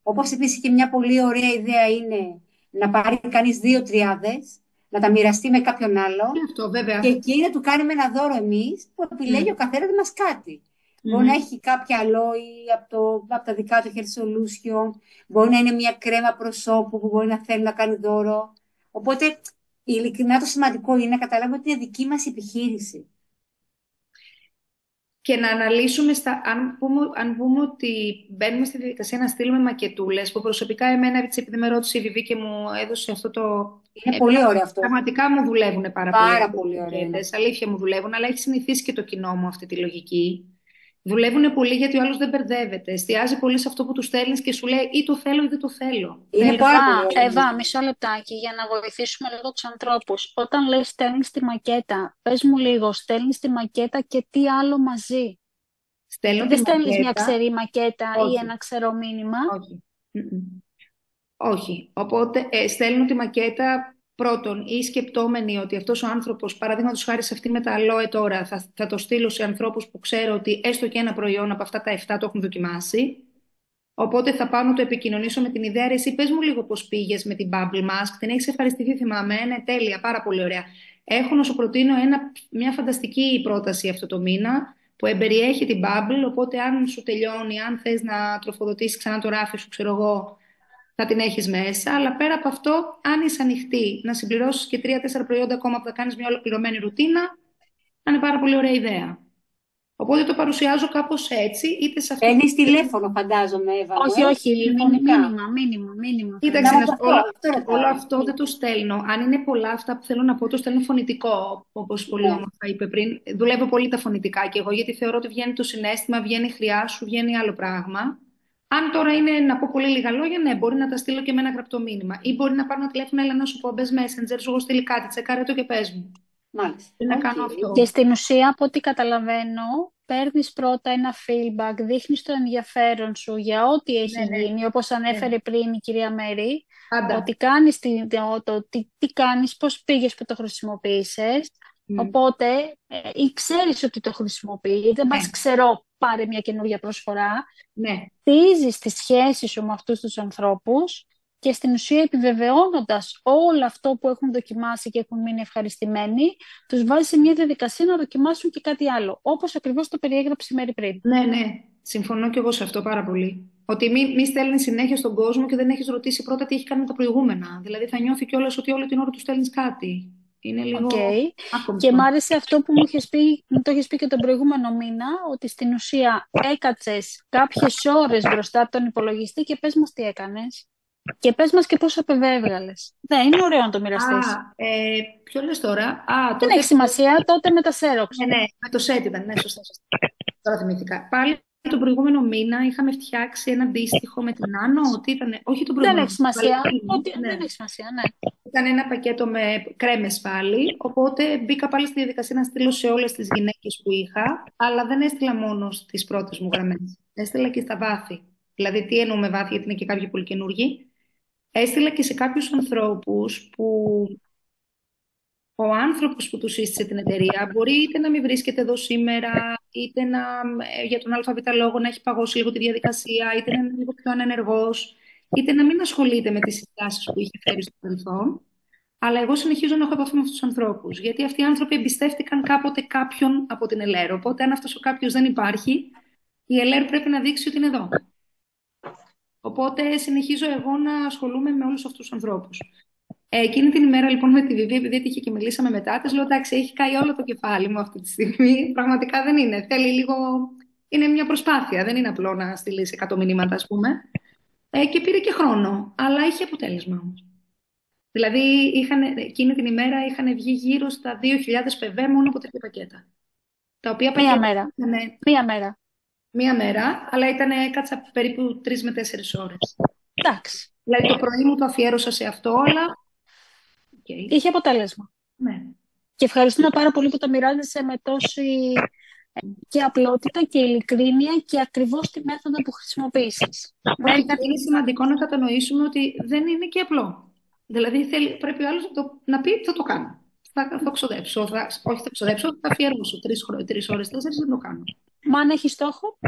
S7: Όπως επίσης και μια πολύ ωραία ιδέα είναι να πάρει κανείς 2 τριάδες, να τα μοιραστεί με κάποιον άλλο.
S6: Αυτό, βέβαια.
S7: Και εκεί να του κάνουμε ένα δώρο εμείς, που επιλέγει ο καθένας μας κάτι. Μπορεί να έχει κάποια αλόη από τα δικά του Health Solution, μπορεί να είναι μια κρέμα προσώπου που μπορεί να θέλει να κάνει δώρο. Οπότε, ειλικρινά το σημαντικό είναι να καταλάβουμε ότι είναι δική μας επιχείρηση.
S6: Και να αναλύσουμε, αν πούμε ότι μπαίνουμε στη διαδικασία να στείλουμε μακετούλες, που προσωπικά εμένα, επειδή με ρώτησε η Βιβί και μου έδωσε αυτό το...
S7: Είναι πολύ ωραίο αυτό.
S6: Πραγματικά μου δουλεύουν πάρα
S7: πολύ ωραία.
S6: Αλήθεια μου δουλεύουν, αλλά έχει συνηθίσει και το κοινό μου αυτή τη λογική. Δουλεύουν πολύ γιατί ο άλλος δεν μπερδεύεται. Εστιάζει πολύ σε αυτό που του στέλνεις και σου λέει ή το θέλω ή δεν το θέλω.
S1: Εύα, μισό λεπτάκι για να βοηθήσουμε λίγο τους ανθρώπους. Όταν λέει στέλνεις τη μακέτα, πες μου λίγο, στέλνεις τη μακέτα και τι άλλο μαζί? Δεν στέλνεις μια ξερή μακέτα ή ένα ξερό μήνυμα?
S6: Όχι. Οπότε στέλνω τη μακέτα πρώτον ή σκεπτόμενοι ότι αυτός ο άνθρωπος, παραδείγματος χάρη σε αυτή με τα αλόε τώρα, θα το στείλω σε ανθρώπους που ξέρω ότι έστω και ένα προϊόν από αυτά τα 7 το έχουν δοκιμάσει. Οπότε θα πάω να το επικοινωνήσω με την ιδέα, ρε, εσύ πες μου λίγο πώς πήγες με την Bubble Mask, την έχεις ευχαριστηθεί, θυμάμαι, είναι τέλεια, πάρα πολύ ωραία. Έχω να σου προτείνω μια φανταστική πρόταση αυτό το μήνα, που εμπεριέχει την Bubble, οπότε αν σου τελειώνει, αν θες να τροφοδοτήσεις ξανά το ράφι σου, ξέρω εγώ, θα την έχεις μέσα, αλλά πέρα από αυτό, αν είσαι ανοιχτή να συμπληρώσεις και 3-4 προϊόντα ακόμα που θα κάνεις μια ολοκληρωμένη ρουτίνα, θα είναι πάρα πολύ ωραία ιδέα. Οπότε το παρουσιάζω κάπως έτσι, είτε σε αυτό.
S7: Παίρνεις τηλέφωνο, φαντάζομαι, Εύα.
S1: Όχι, μήνυμα.
S6: Κοίταξε, όλο αυτό δεν το στέλνω. Αν είναι πολλά αυτά που θέλω να πω, το στέλνω φωνητικό, όπως πολύ όμορφα είπε πριν. Δουλεύω πολύ τα φωνητικά και εγώ, γιατί θεωρώ ότι βγαίνει το συναίσθημα, βγαίνει η χρειά σου, βγαίνει άλλο πράγμα. Αν τώρα είναι να πω πολύ λίγα λόγια, ναι, μπορεί να τα στείλω και με ένα γραπτό μήνυμα. Ή μπορεί να πάρω ένα τηλέφωνο, έλα να σου πω, μπες Messenger, σου έχω στείλει κάτι, τσεκάρε το και πες μου.
S7: Μάλιστα.
S6: Να κάνω αυτό.
S1: Και στην ουσία, από ό,τι καταλαβαίνω, παίρνεις πρώτα ένα feedback, δείχνεις το ενδιαφέρον σου για ό,τι έχει γίνει, όπως ανέφερε πριν η κυρία Μέρη, ότι κάνεις τι κάνεις, πώς πήγες που το χρησιμοποίησες. Οπότε, ή ξέρεις ότι το χρησιμοποιεί, δεν πας ξέρω, πάρε μια καινούργια προσφορά. Χτίζεις τη σχέση σου με αυτούς τους ανθρώπους και στην ουσία επιβεβαιώνοντας όλο αυτό που έχουν δοκιμάσει και έχουν μείνει ευχαριστημένοι, τους βάζεις σε μια διαδικασία να δοκιμάσουν και κάτι άλλο. Όπως ακριβώς το περιέγραψε η Μέρη πριν.
S6: Ναι, ναι. Συμφωνώ και εγώ σε αυτό πάρα πολύ. Ότι μη στέλνει συνέχεια στον κόσμο και δεν έχεις ρωτήσει πρώτα τι έχει κάνει με τα προηγούμενα. Δηλαδή θα νιώθει κιόλας ότι όλη την ώρα του στέλνεις κάτι. Είναι λίγο άκομψο.
S1: Και μ' άρεσε αυτό που μου το έχεις πει και τον προηγούμενο μήνα, ότι στην ουσία έκατσες κάποιες ώρες μπροστά από τον υπολογιστή και πες μας τι έκανες. Και πες μας και πόσο έβγαλες. Ναι, είναι ωραίο να το μοιραστείς.
S6: Ποιο λες τώρα?
S1: Δεν έχει σημασία, τότε με τα Xerox.
S6: Ναι, με το set ήταν, ναι, σωστά. Τώρα θυμήθηκα. Πάλι τον προηγούμενο μήνα είχαμε φτιάξει ένα αντίστοιχο με την Άνω, ότι ήταν. Όχι τον προηγούμενο.
S1: Δεν έχει σημασία. Δεν έχει σημασία, ναι.
S6: Ήταν ένα πακέτο με κρέμες πάλι, οπότε μπήκα πάλι στη διαδικασία να στείλω σε όλες τις γυναίκες που είχα, αλλά δεν έστειλα μόνο στις πρώτες μου γραμμές. Έστειλα και στα βάθη. Δηλαδή, τι εννοούμε βάθη, γιατί είναι και κάποιοι πολύ καινούργοι. Έστειλα και σε κάποιους ανθρώπους που ο άνθρωπος που του σύστησε την εταιρεία μπορεί είτε να μην βρίσκεται εδώ σήμερα, είτε για τον ΑΒ λόγο να έχει παγώσει λίγο τη διαδικασία, είτε να είναι λίγο πιο ανενεργός, είτε να μην ασχολείται με τις συστάσεις που είχε φέρει στο παρελθόν. Αλλά εγώ συνεχίζω να έχω επαφή με αυτούς τους ανθρώπους. Γιατί αυτοί οι άνθρωποι εμπιστεύτηκαν κάποτε κάποιον από την ΕΛΕΡ. Οπότε, αν αυτός ο κάποιος δεν υπάρχει, η ΕΛΕΡ πρέπει να δείξει ότι είναι εδώ. Οπότε, συνεχίζω εγώ να ασχολούμαι με όλους αυτούς τους ανθρώπους. Εκείνη την ημέρα λοιπόν με τη Βιβί, επειδή έτυχε και μιλήσαμε μετά, της λέω: εντάξει, έχει καεί όλο το κεφάλι μου αυτή τη στιγμή. Πραγματικά δεν είναι. Θέλει λίγο. Είναι μια προσπάθεια. Δεν είναι απλό να στείλει 100 μηνύματα, ας πούμε. Και πήρε και χρόνο. Αλλά είχε αποτέλεσμα όμως. Δηλαδή, εκείνη την ημέρα είχαν βγει γύρω στα 2.000 PV μόνο από τέτοια πακέτα. Τα οποία
S1: Μία μέρα.
S6: Μία μέρα, αλλά έκατσα περίπου 3 με 4 ώρες.
S1: Εντάξει.
S6: Δηλαδή, το πρωί μου το αφιέρωσα σε αυτό, αλλά.
S1: Είχε αποτέλεσμα.
S6: Ναι. Και
S1: ευχαριστούμε πάρα πολύ που το μοιράζεσαι με τόση και απλότητα και ειλικρίνεια και ακριβώς τη μέθοδο που χρησιμοποίησες.
S6: Είναι σημαντικό να κατανοήσουμε ότι δεν είναι και απλό. Δηλαδή πρέπει ο άλλος να πει θα το κάνω. Θα ξοδέψω. Όχι θα ξοδέψω, θα αφιερώσω 3 ώρες, 4 να το κάνω.
S1: Μα αν έχει στόχο.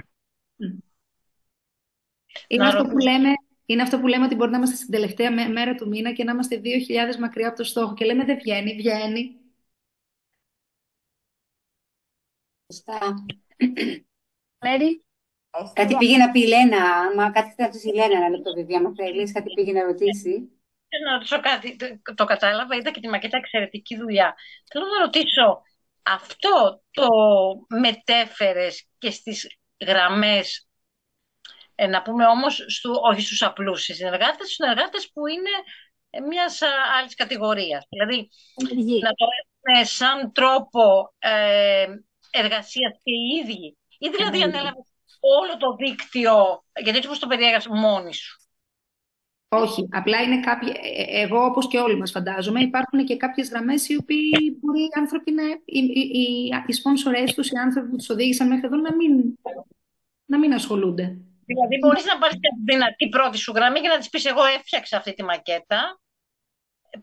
S6: Είναι αυτό που λέμε ότι μπορεί να είμαστε στην τελευταία μέρα του μήνα και να είμαστε 2.000 μακριά από το στόχο και λέμε δεν βγαίνει, βγαίνει.
S7: Σωστά.
S1: Μέρη.
S7: Κάτι πήγε να πει η Λένα, μα κάτι θα ρωτήσει η Λένα ένα λεπτό, παιδιά, αν θέλεις, κάτι πήγε να ρωτήσει.
S11: Θέλω να ρωτήσω κάτι, το κατάλαβα, είδα και τη μακέτα, εξαιρετική δουλειά. Θέλω να ρωτήσω, αυτό το μετέφερες και στις γραμμές, να πούμε όμως, όχι στους απλούς συνεργάτες, στους συνεργάτες που είναι μιας άλλης κατηγορίας. Δηλαδή, να το έχουμε σαν τρόπο εργασίας και οι ίδιοι. Ή δηλαδή ανέλαβες όλο το δίκτυο, γιατί έτσι όπως το περιέγραψες μόνοι σου.
S6: Όχι, απλά είναι κάποιοι, εγώ όπως και όλοι μας φαντάζομαι, υπάρχουν και κάποιες γραμμές οι οποίοι μπορεί οι άνθρωποι οι σπόνσορες τους, οι άνθρωποι που τους οδήγησαν μέχρι εδώ να μην ασχολούνται.
S11: Δηλαδή μπορείς να πάρεις την δυνατή πρώτη σου γραμμή και να της πεις εγώ έφτιαξα αυτή τη μακέτα,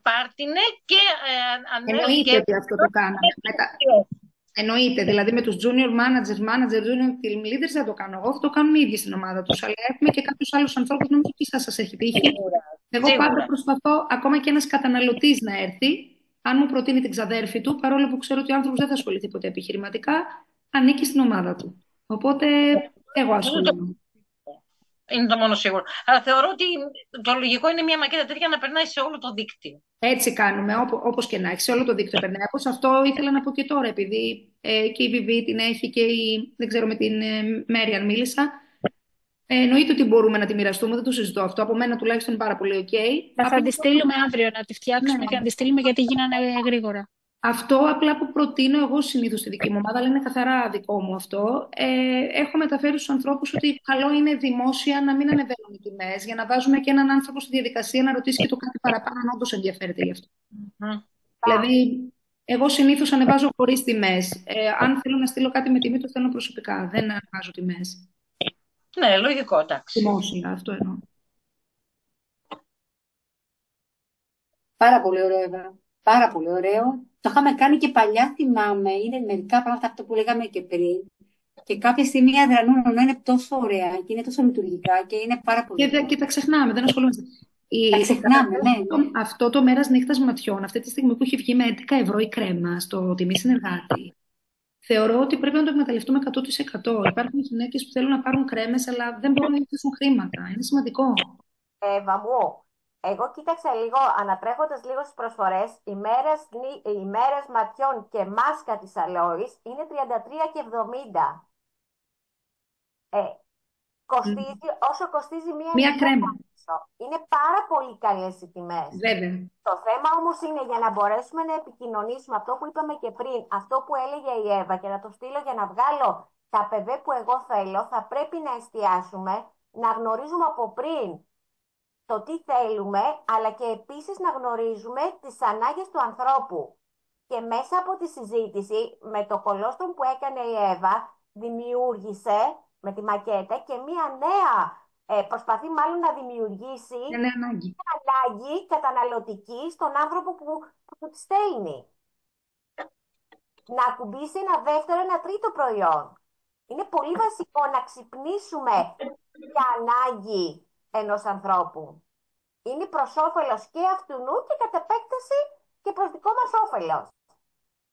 S11: πάρτινε και
S6: εννοείται ότι αυτό το κάναμε. Εννοείται, δηλαδή με τους junior manager, junior team leaders δεν το κάνω εγώ, θα το κάνουν οι ίδιοι στην ομάδα τους. Αλλά έχουμε και κάποιους άλλους ανθρώπους, νομίζω ότι σας έχει τύχει. Εγώ πάντα προσπαθώ, ακόμα και ένας καταναλωτής να έρθει, αν μου προτείνει την ξαδέρφη του, παρόλο που ξέρω ότι ο άνθρωπος δεν θα ασχοληθεί ποτέ επιχειρηματικά, ανήκει στην ομάδα του. Οπότε εγώ ασχολούμαι.
S11: Είναι το μόνο σίγουρο. Αλλά θεωρώ ότι το λογικό είναι μια μακέτα τέτοια να περνάει σε όλο το δίκτυο.
S6: Έτσι κάνουμε, όπως και να έχει, σε όλο το δίκτυο περνάει. Όπως αυτό ήθελα να πω και τώρα, επειδή και η Βιβί την έχει και δεν ξέρω με την Μέρη αν μίλησα. Εννοείται ότι μπορούμε να τη μοιραστούμε, δεν το συζητώ αυτό. Από μένα τουλάχιστον είναι πάρα πολύ OK.
S1: Θα τη στείλουμε αύριο να τη φτιάξουμε και να τη στείλουμε γιατί γίνανε γρήγορα.
S6: Αυτό απλά που προτείνω εγώ συνήθως στη δική μου ομάδα, αλλά είναι καθαρά δικό μου αυτό. Έχω μεταφέρει στους ανθρώπους ότι καλό είναι δημόσια να μην ανεβαίνουν οι τιμές, για να βάζουμε και έναν άνθρωπο στη διαδικασία να ρωτήσει και το κάτι παραπάνω, αν όντως ενδιαφέρεται γι' αυτό. Δηλαδή, εγώ συνήθως ανεβάζω χωρίς τιμές. Αν θέλω να στείλω κάτι με τιμή, το στέλνω προσωπικά. Δεν ανεβάζω τιμές.
S11: Ναι, λογικό, εντάξει.
S6: Δημόσια, αυτό εννοώ.
S7: Πάρα πολύ ωραίο, Εύα. Πάρα πολύ ωραίο Το είχαμε κάνει και παλιά, θυμάμαι. Είναι μερικά πράγματα αυτό που λέγαμε και πριν. Και κάποια στιγμή η αδρανού νονό είναι τόσο ωραία και είναι τόσο λειτουργικά και είναι πάρα πολύ ωραία.
S6: Και τα ξεχνάμε, δεν ασχολούμαστε.
S7: Τα ξεχνάμε, ναι.
S6: Αυτό το μέρας νύχτας ματιών, αυτή τη στιγμή που έχει βγει με 11 ευρώ η κρέμα στο τιμή συνεργάτη, θεωρώ ότι πρέπει να το εκμεταλλευτούμε 100%. Υπάρχουν γυναίκες που θέλουν να πάρουν κρέμες, αλλά δεν μπορούν να διαθέσουν χρήματα. Είναι σημαντικό.
S10: Εύα μου, εγώ κοίταξα λίγο, ανατρέχοντας λίγο στις προσφορές, οι μέρες ματιών και μάσκα της Αλόρης είναι 33,70. Κοστίζει όσο κοστίζει μία
S6: κρέμα.
S10: Είναι πάρα πολύ καλές οι τιμές.
S6: Βέβαια.
S10: Το θέμα όμως είναι για να μπορέσουμε να επικοινωνήσουμε αυτό που είπαμε και πριν, αυτό που έλεγε η Εύα και να το στείλω για να βγάλω τα ΠΒ που εγώ θέλω, θα πρέπει να εστιάσουμε, να γνωρίζουμε από πριν το τι θέλουμε, αλλά και επίσης να γνωρίζουμε τις ανάγκες του ανθρώπου. Και μέσα από τη συζήτηση με το κολόστρο που έκανε η Εύα, δημιούργησε με τη μακέτα και μία νέα, προσπαθεί μάλλον να δημιουργήσει
S6: μια
S10: ανάγκη καταναλωτική στον άνθρωπο που τη στέλνει. Να ακουμπήσει ένα δεύτερο, ένα τρίτο προϊόν. Είναι πολύ βασικό να ξυπνήσουμε για ανάγκη ενός ανθρώπου. Είναι προς όφελος και αυτού και κατ' επέκταση και προς δικό μας όφελος.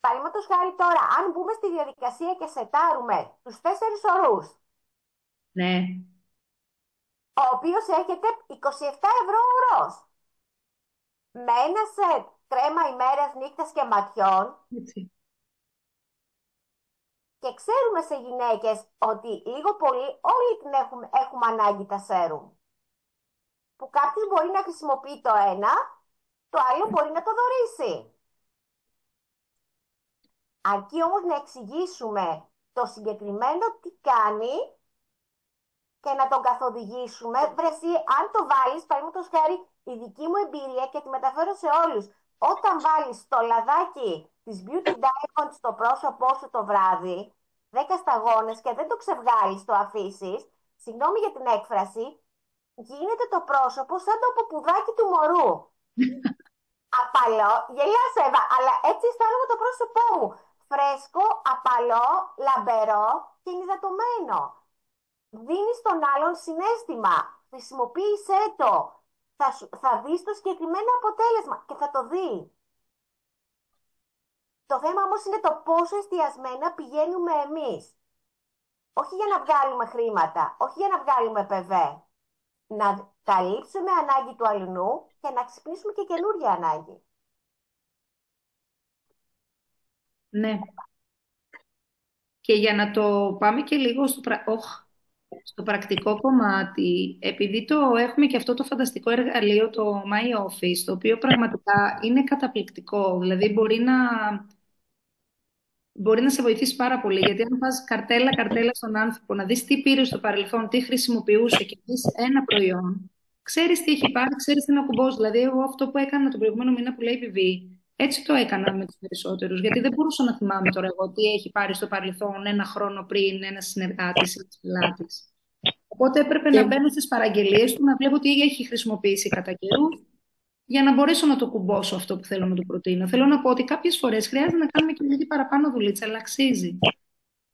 S10: Παραδείγματος χάρη τώρα, αν μπούμε στη διαδικασία και σετάρουμε τους 4 ορούς,
S6: ναι,
S10: ο οποίος έρχεται 27 ευρώ ορός, με ένα σετ κρέμα ημέρας, νύχτας και ματιών,
S6: έτσι.
S10: Και ξέρουμε σε γυναίκες ότι λίγο πολύ όλοι την έχουμε ανάγκη τα σέρουμ. Που κάποιος μπορεί να χρησιμοποιεί το ένα, το άλλο μπορεί να το δωρήσει. Αρκεί όμως να εξηγήσουμε το συγκεκριμένο τι κάνει και να τον καθοδηγήσουμε. Βρεσί, αν το βάλεις, παραδείγματος χάρη, η δική μου εμπειρία και τη μεταφέρω σε όλους. Όταν βάλεις το λαδάκι της Beauty Diamond στο πρόσωπό σου το βράδυ, 10 σταγόνες και δεν το ξεβγάλεις, το αφήσεις, συγγνώμη για την έκφραση, γίνεται το πρόσωπο σαν το ποπουδάκι του μωρού. Απαλό, γελάς Εύα, αλλά έτσι αισθάνομαι το πρόσωπό μου. Φρέσκο, απαλό, λαμπερό και ενυδατωμένο. Δίνεις στον άλλον συναίσθημα. Χρησιμοποίησέ το. Θα δεις το συγκεκριμένο αποτέλεσμα και θα το δει. Το θέμα όμως είναι το πόσο εστιασμένα πηγαίνουμε εμείς. Όχι για να βγάλουμε χρήματα, όχι για να βγάλουμε ΠΒ. Να καλύψουμε ανάγκη του αλληνού και να ξυπνήσουμε και καινούργια ανάγκη.
S6: Ναι. Και για να το πάμε και λίγο στο πρακτικό κομμάτι, επειδή το έχουμε και αυτό το φανταστικό εργαλείο, το My Office, το οποίο πραγματικά είναι καταπληκτικό, δηλαδή μπορεί να σε βοηθήσει πάρα πολύ, γιατί αν πας καρτέλα στον άνθρωπο, να δεις τι πήρε στο παρελθόν, τι χρησιμοποιούσε και δεις ένα προϊόν, ξέρεις τι έχει πάρει, ξέρεις τι να κουμπώσει. Δηλαδή, εγώ αυτό που έκανα τον προηγούμενο μήνα που λέει PV, έτσι το έκανα με τους περισσότερους, γιατί δεν μπορούσα να θυμάμαι τώρα εγώ τι έχει πάρει στο παρελθόν ένα χρόνο πριν ένας συνεργάτης ή ένας πελάτης. Οπότε έπρεπε να μπαίνω στις παραγγελίες του, να βλέπω τι έχει χρησιμοποιήσει κατά καιρού, για να μπορέσω να το κουμπώσω αυτό που θέλω να του προτείνω. Θέλω να πω ότι κάποιες φορές χρειάζεται να κάνουμε και λίγη παραπάνω δουλίτσα, αλλά αξίζει.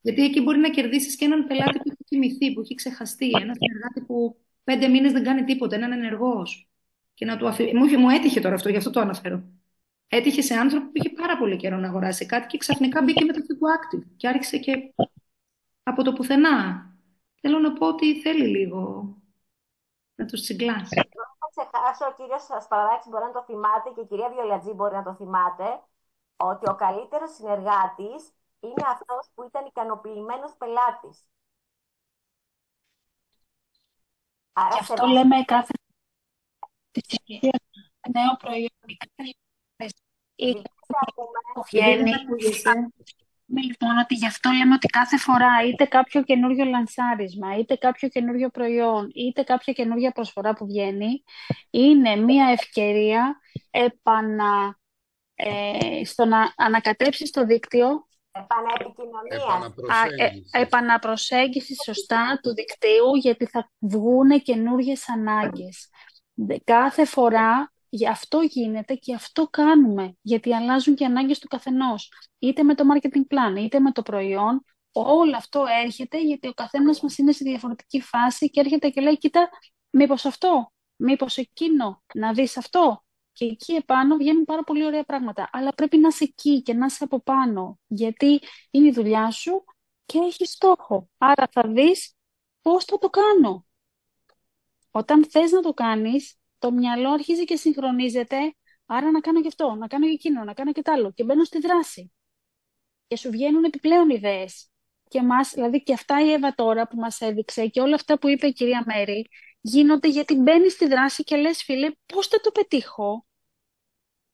S6: Γιατί εκεί μπορεί να κερδίσεις και έναν πελάτη που έχει κοιμηθεί, που έχει ξεχαστεί, έναν συνεργάτη που 5 μήνες δεν κάνει τίποτα, έναν ενεργός. Και να του μου έτυχε τώρα αυτό, γι' αυτό το αναφέρω. Έτυχε σε άνθρωπο που είχε πάρα πολύ καιρό να αγοράσει κάτι και ξαφνικά μπήκε με το Active και άρχισε και από το πουθενά. Θέλω να πω ότι θέλει λίγο να τους τσιγκλάσει.
S10: Θα ξεχάσω, ο κύριος Ασπαραδάκης μπορεί να το θυμάται και η κυρία Βιολατζή μπορεί να το θυμάται, ότι ο καλύτερος συνεργάτης είναι αυτός που ήταν ικανοποιημένος πελάτης.
S1: Γι' αυτό λέμε κάθε νέο προϊόν. Λοιπόν, ότι γι' αυτό λέμε ότι κάθε φορά είτε κάποιο καινούριο λανσάρισμα, είτε κάποιο καινούριο προϊόν, είτε κάποια καινούργια προσφορά που βγαίνει, είναι μια ευκαιρία στο να ανακατέψεις το δίκτυο, επαναπροσέγγιση σωστά του δικτύου, γιατί θα βγουν καινούργιες ανάγκες. Κάθε φορά Γι' αυτό γίνεται και αυτό κάνουμε, γιατί αλλάζουν και οι ανάγκες του καθενός. Είτε με το marketing plan, είτε με το προϊόν, όλο αυτό έρχεται γιατί ο καθένας μας είναι σε διαφορετική φάση και έρχεται και λέει, κοίτα, μήπως αυτό, μήπως εκείνο, να δεις αυτό. Και εκεί επάνω βγαίνουν πάρα πολύ ωραία πράγματα. Αλλά πρέπει να είσαι εκεί και να είσαι από πάνω, γιατί είναι η δουλειά σου και έχεις στόχο. Άρα θα δεις πώς θα το κάνω. Όταν θες να το κάνεις, το μυαλό αρχίζει και συγχρονίζεται, άρα να κάνω και αυτό, να κάνω και εκείνο, να κάνω και τ' άλλο. Και μπαίνω στη δράση. Και σου βγαίνουν επιπλέον ιδέες. Και μας, δηλαδή και αυτά η Εύα τώρα που μας έδειξε και όλα αυτά που είπε η κυρία Μέρη, γίνονται γιατί μπαίνεις στη δράση και λες, φίλε, πώς θα το πετύχω.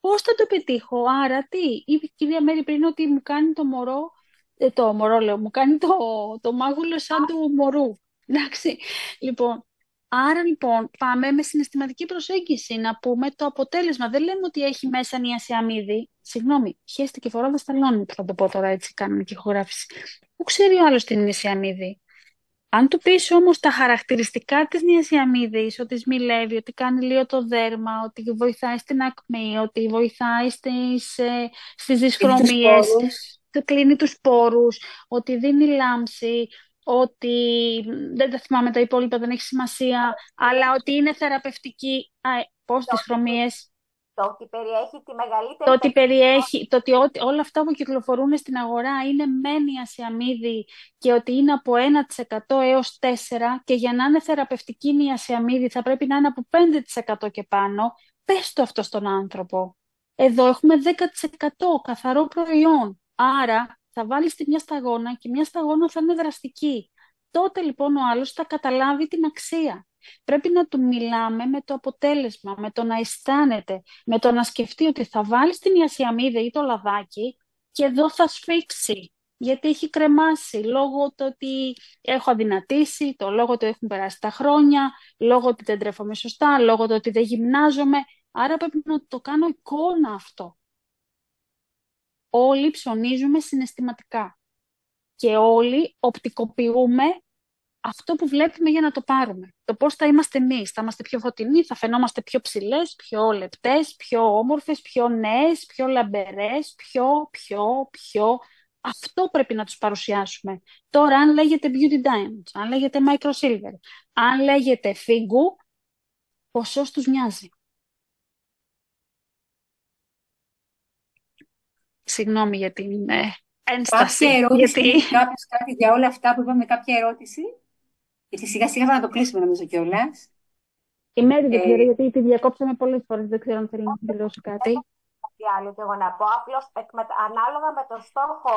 S1: Πώς θα το πετύχω, άρα τι. Είπε η κυρία Μέρη πριν ότι μου κάνει το μωρό, το μωρό λέω, μου κάνει το μάγουλο σαν του μωρού. Εντάξει, λοιπόν. Άρα λοιπόν πάμε με συναισθηματική προσέγγιση να πούμε το αποτέλεσμα. Δεν λέμε ότι έχει μέσα νιασιαμίδη. Συγγνώμη, χέστηκε φορά τα σταλόνι που θα το πω τώρα έτσι κάνουμε και ηχογράφηση. Πού ξέρει ο άλλος την νιασιαμίδη. Αν του πεις όμως τα χαρακτηριστικά της νιασιαμίδης, ότι σμιλεύει, ότι κάνει λίγο το δέρμα, ότι βοηθάει στην ακμή, ότι βοηθάει στις δυσχρωμίες, κλείνει τους πόρους, ότι δίνει λάμψη, ότι δεν τα θυμάμαι τα υπόλοιπα, δεν έχει σημασία, αλλά ότι είναι θεραπευτική. Πώς δυσχρωμίες.
S10: Το ότι περιέχει τη μεγαλύτερη...
S1: Το ότι περιέχει, το ότι όλα αυτά που κυκλοφορούν στην αγορά είναι μεν νιασιαμίδη και ότι είναι από 1% έως 4% και για να είναι θεραπευτική νιασιαμίδη θα πρέπει να είναι από 5% και πάνω. Πες το αυτό στον άνθρωπο. Εδώ έχουμε 10% καθαρό προϊόν. Άρα θα βάλεις τη μια σταγόνα και μια σταγόνα θα είναι δραστική. Τότε λοιπόν ο άλλος θα καταλάβει την αξία. Πρέπει να του μιλάμε με το αποτέλεσμα, με το να αισθάνεται, με το να σκεφτεί ότι θα βάλεις την ιασιαμίδα ή το λαδάκι και εδώ θα σφίξει, γιατί έχει κρεμάσει λόγω του ότι έχω αδυνατήσει, λόγω του ότι έχουν περάσει τα χρόνια, λόγω ότι δεν τρέφομαι σωστά, λόγω του ότι δεν γυμνάζομαι. Άρα πρέπει να το κάνω εικόνα αυτό. Όλοι ψωνίζουμε συναισθηματικά και όλοι οπτικοποιούμε αυτό που βλέπουμε για να το πάρουμε. Το πώς θα είμαστε εμείς. Θα είμαστε πιο φωτεινοί, θα φαινόμαστε πιο ψηλές, πιο λεπτές, πιο όμορφες, πιο νέες, πιο λαμπερές, πιο. Αυτό πρέπει να τους παρουσιάσουμε. Τώρα, αν λέγεται Beauty Diamonds, αν λέγεται Micro Silver, αν λέγεται Φίγκου, ποσός τους μοιάζει. Συγγνώμη για την ένσταση.
S7: Κάποια ερώτηση, κάποιος κάτι για όλα αυτά που είπαμε, κάποια ερώτηση. Γιατί σιγά σιγά θα το κλείσουμε νομίζω κιόλας.
S1: Η Μέρη δεν ξέρω, γιατί τη διακόψαμε πολλές φορές. Δεν ξέρω αν θέλει να δηλώσει κάτι.
S10: Τι άλλο και εγώ να πω. Απλώς ανάλογα με το στόχο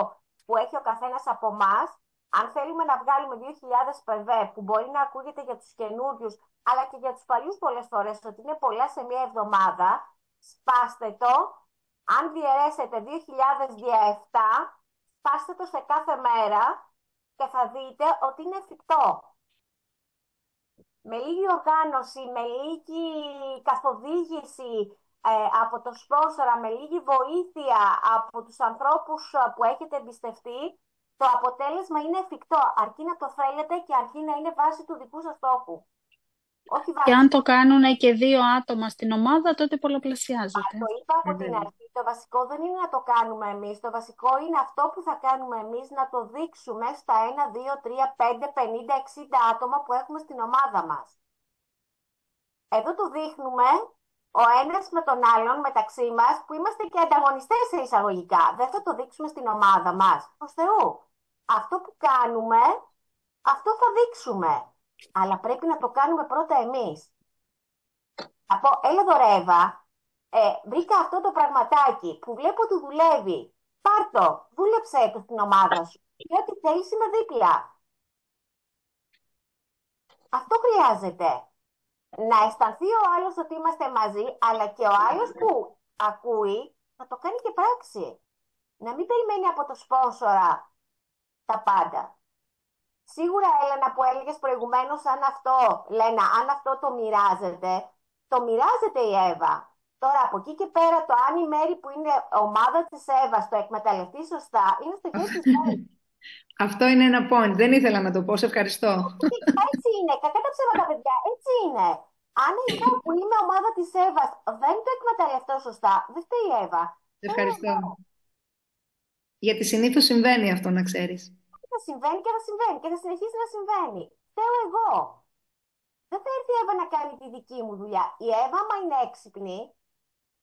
S10: που έχει ο καθένας από εμάς, αν θέλουμε να βγάλουμε 2.000 PV, που μπορεί να ακούγεται για τους καινούριους, αλλά και για τους παλιούς πολλές φορές, ότι είναι πολλά σε μία εβδομάδα, σπάστε το. Αν διαιρέσετε 2.000 δια 7, σπάστε το σε κάθε μέρα και θα δείτε ότι είναι εφικτό. Με λίγη οργάνωση, με λίγη καθοδήγηση από το σπόνσορα, με λίγη βοήθεια από τους ανθρώπους που έχετε εμπιστευτεί, το αποτέλεσμα είναι εφικτό. Αρκεί να το θέλετε και αρκεί να είναι βάση του δικού σας στόχου. Όχι βάση.
S1: Και αν το κάνουν και 2 άτομα στην ομάδα, τότε πολλαπλασιάζεται.
S10: Το είπα από την αρχή. Το βασικό δεν είναι να το κάνουμε εμείς. Το βασικό είναι αυτό που θα κάνουμε εμείς να το δείξουμε στα 1, 2, 3, 5, 50, 60 άτομα που έχουμε στην ομάδα μας. Εδώ το δείχνουμε ο ένας με τον άλλον μεταξύ μας, που είμαστε και ανταγωνιστές σε εισαγωγικά. Δεν θα το δείξουμε στην ομάδα μας. Προς Θεού. Αυτό που κάνουμε, αυτό θα δείξουμε. Αλλά πρέπει να το κάνουμε πρώτα εμείς. Από έλα εδώ Εύα, βρήκα αυτό το πραγματάκι που βλέπω ότι δουλεύει. Πάρ' το, δούλεψέ το στην ομάδα σου. Και ό,τι θέλεις είμαι δίπλα. Αυτό χρειάζεται. Να αισθανθεί ο άλλος ότι είμαστε μαζί, αλλά και ο άλλος που ακούει να το κάνει και πράξη. Να μην περιμένει από το σπόνσορα τα πάντα. Σίγουρα, Έλενα, που έλεγες προηγουμένως, αν αυτό το μοιράζεται η Εύα. Τώρα, από εκεί και πέρα, το αν η Μέρη που είναι ομάδα της Εύας το εκμεταλλευτεί σωστά, είναι στο χέρι της Μέρης.
S6: Αυτό είναι ένα point. Δεν ήθελα να το πω. Σε ευχαριστώ.
S10: Έτσι είναι. Κακά τα ψέματα, παιδιά. Έτσι είναι. Αν εγώ που είμαι ομάδα της Εύας δεν το εκμεταλλευτώ σωστά, δεν φταίει η Εύα.
S6: Ευχαριστώ. Γιατί συνήθως συμβαίνει αυτό, να ξέρεις.
S10: Θα συμβαίνει και θα συμβαίνει και θα συνεχίσει να συμβαίνει. Φταίω εγώ. Δεν θα έρθει η Εύα να κάνει τη δική μου δουλειά. Η Εύα, άμα είναι έξυπνη,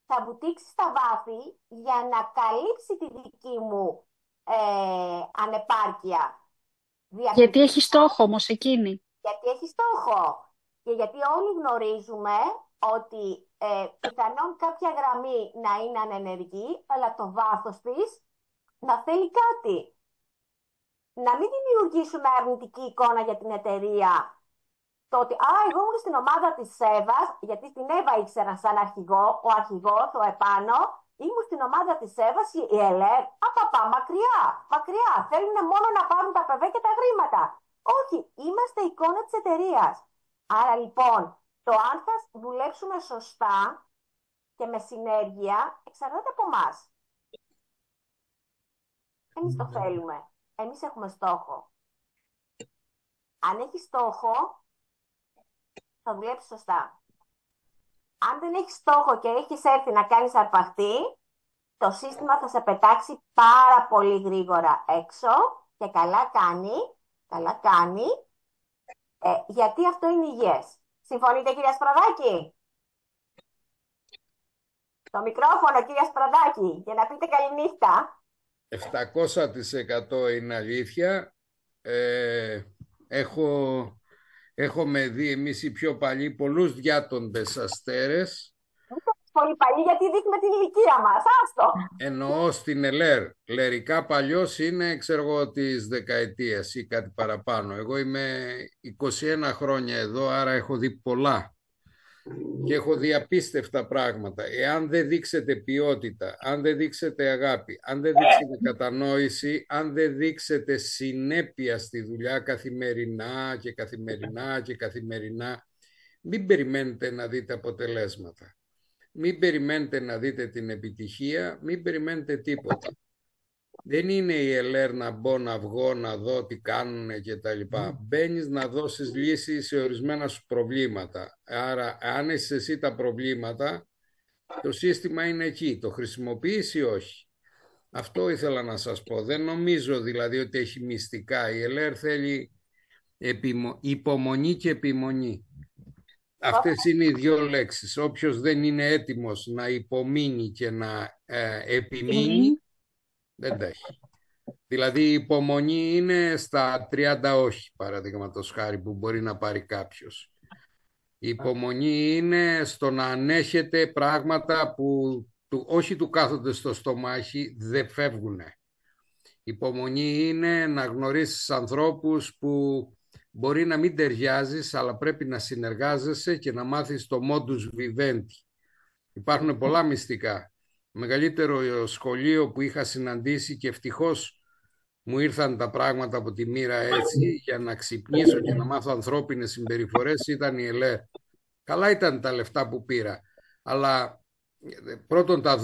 S10: θα βουτήξει στα βάθη για να καλύψει τη δική μου ανεπάρκεια.
S1: Γιατί έχει στόχο όμως εκείνη.
S10: Γιατί έχει στόχο. Και γιατί όλοι γνωρίζουμε ότι πιθανόν κάποια γραμμή να είναι ανενεργή, αλλά το βάθος της να θέλει κάτι. Να μην δημιουργήσουμε αρνητική εικόνα για την εταιρεία. Το ότι, εγώ ήμουν στην ομάδα της Εύας, γιατί την Εύα ήξεραν σαν αρχηγό, ο αρχηγός, ο επάνω, ήμουν στην ομάδα της Εύας, η ΕΛΕΡ, μακριά, μακριά. Θέλουν μόνο να πάρουν τα ΠΒ και τα χρήματα. Όχι, είμαστε εικόνα της εταιρείας. Άρα λοιπόν, το αν θα δουλέψουμε σωστά και με συνέργεια, εξαρτάται από εμάς. Εμείς το θέλουμε. Εμείς έχουμε στόχο. Αν έχει στόχο, θα δουλέψει σωστά. Αν δεν έχεις στόχο και έχεις έρθει να κάνεις αρπαχτή, το σύστημα θα σε πετάξει πάρα πολύ γρήγορα έξω και καλά κάνει, γιατί αυτό είναι υγιές. Συμφωνείτε, κυρία Σπραδάκη? Το μικρόφωνο, κυρία Σπραδάκη, για να πείτε καληνύχτα.
S3: 700% είναι αλήθεια. Έχουμε δει εμείς οι πιο παλιοί πολλούς διάτοντες αστέρες.
S10: Πολύ παλιοί, γιατί δείχνουμε την ηλικία μας. Άστο.
S3: Εννοώ στην ΕΛΕΡ. Λερικά παλιός είναι, ξέρω εγώ, της δεκαετίας ή κάτι παραπάνω. Εγώ είμαι 21 χρόνια εδώ, άρα έχω δει πολλά. Και έχω δει απίστευτα πράγματα. Εάν δεν δείξετε ποιότητα, αν δεν δείξετε αγάπη, αν δεν δείξετε κατανόηση, αν δεν δείξετε συνέπεια στη δουλειά καθημερινά και καθημερινά και καθημερινά, μην περιμένετε να δείτε αποτελέσματα. Μην περιμένετε να δείτε την επιτυχία, μην περιμένετε τίποτα. Δεν είναι η ΕΛΕΡ να μπω, να βγω, να δω τι κάνουν και τα λοιπά. Μπαίνεις να δώσεις λύσεις σε ορισμένα σου προβλήματα. Άρα, αν είσαι εσύ τα προβλήματα, το σύστημα είναι εκεί. Το χρησιμοποιείς ή όχι? Αυτό ήθελα να σας πω. Δεν νομίζω δηλαδή ότι έχει μυστικά. Η ΕΛΕΡ θέλει υπομονή και επιμονή. Αυτές είναι οι δύο λέξεις. Όποιος δεν είναι έτοιμος να υπομείνει και να επιμείνει, δεν τα έχει. Δηλαδή η υπομονή είναι στα 30 όχι, παραδείγματος χάρη, που μπορεί να πάρει κάποιος. Η υπομονή είναι στο να ανέχεται πράγματα που όχι του κάθονται στο στομάχι, δεν φεύγουν. Η υπομονή είναι να γνωρίσεις ανθρώπους που μπορεί να μην ταιριάζεις, αλλά πρέπει να συνεργάζεσαι και να μάθεις το modus vivendi. Υπάρχουν πολλά μυστικά. Μεγαλύτερο σχολείο που είχα συναντήσει, και ευτυχώς μου ήρθαν τα πράγματα από τη μοίρα έτσι, για να ξυπνήσω και να μάθω ανθρώπινες συμπεριφορές, ήταν η ΕΛΕΡ. Καλά ήταν τα λεφτά που πήρα, αλλά πρώτον τα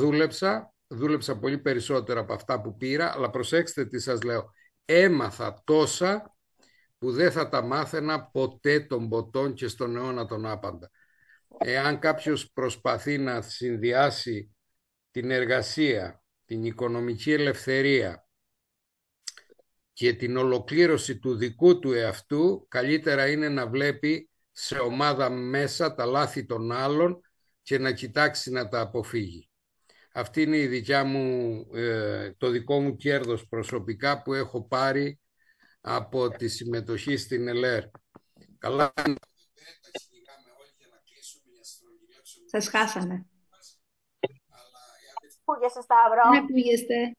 S3: δούλεψα πολύ περισσότερα από αυτά που πήρα, αλλά προσέξτε τι σας λέω, έμαθα τόσα που δεν θα τα μάθαινα ποτέ των ποτών και στον αιώνα τον άπαντα. Εάν κάποιος προσπαθεί να συνδυάσει την εργασία, την οικονομική ελευθερία και την ολοκλήρωση του δικού του εαυτού, καλύτερα είναι να βλέπει σε ομάδα μέσα τα λάθη των άλλων και να κοιτάξει να τα αποφύγει. Αυτή είναι η δικιά μου, το δικό μου κέρδος προσωπικά που έχω πάρει από τη συμμετοχή στην ΕΛΕΡ. Καλά.
S6: Σας χάσαμε.
S10: Ακούγεσαι, Σταύρο?
S6: Ναι, ακούγεστε.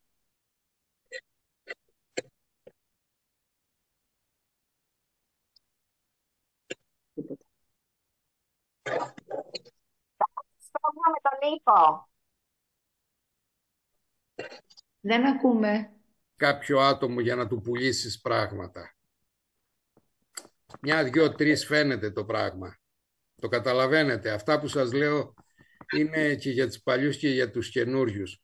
S10: Πρόβλημα με τον ήχο.
S6: Δεν ακούμε.
S3: Κάποιο άτομο για να του πουλήσεις πράγματα. Μια, δυο, τρεις φαίνεται το πράγμα. Το καταλαβαίνετε. Αυτά που σας λέω είναι και για τους παλιούς και για τους καινούριους.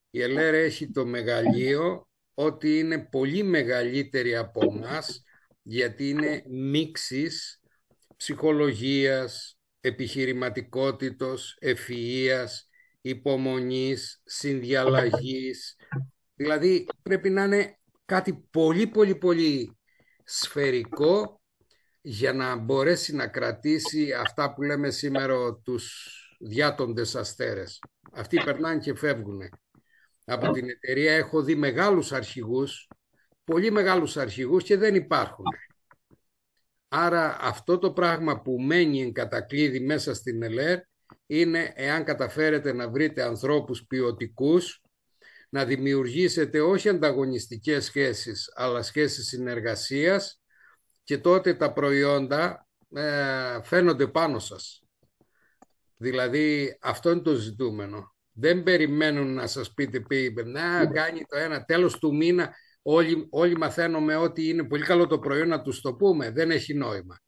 S3: Η ΕΛΕΡ έχει το μεγαλείο ότι είναι πολύ μεγαλύτερη από μας, γιατί είναι μίξης ψυχολογίας, επιχειρηματικότητος, ευφυΐας, υπομονής, συνδιαλλαγής. Δηλαδή πρέπει να είναι κάτι πολύ πολύ πολύ σφαιρικό για να μπορέσει να κρατήσει αυτά που λέμε σήμερα τους διάτοντες αστέρες. Αυτοί περνάνε και φεύγουν. Από την εταιρεία έχω δει μεγάλους αρχηγούς, πολύ μεγάλους αρχηγούς και δεν υπάρχουν. Άρα αυτό το πράγμα που μένει εν κατακλείδη μέσα στην ΕΛΕΡ είναι εάν καταφέρετε να βρείτε ανθρώπους ποιοτικούς, να δημιουργήσετε όχι ανταγωνιστικές σχέσεις, αλλά σχέσεις συνεργασίας, και τότε τα προϊόντα φαίνονται πάνω σας. Δηλαδή αυτό είναι το ζητούμενο. Δεν περιμένουν να σας πείτε να κάνει το ένα τέλος του μήνα. Όλοι μαθαίνουμε ότι είναι πολύ καλό το προϊόν, να τους το πούμε. Δεν έχει νόημα.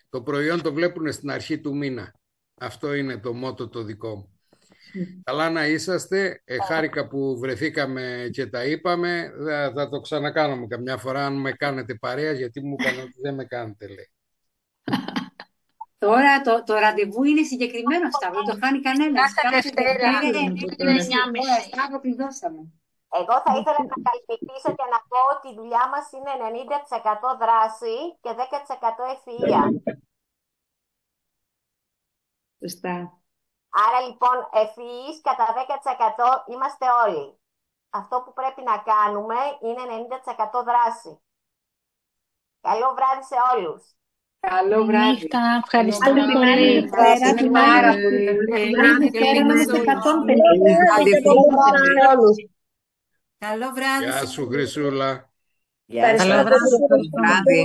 S3: Το προϊόν το βλέπουν στην αρχή του μήνα. Αυτό είναι το μότο το δικό μου. Καλά να είσαστε. Χάρηκα που βρεθήκαμε και τα είπαμε. Θα το ξανακάνουμε καμιά φορά αν με κάνετε παρέα, γιατί μου είπαν ότι δεν με κάνετε, λέει.
S7: Τώρα το ραντεβού είναι συγκεκριμένο, Σταύρο, δεν το χάνει κανένας.
S1: Κάθε Δευτέρα.
S7: Σταύρο, τη δώσαμε.
S10: Εγώ θα ήθελα να καλυπτήσω και να πω ότι η δουλειά μας είναι 90% δράση και 10% ευφυΐα.
S6: Σωστά.
S10: Άρα λοιπόν ευφυείς κατά 10% είμαστε όλοι. Αυτό που πρέπει να κάνουμε είναι 90% δράση. Καλό βράδυ σε όλους.
S7: Καλό βράδυ.
S1: Νύχτα, ευχαριστούμε πολύ.
S7: Καλό βράδυ.
S3: Γεια σου, Χρυσούλα.
S2: Καλό βράδυ.